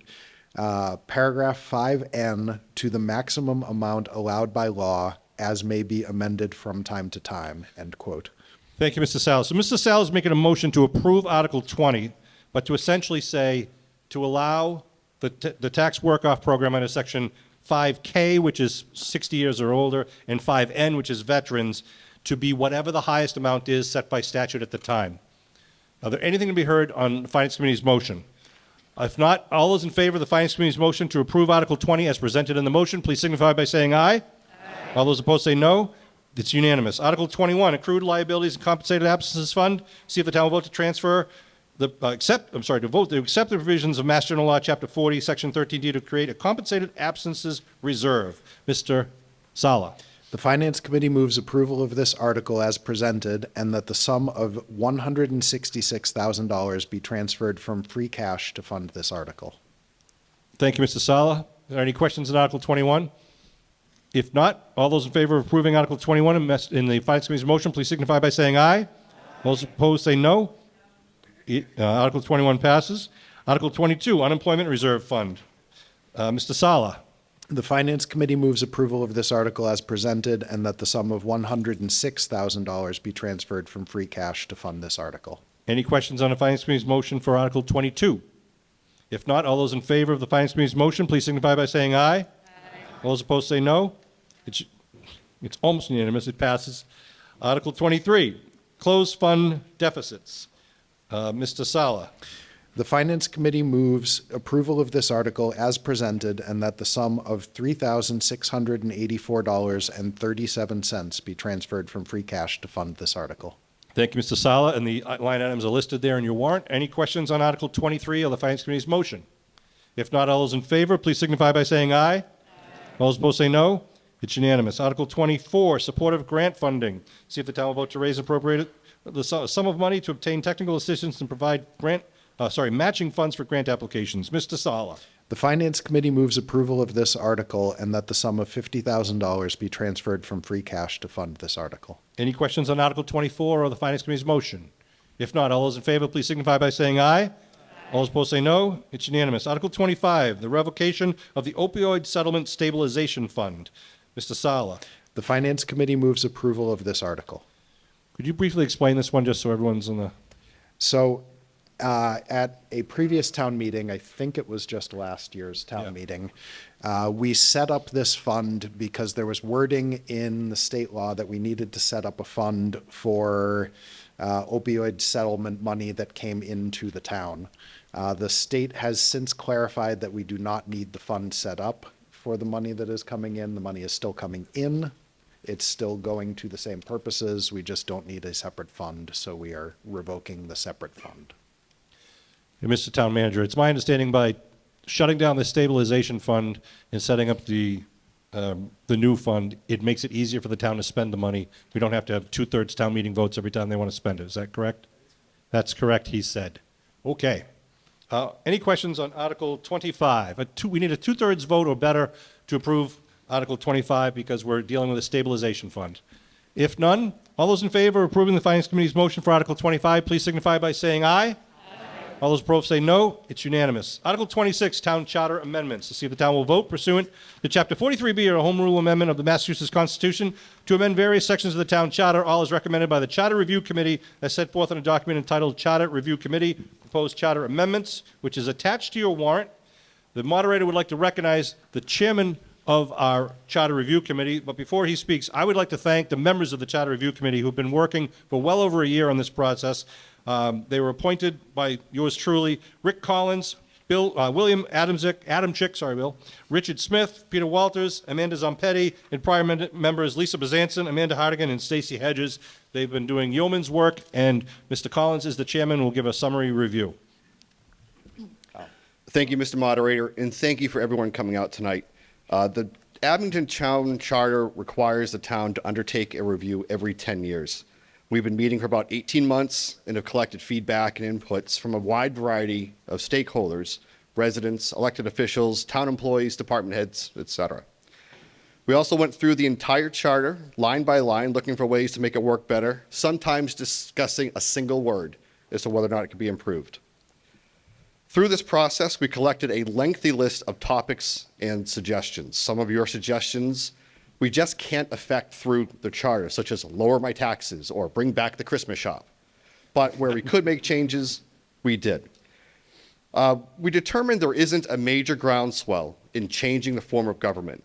paragraph 5N to the maximum amount allowed by law as may be amended from time to time, end quote. Thank you, Mr. Sala. So Mr. Sala is making a motion to approve Article 20, but to essentially say to allow the tax work-off program under Section 5K, which is 60 years or older, and 5N, which is veterans, to be whatever the highest amount is set by statute at the time. Are there anything to be heard on the Finance Committee's motion? If not, all those in favor of the Finance Committee's motion to approve Article 20 as presented in the motion, please signify by saying aye. Aye. All those opposed say no. It's unanimous. Article 21, Accrued Liabilities and Compensated Absences Fund. See if the town will vote to transfer to accept the provisions of Mass General Law, Chapter 40, Section 13D, to create a Compensated Absences Reserve. Mr. Sala. The Finance Committee moves approval of this article as presented, and that the sum of $166,000 be transferred from free cash to fund this article. Thank you, Mr. Sala. Are there any questions on Article 21? If not, all those in favor of approving Article 21 in the Finance Committee's motion, please signify by saying aye. All those opposed say no. Article 21 passes. Article 22, Unemployment Reserve Fund. Mr. Sala. The Finance Committee moves approval of this article as presented, and that the sum of $106,000 be transferred from free cash to fund this article. Any questions on the Finance Committee's motion for Article 22? If not, all those in favor of the Finance Committee's motion, please signify by saying aye. Aye. All those opposed say no. It's almost unanimous. It passes. Article 23, Closed Fund Deficits. Mr. Sala. The Finance Committee moves approval of this article as presented, and that the sum of $3,684.37 be transferred from free cash to fund this article. Thank you, Mr. Sala, and the line items are listed there in your warrant. Any questions on Article 23 of the Finance Committee's motion? If not, all those in favor, please signify by saying aye. Aye. All those opposed say no. It's unanimous. Article 24, Supportive Grant Funding. See if the town will vote to raise appropriate the sum of money to obtain technical assistance and provide matching funds for grant applications. Mr. Sala. The Finance Committee moves approval of this article, and that the sum of $50,000 be transferred from free cash to fund this article. Any questions on Article 24 or the Finance Committee's motion? If not, all those in favor, please signify by saying aye. Aye. All those opposed say no. It's unanimous. Article 25, the revocation of the Opioid Settlement Stabilization Fund. Mr. Sala. The Finance Committee moves approval of this article. Could you briefly explain this one just so everyone's in the... So, at a previous town meeting, I think it was just last year's town meeting, we set up this fund because there was wording in the state law that we needed to set up a fund for opioid settlement money that came into the town. The state has since clarified that we do not need the fund set up for the money that is coming in. The money is still coming in. It's still going to the same purposes. We just don't need a separate fund, so we are revoking the separate fund. Mr. Town Manager, it's my understanding by shutting down the stabilization fund and setting up the new fund, it makes it easier for the town to spend the money. We don't have to have 2/3 town meeting votes every time they want to spend it. Is that correct? That's correct, he said. Okay. Any questions on Article 25? We need a 2/3 vote or better to approve Article 25 because we're dealing with a stabilization fund. If none, all those in favor of approving the Finance Committee's motion for Article 25, please signify by saying aye. Aye. All those opposed say no. It's unanimous. Article 26, Town Charter Amendments. To see if the town will vote pursuant to Chapter 43B, or a Home Rule Amendment of the Massachusetts Constitution, to amend various sections of the Town Charter. All is recommended by the Charter Review Committee as set forth in a document entitled Charter Review Committee Proposed Charter Amendments, which is attached to your warrant. The moderator would like to recognize the chairman of our Charter Review Committee, but before he speaks, I would like to thank the members of the Charter Review Committee who've been working for well over a year on this process. They were appointed by yours truly, Rick Collins, William Adamczyk, Richard Smith, Peter Walters, Amanda Zompetti, and prior members Lisa Bezanson, Amanda Hardigan, and Stacy Hedges. They've been doing yeoman's work, and Mr. Collins is the chairman and will give a summary review. Thank you, Mr. Moderator, and thank you for everyone coming out tonight. The Abington Town Charter requires the town to undertake a review every 10 years. We've been meeting for about 18 months and have collected feedback and inputs from a wide variety of stakeholders, residents, elected officials, town employees, department heads, etc. We also went through the entire charter, line by line, looking for ways to make it work better, sometimes discussing a single word as to whether or not it could be improved. Through this process, we collected a lengthy list of topics and suggestions. Some of your suggestions we just can't affect through the charter, such as lower my taxes or bring back the Christmas shop. But where we could make changes, we did. We determined there isn't a major groundswell in changing the form of government.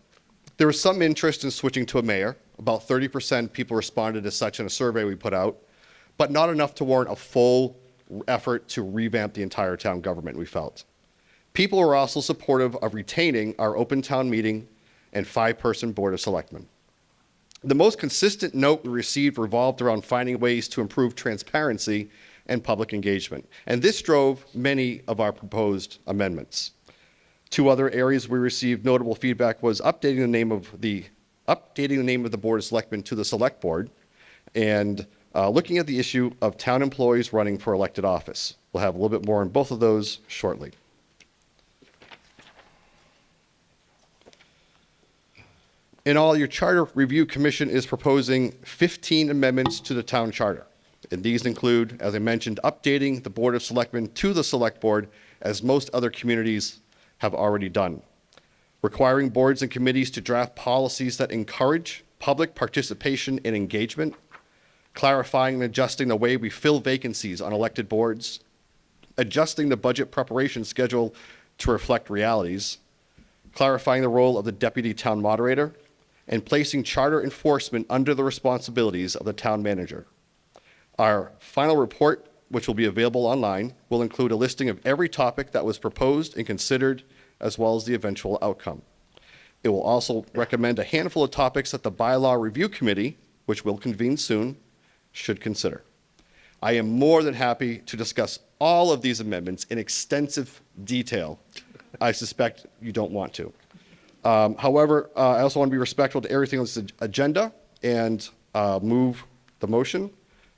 There was some interest in switching to a mayor. About 30% people responded as such in a survey we put out, but not enough to warrant a full effort to revamp the entire town government, we felt. People were also supportive of retaining our open town meeting and 5-person board of selectmen. The most consistent note we received revolved around finding ways to improve transparency and public engagement, and this drove many of our proposed amendments. 2 other areas we received notable feedback was updating the name of the board of selectmen to the select board, and looking at the issue of town employees running for elected office. We'll have a little bit more on both of those shortly. In all, your Charter Review Commission is proposing 15 amendments to the town charter. And these include, as I mentioned, updating the Board of Selectmen to the Select Board, as most other communities have already done. Requiring boards and committees to draft policies that encourage public participation and engagement. Clarifying and adjusting the way we fill vacancies on elected boards, adjusting the budget preparation schedule to reflect realities, clarifying the role of the deputy town moderator, and placing charter enforcement under the responsibilities of the town manager. Our final report, which will be available online, will include a listing of every topic that was proposed and considered, as well as the eventual outcome. It will also recommend a handful of topics that the Bylaw Review Committee, which will convene soon, should consider. I am more than happy to discuss all of these amendments in extensive detail. I suspect you don't want to. However, I also want to be respectful to everything on this agenda and move the motion,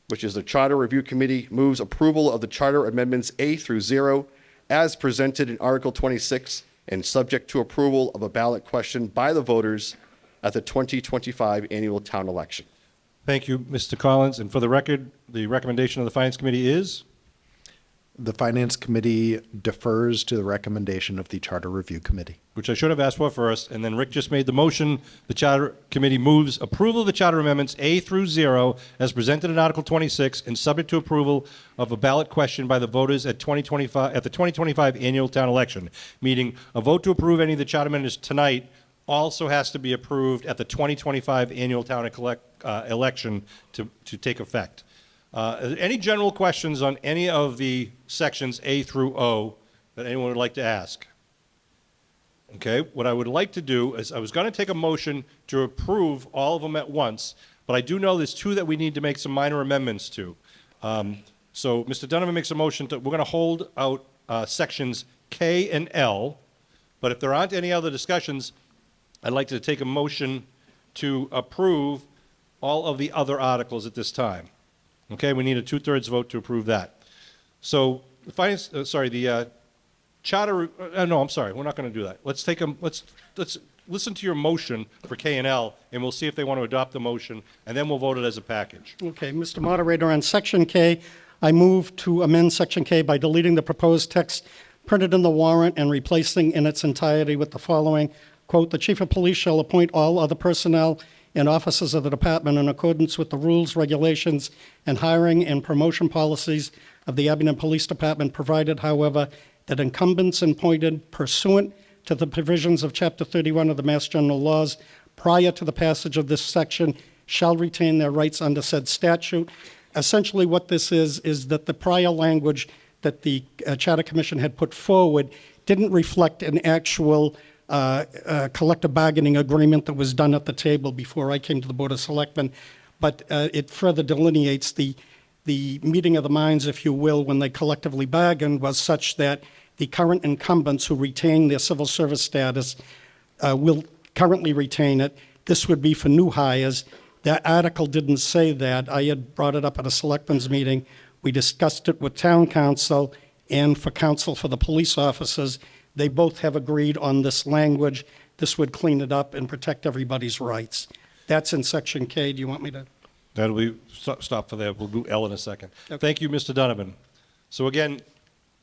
which is the Charter Review Committee moves approval of the Charter Amendments A through 0 as presented in Article 26 and subject to approval of a ballot question by the voters at the 2025 annual town election. Thank you, Mr. Collins. And for the record, the recommendation of the Finance Committee is? The Finance Committee defers to the recommendation of the Charter Review Committee. Which I should have asked for first, and then Rick just made the motion. The Charter Committee moves approval of the Charter Amendments A through 0 as presented in Article 26 and subject to approval of a ballot question by the voters at the 2025 annual town election. Meaning, a vote to approve any of the Charter Amendments tonight also has to be approved at the 2025 annual town election to take effect. Any general questions on any of the sections A through O that anyone would like to ask? Okay, what I would like to do is I was going to take a motion to approve all of them at once, but I do know there's 2 that we need to make some minor amendments to. So Mr. Donovan makes a motion we're going to hold out sections K and L, but if there aren't any other discussions, I'd like to take a motion to approve all of the other articles at this time. Okay, we need a 2/3 vote to approve that. So the finance, charter. No, I'm sorry, we're not going to do that. Let's take them. Let's listen to your motion for K and L, and we'll see if they want to adopt the motion, and then we'll vote it as a package. Okay, Mr. Moderator, on Section K, I move to amend Section K by deleting the proposed text printed in the warrant and replacing in its entirety with the following, quote, "The chief of police shall appoint all other personnel and officers of the department in accordance with the rules, regulations, and hiring and promotion policies of the Abington Police Department, provided, however, that incumbents appointed pursuant to the provisions of Chapter 31 of the Mass General Laws prior to the passage of this section shall retain their rights under said statute." Essentially what this is that the prior language that the Charter Commission had put forward didn't reflect an actual collective bargaining agreement that was done at the table before I came to the Board of Selectmen, but it further delineates the meeting of the minds, if you will, when they collectively bargained was such that the current incumbents who retain their civil service status will currently retain it. This would be for new hires. That article didn't say that. I had brought it up at a selectmen's meeting. We discussed it with town council and for council for the police officers. They both have agreed on this language. This would clean it up and protect everybody's rights. That's in Section K. Do you want me to? That'll be, stop for there. We'll do L in a second. Okay. Thank you, Mr. Donovan. So again,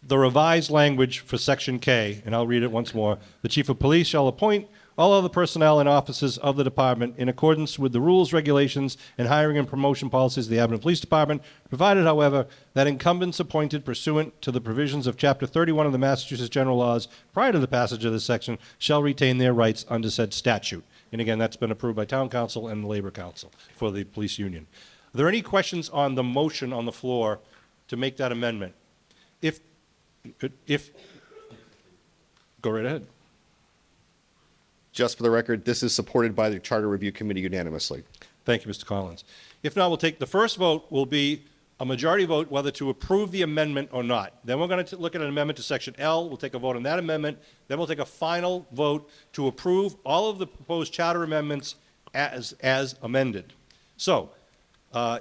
the revised language for Section K, and I'll read it once more. The chief of police shall appoint all other personnel and officers of the department in accordance with the rules, regulations, and hiring and promotion policies of the Abington Police Department, provided, however, that incumbents appointed pursuant to the provisions of Chapter 31 of the Massachusetts General Laws prior to the passage of this section shall retain their rights under said statute. And again, that's been approved by Town Council and the Labor Council for the police union. Are there any questions on the motion on the floor to make that amendment? If go right ahead. Just for the record, this is supported by the Charter Review Committee unanimously. Thank you, Mr. Collins. If not, we'll take the first vote will be a majority vote whether to approve the amendment or not. Then we're going to look at an amendment to Section L. We'll take a vote on that amendment. Then we'll take a final vote to approve all of the proposed charter amendments as amended. So,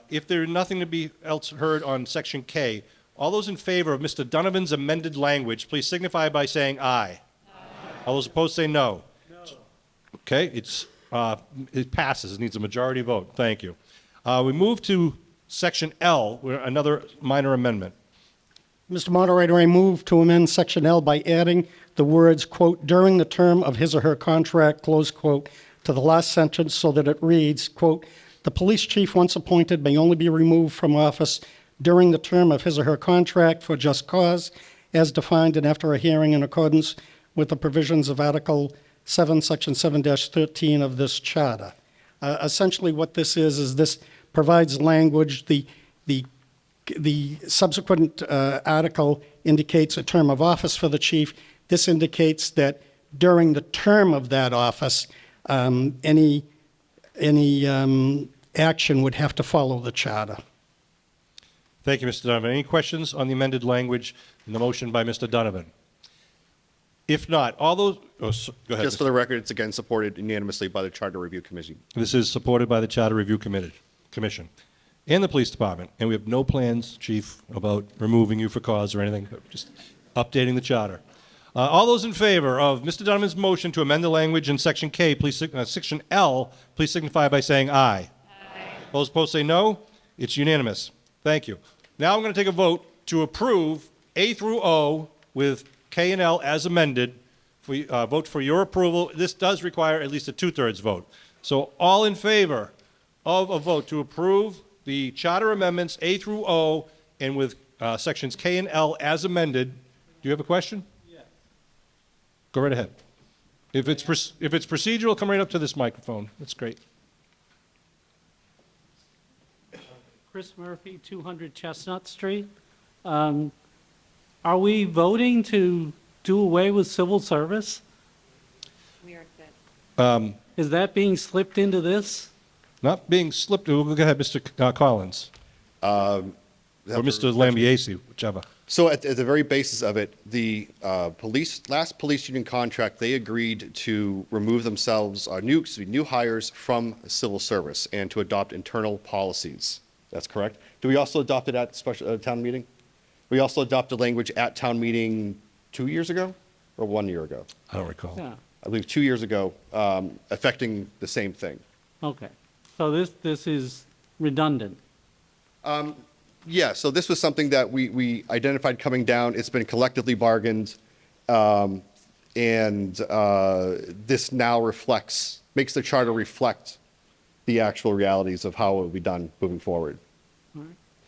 if there's nothing to be else heard on Section K, all those in favor of Mr. Donovan's amended language, please signify by saying aye. All those opposed say no. Okay, it passes. It needs a majority vote. Thank you. We move to Section L, another minor amendment. Mr. Moderator, I move to amend Section L by adding the words, quote, "during the term of his or her contract," close quote, to the last sentence so that it reads, quote, "The police chief once appointed may only be removed from office during the term of his or her contract for just cause, as defined and after a hearing in accordance with the provisions of Article 7, Section 7-13 of this charter." Essentially what this is this provides language. The subsequent article indicates a term of office for the chief. This indicates that during the term of that office, any action would have to follow the charter. Thank you, Mr. Donovan. Any questions on the amended language in the motion by Mr. Donovan? If not, all those, go ahead. Just for the record, it's again supported unanimously by the Charter Review Commission. This is supported by the Charter Review Commission and the Police Department. And we have no plans, Chief, about removing you for cause or anything, just updating the charter. All those in favor of Mr. Donovan's motion to amend the language in Section K, please, Section L, please signify by saying aye. Aye. Those opposed say no. It's unanimous. Thank you. Now I'm going to take a vote to approve A through O with K and L as amended. Vote for your approval. This does require at least a 2/3 vote. So all in favor of a vote to approve the charter amendments A through O and with sections K and L as amended. Do you have a question? Yes. Go right ahead. If it's procedural, come right up to this microphone. That's great. Chris Murphy, 200 Chestnut Street. Are we voting to do away with civil service? We are good. Is that being slipped into this? Not being slipped. Go ahead, Mr. Collins. Or Mr. Lambiase, whichever. So at the very basis of it, the last police union contract, they agreed to remove themselves, new hires from civil service and to adopt internal policies. That's correct. Do we also adopt it at special town meeting? We also adopted language at town meeting 2 years ago or 1 year ago? I don't recall. Yeah. I believe 2 years ago, affecting the same thing. Okay. So this is redundant. Yeah, so this was something that we identified coming down. It's been collectively bargained. And this now makes the charter reflect the actual realities of how it will be done moving forward.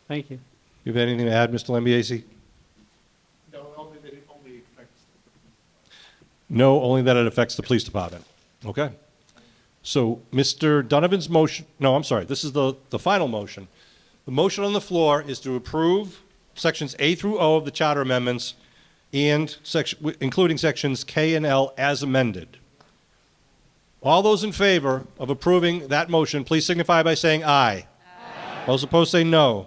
Thank you. You have anything to add, Mr. Lambiase? No, only that it only affects. No, only that it affects the police department. Okay. So Mr. Donovan's motion, no, I'm sorry, this is the final motion. The motion on the floor is to approve sections A through O of the charter amendments and including sections K and L as amended. All those in favor of approving that motion, please signify by saying aye. Aye. Those opposed say no.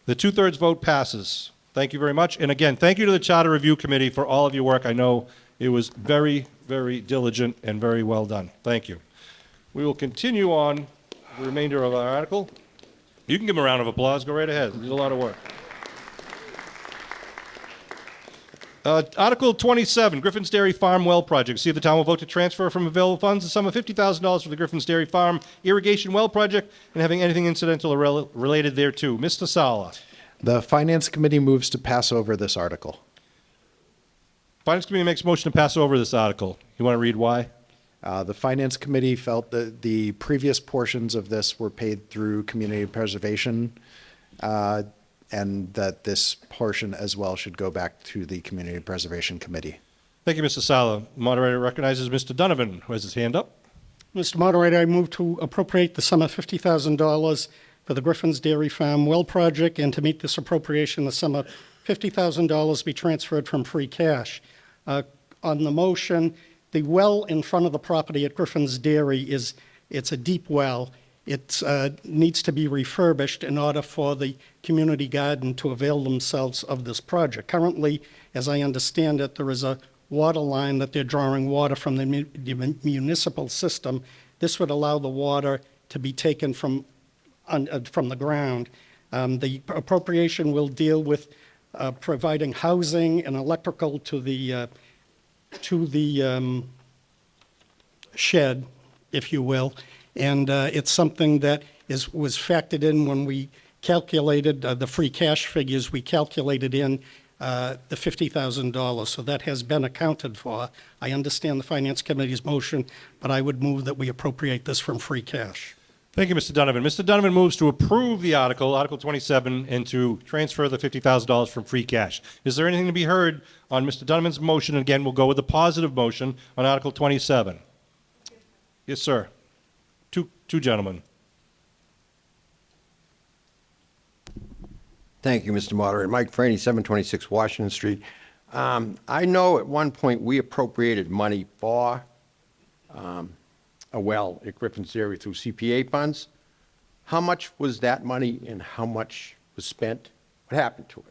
The 2/3 vote passes. Thank you very much. And again, thank you to the Charter Review Committee for all of your work. I know it was very, very diligent and very well done. Thank you. We will continue on the remainder of our article. You can give them a round of applause. Go right ahead. There's a lot of work. Article 27, Griffin's Dairy Farm Well Project. See if the town will vote to transfer from available funds the sum of $50,000 for the Griffin's Dairy Farm Irrigation Well Project and having anything incidental or related thereto. Mr. Sala. The Finance Committee moves to pass over this article. Finance Committee makes a motion to pass over this article. You want to read why? The Finance Committee felt that the previous portions of this were paid through community preservation, and that this portion as well should go back to the Community Preservation Committee. Thank you, Mr. Sala. Moderator recognizes Mr. Donovan, who has his hand up. Mr. Moderator, I move to appropriate the sum of $50,000 for the Griffin's Dairy Farm Well Project, and to meet this appropriation, the sum of $50,000 be transferred from free cash. On the motion, the well in front of the property at Griffin's Dairy it's a deep well. It needs to be refurbished in order for the community garden to avail themselves of this project. Currently, as I understand it, there is a water line that they're drawing water from the municipal system. This would allow the water to be taken from the ground. The appropriation will deal with providing housing and electrical to the shed, if you will. And it's something that was factored in when we calculated the free cash figures. We calculated in the $50,000, so that has been accounted for. I understand the Finance Committee's motion, but I would move that we appropriate this from free cash. Thank you, Mr. Donovan. Mr. Donovan moves to approve the article, Article 27, and to transfer the $50,000 from free cash. Is there anything to be heard on Mr. Donovan's motion? Again, we'll go with the positive motion on Article 27. Yes, sir. Two gentlemen. Thank you, Mr. Moderator. Mike Franny, 726 Washington Street. I know at one point we appropriated money for a well at Griffin's Dairy through CPA funds. How much was that money and how much was spent? What happened to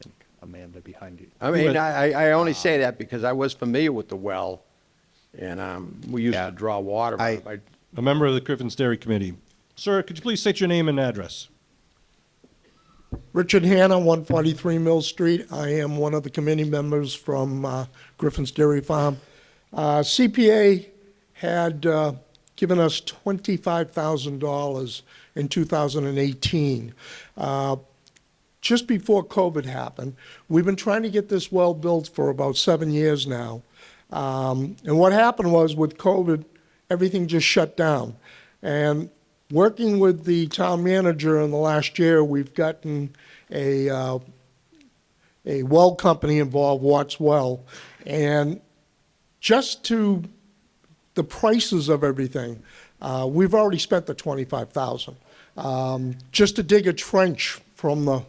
it? Amanda behind you. I mean, I only say that because I was familiar with the well, and we used to draw water. A member of the Griffin's Dairy Committee. Sir, could you please state your name and address? Richard Hanna, 143 Mill Street. I am one of the committee members from Griffin's Dairy Farm. CPA had given us $25,000 in 2018. Just before COVID happened, we've been trying to get this well built for about 7 years now. And what happened was with COVID, everything just shut down. And working with the town manager in the last year, we've gotten a well company involved, Watts Well, and just to the prices of everything, we've already spent the $25,000. Just to dig a trench from the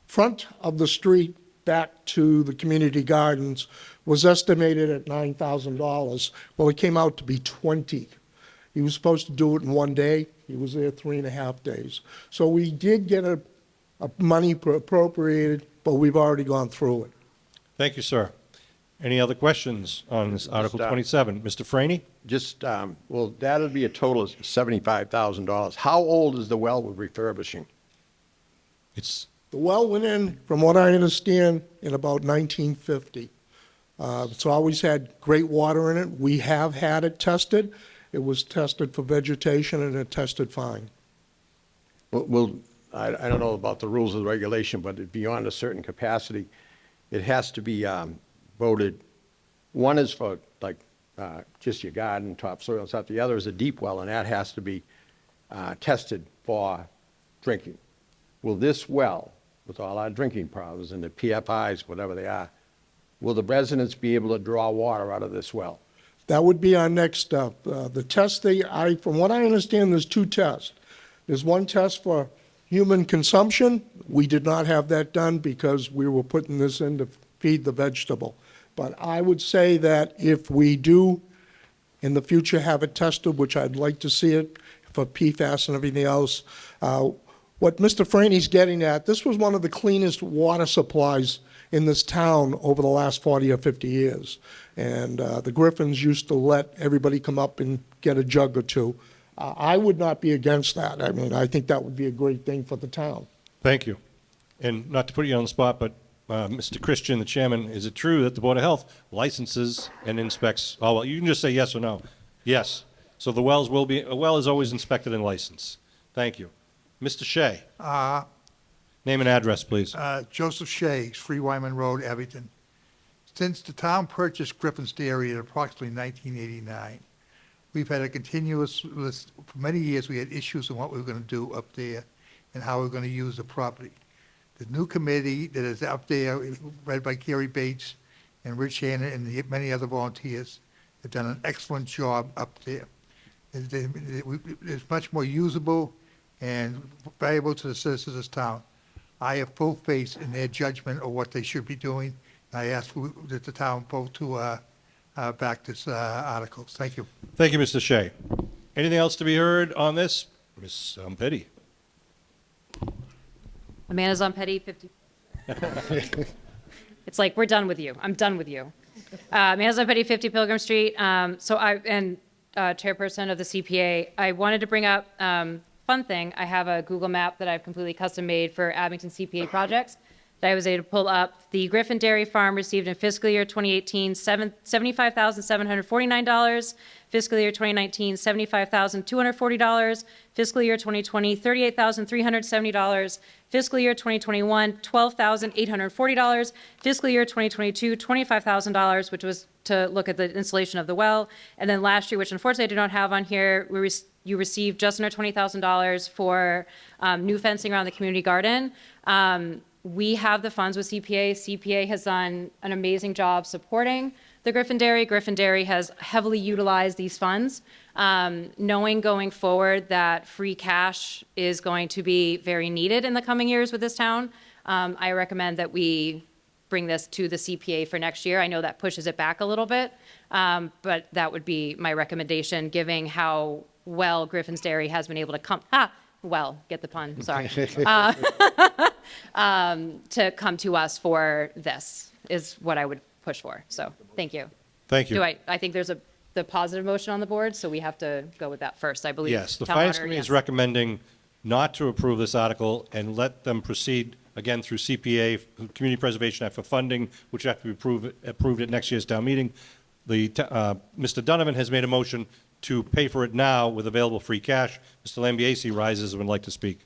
front of the street back to the community gardens was estimated at $9,000. Well, it came out to be $20,000. He was supposed to do it in 1 day. He was there 3.5 days. So we did get a money appropriated, but we've already gone through it. Thank you, sir. Any other questions on this Article 27? Mr. Franey? Just, well, that'll be a total of $75,000. How old is the well we're refurbishing? It's The well went in, from what I understand, in about 1950. It's always had great water in it. We have had it tested. It was tested for vegetation and it tested fine. Well, I don't know about the rules of the regulation, but beyond a certain capacity, it has to be voted. One is for like just your garden, topsoil and stuff. The other is a deep well, and that has to be tested for drinking. Will this well, with all our drinking problems and the PFIs, whatever they are, will the residents be able to draw water out of this well? That would be our next step. The test from what I understand, there's two tests. There's one test for human consumption. We did not have that done because we were putting this in to feed the vegetable. But I would say that if we do in the future have it tested, which I'd like to see it for PFAS and everything else, what Mr. Franny's getting at, this was one of the cleanest water supplies in this town over the last 40 or 50 years. And the Griffins used to let everybody come up and get a jug or two. I would not be against that. I mean, I think that would be a great thing for the town. Thank you. And not to put you on the spot, but Mr. Christian, the chairman, is it true that the Board of Health licenses and inspects? Oh, well, you can just say yes or no. Yes. So the wells will be, a well is always inspected and licensed. Thank you. Mr. Shea. Name and address, please. Joseph Shea, 3 Wyman Road, Abington. Since the town purchased Griffin's Dairy in approximately 1989, we've had a continuous list. For many years, we had issues on what we were going to do up there and how we we're going to use the property. The new committee that is up there, led by Gary Bates and Rich Hannon and many other volunteers, have done an excellent job up there. It's much more usable and valuable to the citizens of this town. I have full faith in their judgment of what they should be doing. I ask that the town vote to back this article. Thank you. Thank you, Mr. Shea. Anything else to be heard on this? Ms. Petty. Amanda Zompetti, 50. It's like, we're done with you. I'm done with you. Amanda Zompetti, 50 Pilgrim Street. Chairperson of the CPA, I wanted to bring up fun thing. I have a Google map that I've completely custom made for Abington CPA projects that I was able to pull up. The Griffin Dairy Farm received in fiscal year 2018 $75,749. Fiscal year 2019 $75,240. Fiscal year 2020 $38,370. Fiscal year 2021 $12,840. Fiscal year 2022 $25,000, which was to look at the installation of the well. And then last year, which unfortunately I do not have on here, you received just under $20,000 for new fencing around the community garden. We have the funds with CPA. CPA has done an amazing job supporting the Griffin Dairy. Griffin Dairy has heavily utilized these funds. Knowing going forward that free cash is going to be very needed in the coming years with this town, I recommend that we bring this to the CPA for next year. I know that pushes it back a little bit, but that would be my recommendation, given how well Griffin's Dairy has been able to get the pun, sorry, to come to us for this is what I would push for. So thank you. Thank you. I think there's the positive motion on the board, so we have to go with that first, I believe. Yes, the Town Finance Auditor, Committee is yes. recommending not to approve this article and let them proceed again through CPA, Community Preservation Act, for funding, which have to be approved at next year's town meeting. Mr. Donovan has made a motion to pay for it now with available free cash. Mr. Lambiase rises and would like to speak.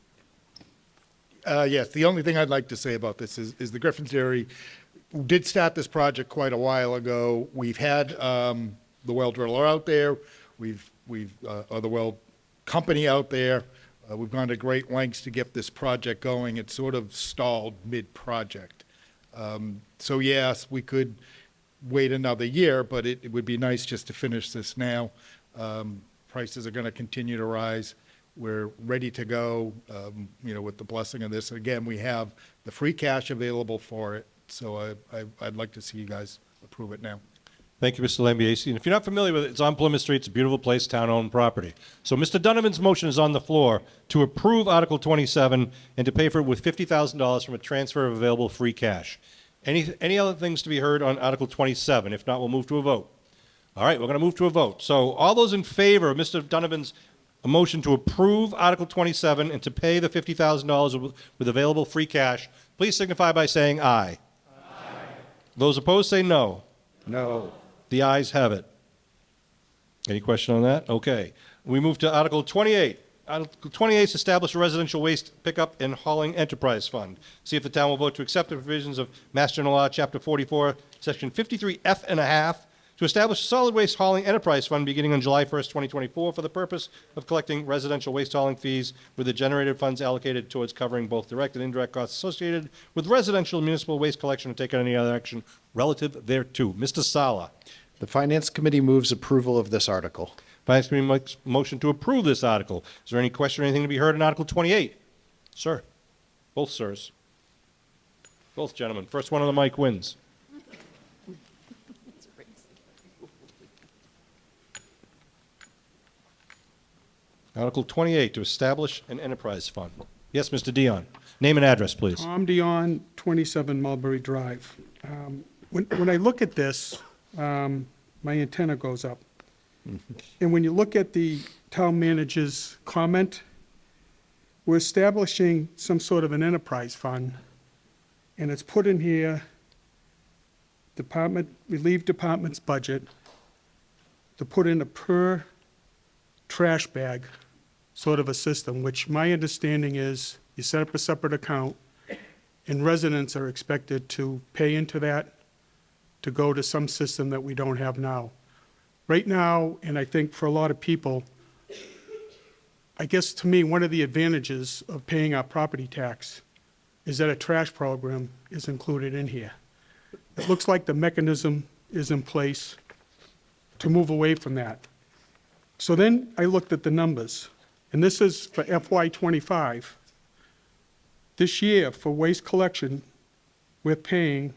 Yes, the only thing I'd like to say about this is the Griffin's Dairy did start this project quite a while ago. We've had the well driller out there. We've the well company out there. We've gone to great lengths to get this project going. It sort of stalled mid-project. So yes, we could wait another year, but it would be nice just to finish this now. Prices are going to continue to rise. We're ready to go, with the blessing of this. Again, we have the free cash available for it, so I'd like to see you guys approve it now. Thank you, Mr. Lambiase. And if you're not familiar with it, it's on Plymouth Street. It's a beautiful place, town-owned property. So Mr. Donovan's motion is on the floor to approve Article 27 and to pay for it with $50,000 from a transfer of available free cash. Any other things to be heard on Article 27? If not, we'll move to a vote. All right, we're going to move to a vote. So all those in favor of Mr. Donovan's motion to approve Article 27 and to pay the $50,000 with available free cash, please signify by saying aye. Aye. Those opposed say no. No. The ayes have it. Any question on that? Okay. We move to Article 28. Article 28 is establish a residential waste pickup and hauling enterprise fund. See if the town will vote to accept the provisions of Mass General Law, Chapter 44, Section 53F and a half, to establish a solid waste hauling enterprise fund beginning on July 1st, 2024, for the purpose of collecting residential waste hauling fees, with the generated funds allocated towards covering both direct and indirect costs associated with residential municipal waste collection, and take any other action relative thereto. Mr. Sala. The Finance Committee moves approval of this article. Finance Committee makes a motion to approve this article. Is there any question or anything to be heard on Article 28? Sir. Both sirs. Both gentlemen. First one on the mic wins. Article 28, to establish an enterprise fund. Yes, Mr. Dion. Name and address, please. Tom Dion, 27 Mulberry Drive. When I look at this, my antenna goes up. And when you look at the town manager's comment, we're establishing some sort of an enterprise fund, and it's put in here, relieve department's budget to put in a per trash bag sort of a system, which my understanding is you set up a separate account, and residents are expected to pay into that to go to some system that we don't have now. Right now, and I think for a lot of people, I guess to me, one of the advantages of paying our property tax is that a trash program is included in here. It looks like the mechanism is in place to move away from that. So then I looked at the numbers, and this is for FY25. This year, for waste collection, we're paying,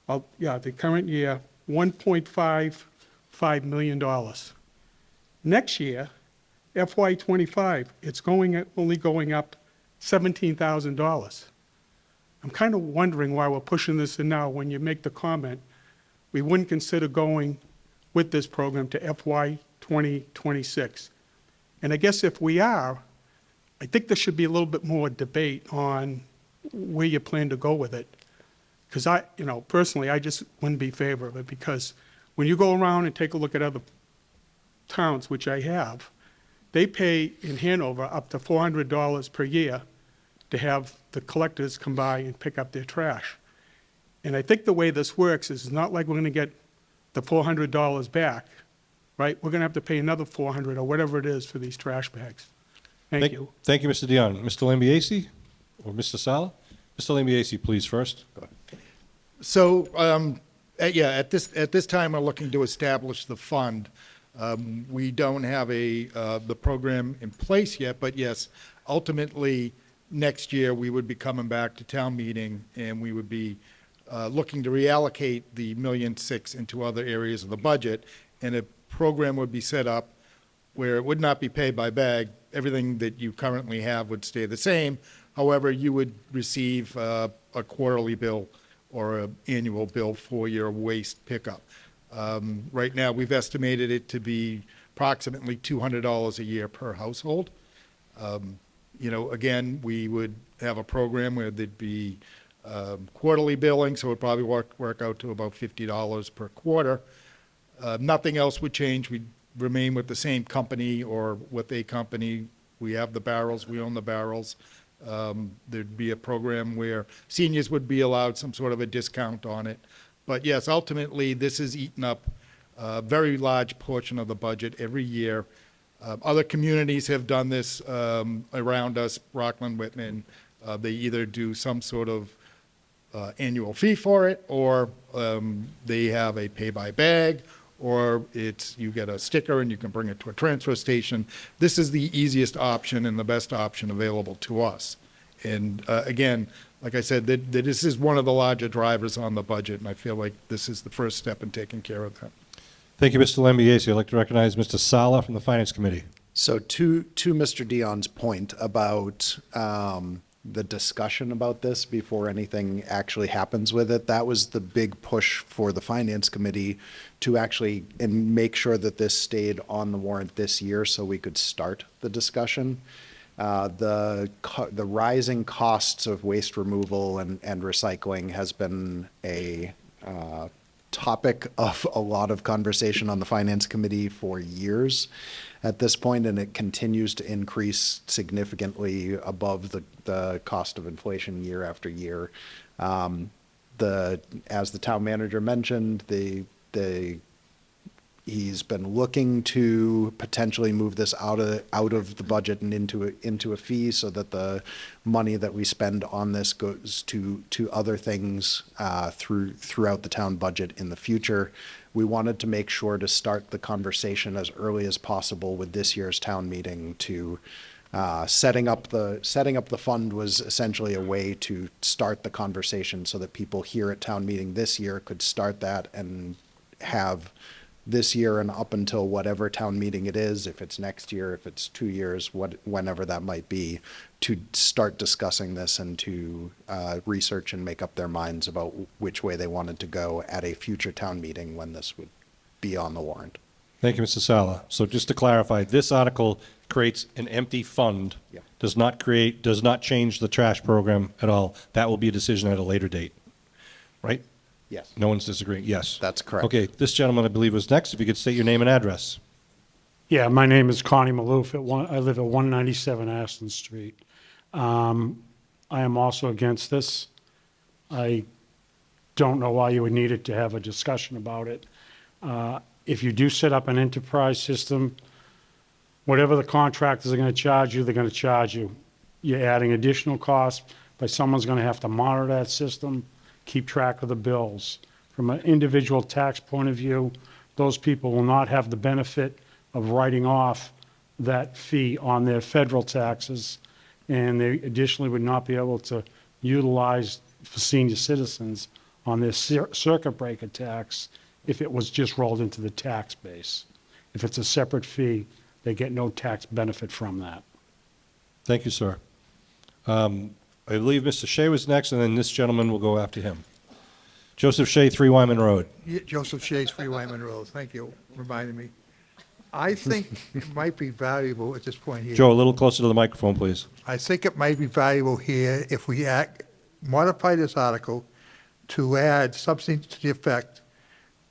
the current year, $1.55 million. Next year, FY25, it's only going up $17,000. I'm kind of wondering why we're pushing this in now when you make the comment we wouldn't consider going with this program to FY 2026. And I guess if we are, I think there should be a little bit more debate on where you plan to go with it. Because personally, I just wouldn't be in favor of it, because when you go around and take a look at other towns, which I have, they pay in Hanover up to $400 per year to have the collectors come by and pick up their trash. And I think the way this works is not like we're going to get the $400 back, right? We're going to have to pay another $400 or whatever it is for these trash bags. Thank you. Thank you, Mr. Dion. Mr. Lambiase or Mr. Sala? Mr. Lambiase, please, first. So, at this time, we're looking to establish the fund. We don't have the program in place yet, but yes, ultimately, next year, we would be coming back to town meeting, and we would be looking to reallocate the $1.6 million into other areas of the budget, and a program would be set up where it would not be paid by bag. Everything that you currently have would stay the same. However, you would receive a quarterly bill or an annual bill for your waste pickup. Right now, we've estimated it to be approximately $200 a year per household. Again, we would have a program where there'd be quarterly billing, so it'd probably work out to about $50 per quarter. Nothing else would change. We'd remain with the same company or with a company. We have the barrels, we own the barrels. There'd be a program where seniors would be allowed some sort of a discount on it. But yes, ultimately, this has eaten up a very large portion of the budget every year. Other communities have done this around us, Rockland, Whitman. They either do some sort of annual fee for it, or they have a pay-by-bag, or you get a sticker and you can bring it to a transfer station. This is the easiest option and the best option available to us. And again, like I said, this is one of the larger drivers on the budget, and I feel like this is the first step in taking care of that. Thank you, Mr. Lambiase. I'd like to recognize Mr. Sala from the Finance Committee. So to Mr. Dion's point about the discussion about this before anything actually happens with it, that was the big push for the Finance Committee to actually and make sure that this stayed on the warrant this year so we could start the discussion. The rising costs of waste removal and recycling has been a topic of a lot of conversation on the Finance Committee for years at this point, and it continues to increase significantly above the cost of inflation year after year. As the town manager mentioned, he's been looking to potentially move this out of the budget and into a fee, so that the money that we spend on this goes to other things throughout the town budget in the future. We wanted to make sure to start the conversation as early as possible with this year's town meeting. To setting up the fund was essentially a way to start the conversation, so that people here at town meeting this year could start that and have this year and up until whatever town meeting it is, if it's next year, if it's 2 years, whenever that might be, to start discussing this and to research and make up their minds about which way they wanted to go at a future town meeting when this would be on the warrant. Thank you, Mr. Sala. So just to clarify, this article creates an empty fund. Yeah. Does not change the trash program at all. That will be a decision at a later date, right? Yes. No one's disagreeing? Yes. That's correct. Okay, this gentleman, I believe, was next. If you could state your name and address. Yeah, my name is Connie Maloof. I live at 197 Ashland Street. I am also against this. I don't know why you would need it to have a discussion about it. If you do set up an enterprise system, whatever the contractors are going to charge you, they're going to charge you. You're adding additional costs, but someone's going to have to monitor that system, keep track of the bills. From an individual tax point of view, those people will not have the benefit of writing off that fee on their federal taxes, and they additionally would not be able to utilize for senior citizens on their circuit breaker tax if it was just rolled into the tax base. If it's a separate fee, they get no tax benefit from that. Thank you, sir. I believe Mr. Shea was next, and then this gentleman will go after him. Joseph Shea, 3 Wyman Road. Yeah, Joseph Shays, 3 Wyman Road. Thank you for reminding me. I think it might be valuable at this point here. Joe, a little closer to the microphone, please. I think it might be valuable here if we modify this article to add something to the effect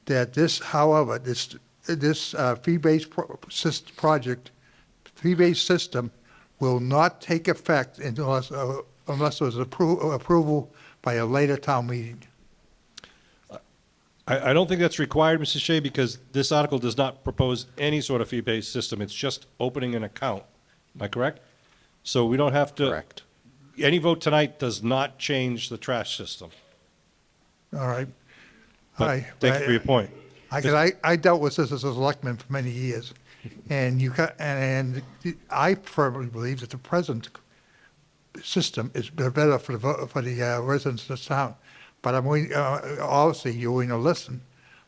that this, however, this fee-based fee-based system will not take effect unless there's approval by a later town meeting. I don't think that's required, Mr. Shea, because this article does not propose any sort of fee-based system. It's just opening an account. Am I correct? So we don't have to. Correct. Any vote tonight does not change the trash system. All right. But thank you for your point. I dealt with this as a selectman for many years, and I firmly believe that the present system is better for the residents of this town. But I'm going, obviously, you're going to listen,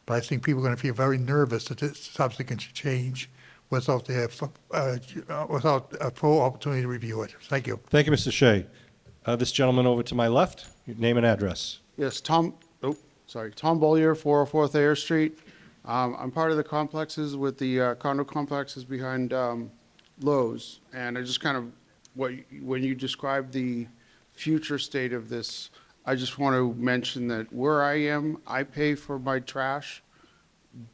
but I think people are going to feel very nervous that this something can change without a full opportunity to review it. Thank you. Thank you, Mr. Shea. This gentleman over to my left, your name and address. Yes, Tom Bollier, 404 Thayer Street. I'm part of the complexes with the condo complexes behind Lowe's, and I just kind of, when you describe the future state of this, I just want to mention that where I am, I pay for my trash,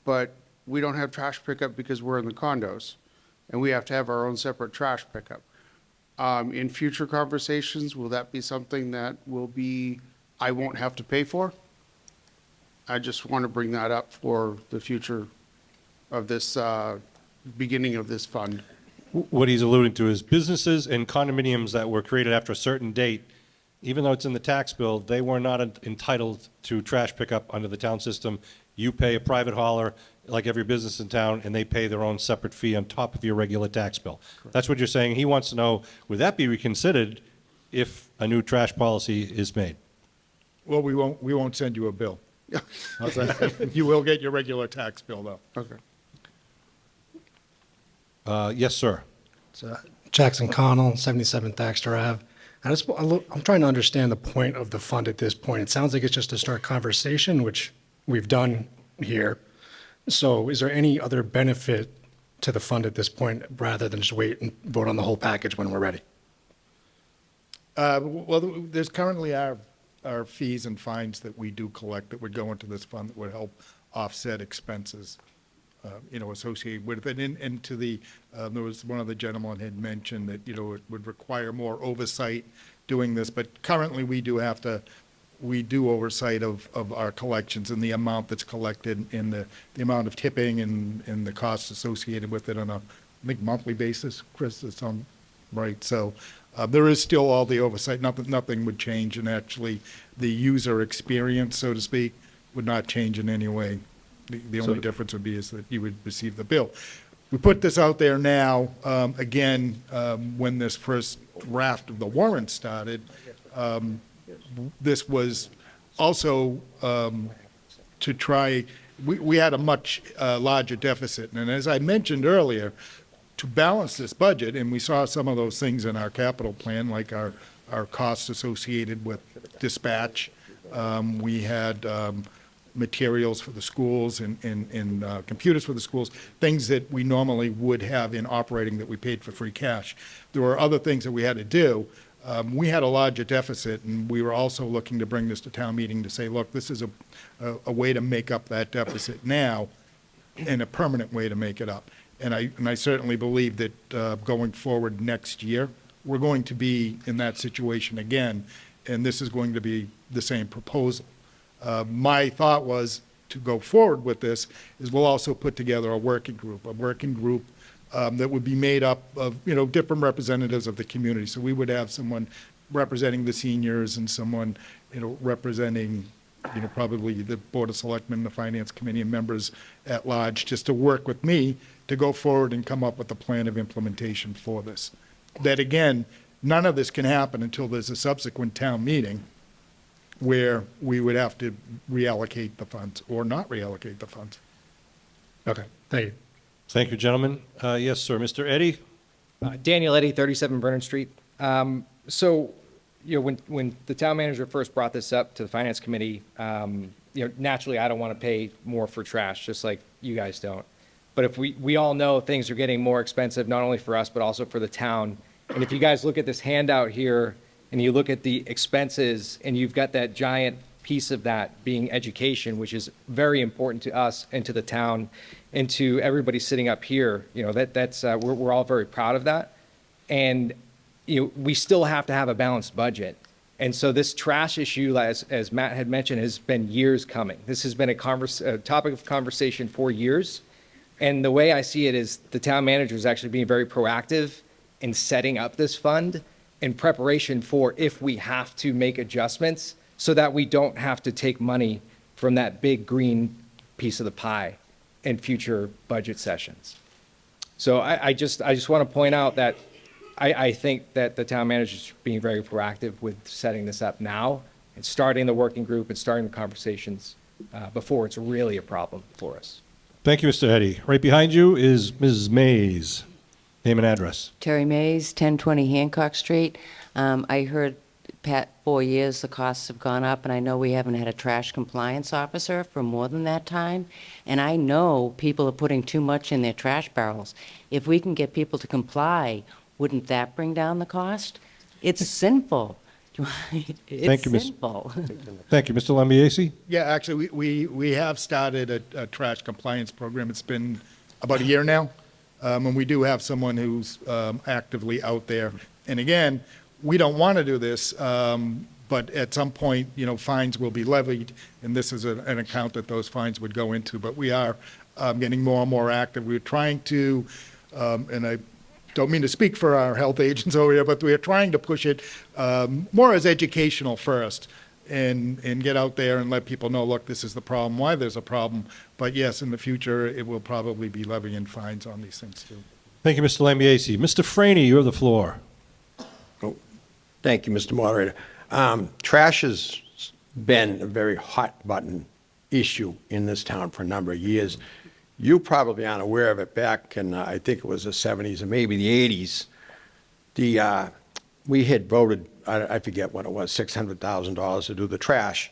but we don't have trash pickup because we're in the condos, and we have to have our own separate trash pickup. In future conversations, will that be something that I won't have to pay for? I just want to bring that up for the future of this beginning of this fund. What he's alluding to is businesses and condominiums that were created after a certain date, even though it's in the tax bill, they were not entitled to trash pickup under the town system. You pay a private hauler, like every business in town, and they pay their own separate fee on top of your regular tax bill. Correct. That's what you're saying. He wants to know, would that be reconsidered if a new trash policy is made? Well, we won't send you a bill. How's that? You will get your regular tax bill, though. Okay. Yes, sir. It's Jackson Connell, 77 Thaxter Ave. I'm trying to understand the point of the fund at this point. It sounds like it's just to start conversation, which we've done here. So is there any other benefit to the fund at this point rather than just wait and vote on the whole package when we're ready? Well, there's currently our are fees and fines that we do collect that would go into this fund that would help offset expenses, associated with it. And to the, there was one of the gentlemen had mentioned that, it would require more oversight doing this, but currently we do oversight of our collections and the amount that's collected and the amount of tipping and the costs associated with it on a, I think, monthly basis. Chris, that's on, right? So there is still all the oversight. Nothing would change, and actually the user experience, so to speak, would not change in any way. The only difference would be is that you would receive the bill. We put this out there now, again, when this first draft of the warrant started, this was also to try, we had a much larger deficit. And as I mentioned earlier, to balance this budget, and we saw some of those things in our capital plan, like our costs associated with dispatch. We had materials for the schools and computers for the schools, things that we normally would have in operating that we paid for free cash. There were other things that we had to do. We had a larger deficit, and we were also looking to bring this to town meeting to say, look, this is a way to make up that deficit now, and a permanent way to make it up. And I certainly believe that going forward next year, we're going to be in that situation again, and this is going to be the same proposal. My thought was to go forward with this is we'll also put together a working group that would be made up of, different representatives of the community. So we would have someone representing the seniors and someone, representing, probably the Board of Selectmen, the Finance Committee, and members at large, just to work with me to go forward and come up with a plan of implementation for this. That, again, none of this can happen until there's a subsequent town meeting where we would have to reallocate the funds or not reallocate the funds. Okay, thank you. Thank you, gentlemen. Yes, sir. Mr. Eddy? Daniel Eddy, 37 Vernon Street. So, when the town manager first brought this up to the Finance Committee, naturally I don't want to pay more for trash, just like you guys don't. But if we all know things are getting more expensive, not only for us, but also for the town. And if you guys look at this handout here, and you look at the expenses, and you've got that giant piece of that being education, which is very important to us and to the town and to everybody sitting up here, that's we're all very proud of that. And we still have to have a balanced budget. And so this trash issue, as Matt had mentioned, has been years coming. This has been a topic of conversation for years. And the way I see it is the town manager is actually being very proactive in setting up this fund in preparation for if we have to make adjustments so that we don't have to take money from that big green piece of the pie in future budget sessions. So I just want to point out that I think that the town manager is being very proactive with setting this up now and starting the working group and starting the conversations before it's really a problem for us. Thank you, Mr. Eddy. Right behind you is Mrs. Mays. Name and address. Terry Mays, 1020 Hancock Street. I heard, Pat, 4 years the costs have gone up, and I know we haven't had a trash compliance officer for more than that time. And I know people are putting too much in their trash barrels. If we can get people to comply, wouldn't that bring down the cost? It's sinful. It's sinful. Thank you. Mr. Lambiase? Yeah, actually, we have started a trash compliance program. It's been about a year now. And we do have someone who's actively out there. And again, we don't want to do this, but at some point, fines will be levied, and this is an account that those fines would go into. But we are getting more and more active. We're trying to, and I don't mean to speak for our health agents over here, but we are trying to push it more as educational first. And get out there and let people know, look, this is the problem, why there's a problem. But yes, in the future, it will probably be levying fines on these things too. Thank you, Mr. Lambiase. Mr. Franey, you have the floor. Oh, thank you, Mr. Moderator. Trash has been a very hot button issue in this town for a number of years. You probably aren't aware of it. Back in, I think it was the 70s or maybe the 80s, we had voted, I forget what it was, $600,000 to do the trash.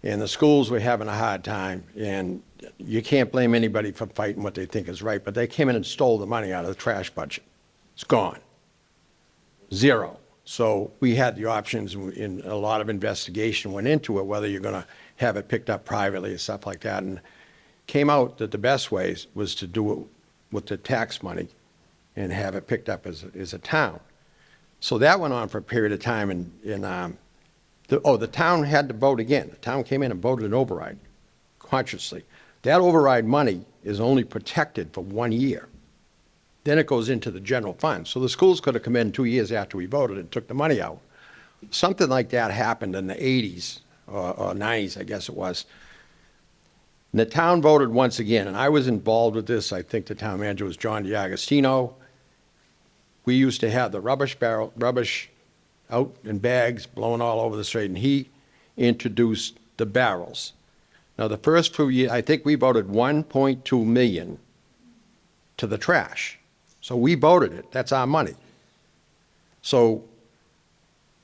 And the schools were having a hard time, and you can't blame anybody for fighting what they think is right, but they came in and stole the money out of the trash budget. It's gone. Zero. So we had the options, and a lot of investigation went into it, whether you're going to have it picked up privately and stuff like that. And came out that the best ways was to do it with the tax money and have it picked up as a town. So that went on for a period of time, and the town had to vote again. The town came in and voted an override consciously. That override money is only protected for 1 year. Then it goes into the general fund. So the schools could have come in 2 years after we voted and took the money out. Something like that happened in the 80s or 90s, I guess it was. And the town voted once again, and I was involved with this. I think the town manager was John DiAgostino. We used to have the rubbish out in bags blowing all over the street, and he introduced the barrels. Now, the first few years, I think we voted $1.2 million to the trash. So we voted it. That's our money. So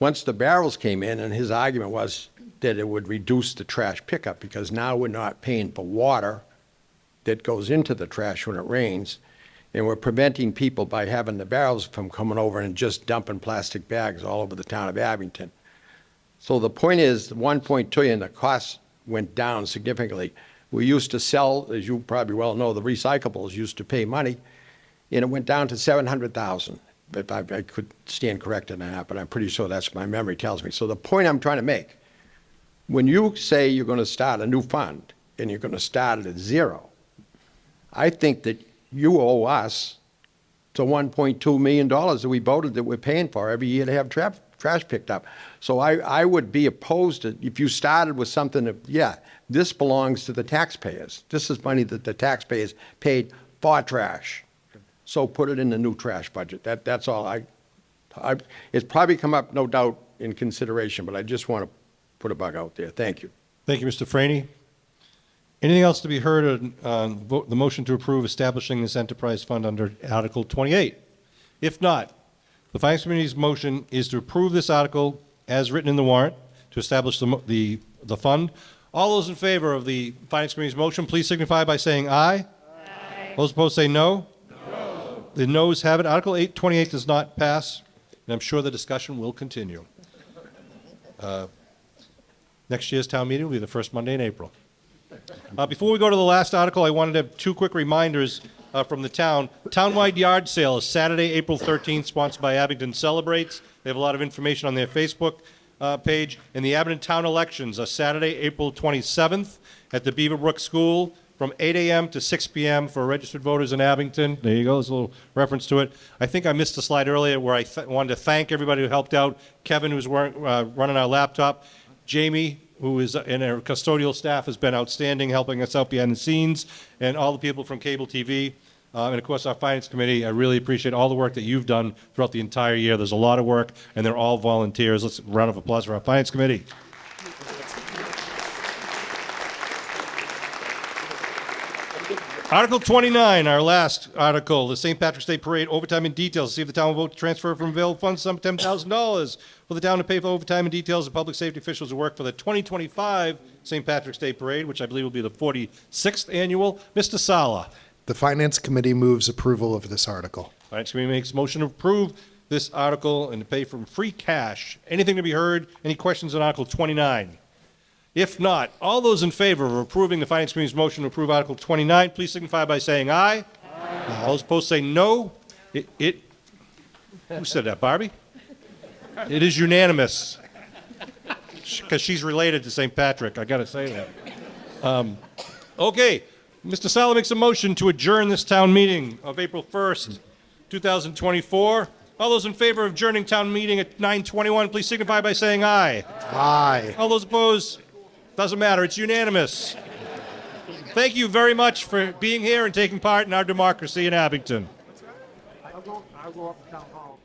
once the barrels came in, and his argument was that it would reduce the trash pickup because now we're not paying for water that goes into the trash when it rains, and we're preventing people by having the barrels from coming over and just dumping plastic bags all over the town of Abington. So the point is, the 1.2 million, the cost went down significantly. We used to sell, as you probably well know, the recyclables used to pay money, and it went down to 700,000. If I could stand corrected on that, but I'm pretty sure that's my memory tells me. So the point I'm trying to make, when you say you're going to start a new fund and you're going to start it at zero, I think that you owe us the $1.2 million that we voted that we're paying for every year to have trash picked up. So I would be opposed to, if you started with something that, yeah, this belongs to the taxpayers. This is money that the taxpayers paid for trash. So put it in the new trash budget. That's all. It's probably come up, no doubt, in consideration, but I just want to put a bug out there. Thank you. Thank you, Mr. Franey. Anything else to be heard on the motion to approve establishing this enterprise fund under Article 28? If not, the Finance Committee's motion is to approve this article as written in the warrant to establish the fund. All those in favor of the Finance Committee's motion, please signify by saying aye. Aye. Those opposed say no. No. The noes have it. Article 28 does not pass, and I'm sure the discussion will continue. Next year's town meeting will be the first Monday in April. Before we go to the last article, I wanted to have two quick reminders from the town. Townwide yard sale is Saturday, April 13th, sponsored by Abington Celebrates. They have a lot of information on their Facebook page. And the Abington town elections are Saturday, April 27th at the Beaverbrook School from 8 a.m. to 6 p.m. for registered voters in Abington. There you go. There's a little reference to it. I think I missed a slide earlier where I wanted to thank everybody who helped out. Kevin, who's running our laptop. Jamie, who is in our custodial staff, has been outstanding, helping us out behind the scenes, and all the people from cable TV, and of course our Finance Committee. I really appreciate all the work that you've done throughout the entire year. There's a lot of work, and they're all volunteers. Let's round of applause for our Finance Committee. Article 29, our last article, the St. Patrick's Day Parade overtime and details. See if the town will vote to transfer from available funds some $10,000 for the town to pay for overtime and details of public safety officials who work for the 2025 St. Patrick's Day Parade, which I believe will be the 46th annual. Mr. Sala. The Finance Committee moves approval of this article. Finance Committee makes a motion to approve this article and to pay from free cash. Anything to be heard? Any questions on Article 29? If not, all those in favor of approving the Finance Committee's motion to approve Article 29, please signify by saying aye. Aye. All those opposed say no. Who said that, Barbie? It is unanimous. Because she's related to St. Patrick, I got to say that. Okay, Mr. Sala makes a motion to adjourn this town meeting of April 1st, 2024. All those in favor of adjourning town meeting at 9:21, please signify by saying aye. Aye. All those opposed? Doesn't matter. It's unanimous. Thank you very much for being here and taking part in our democracy in Abington. I'll go up to town hall.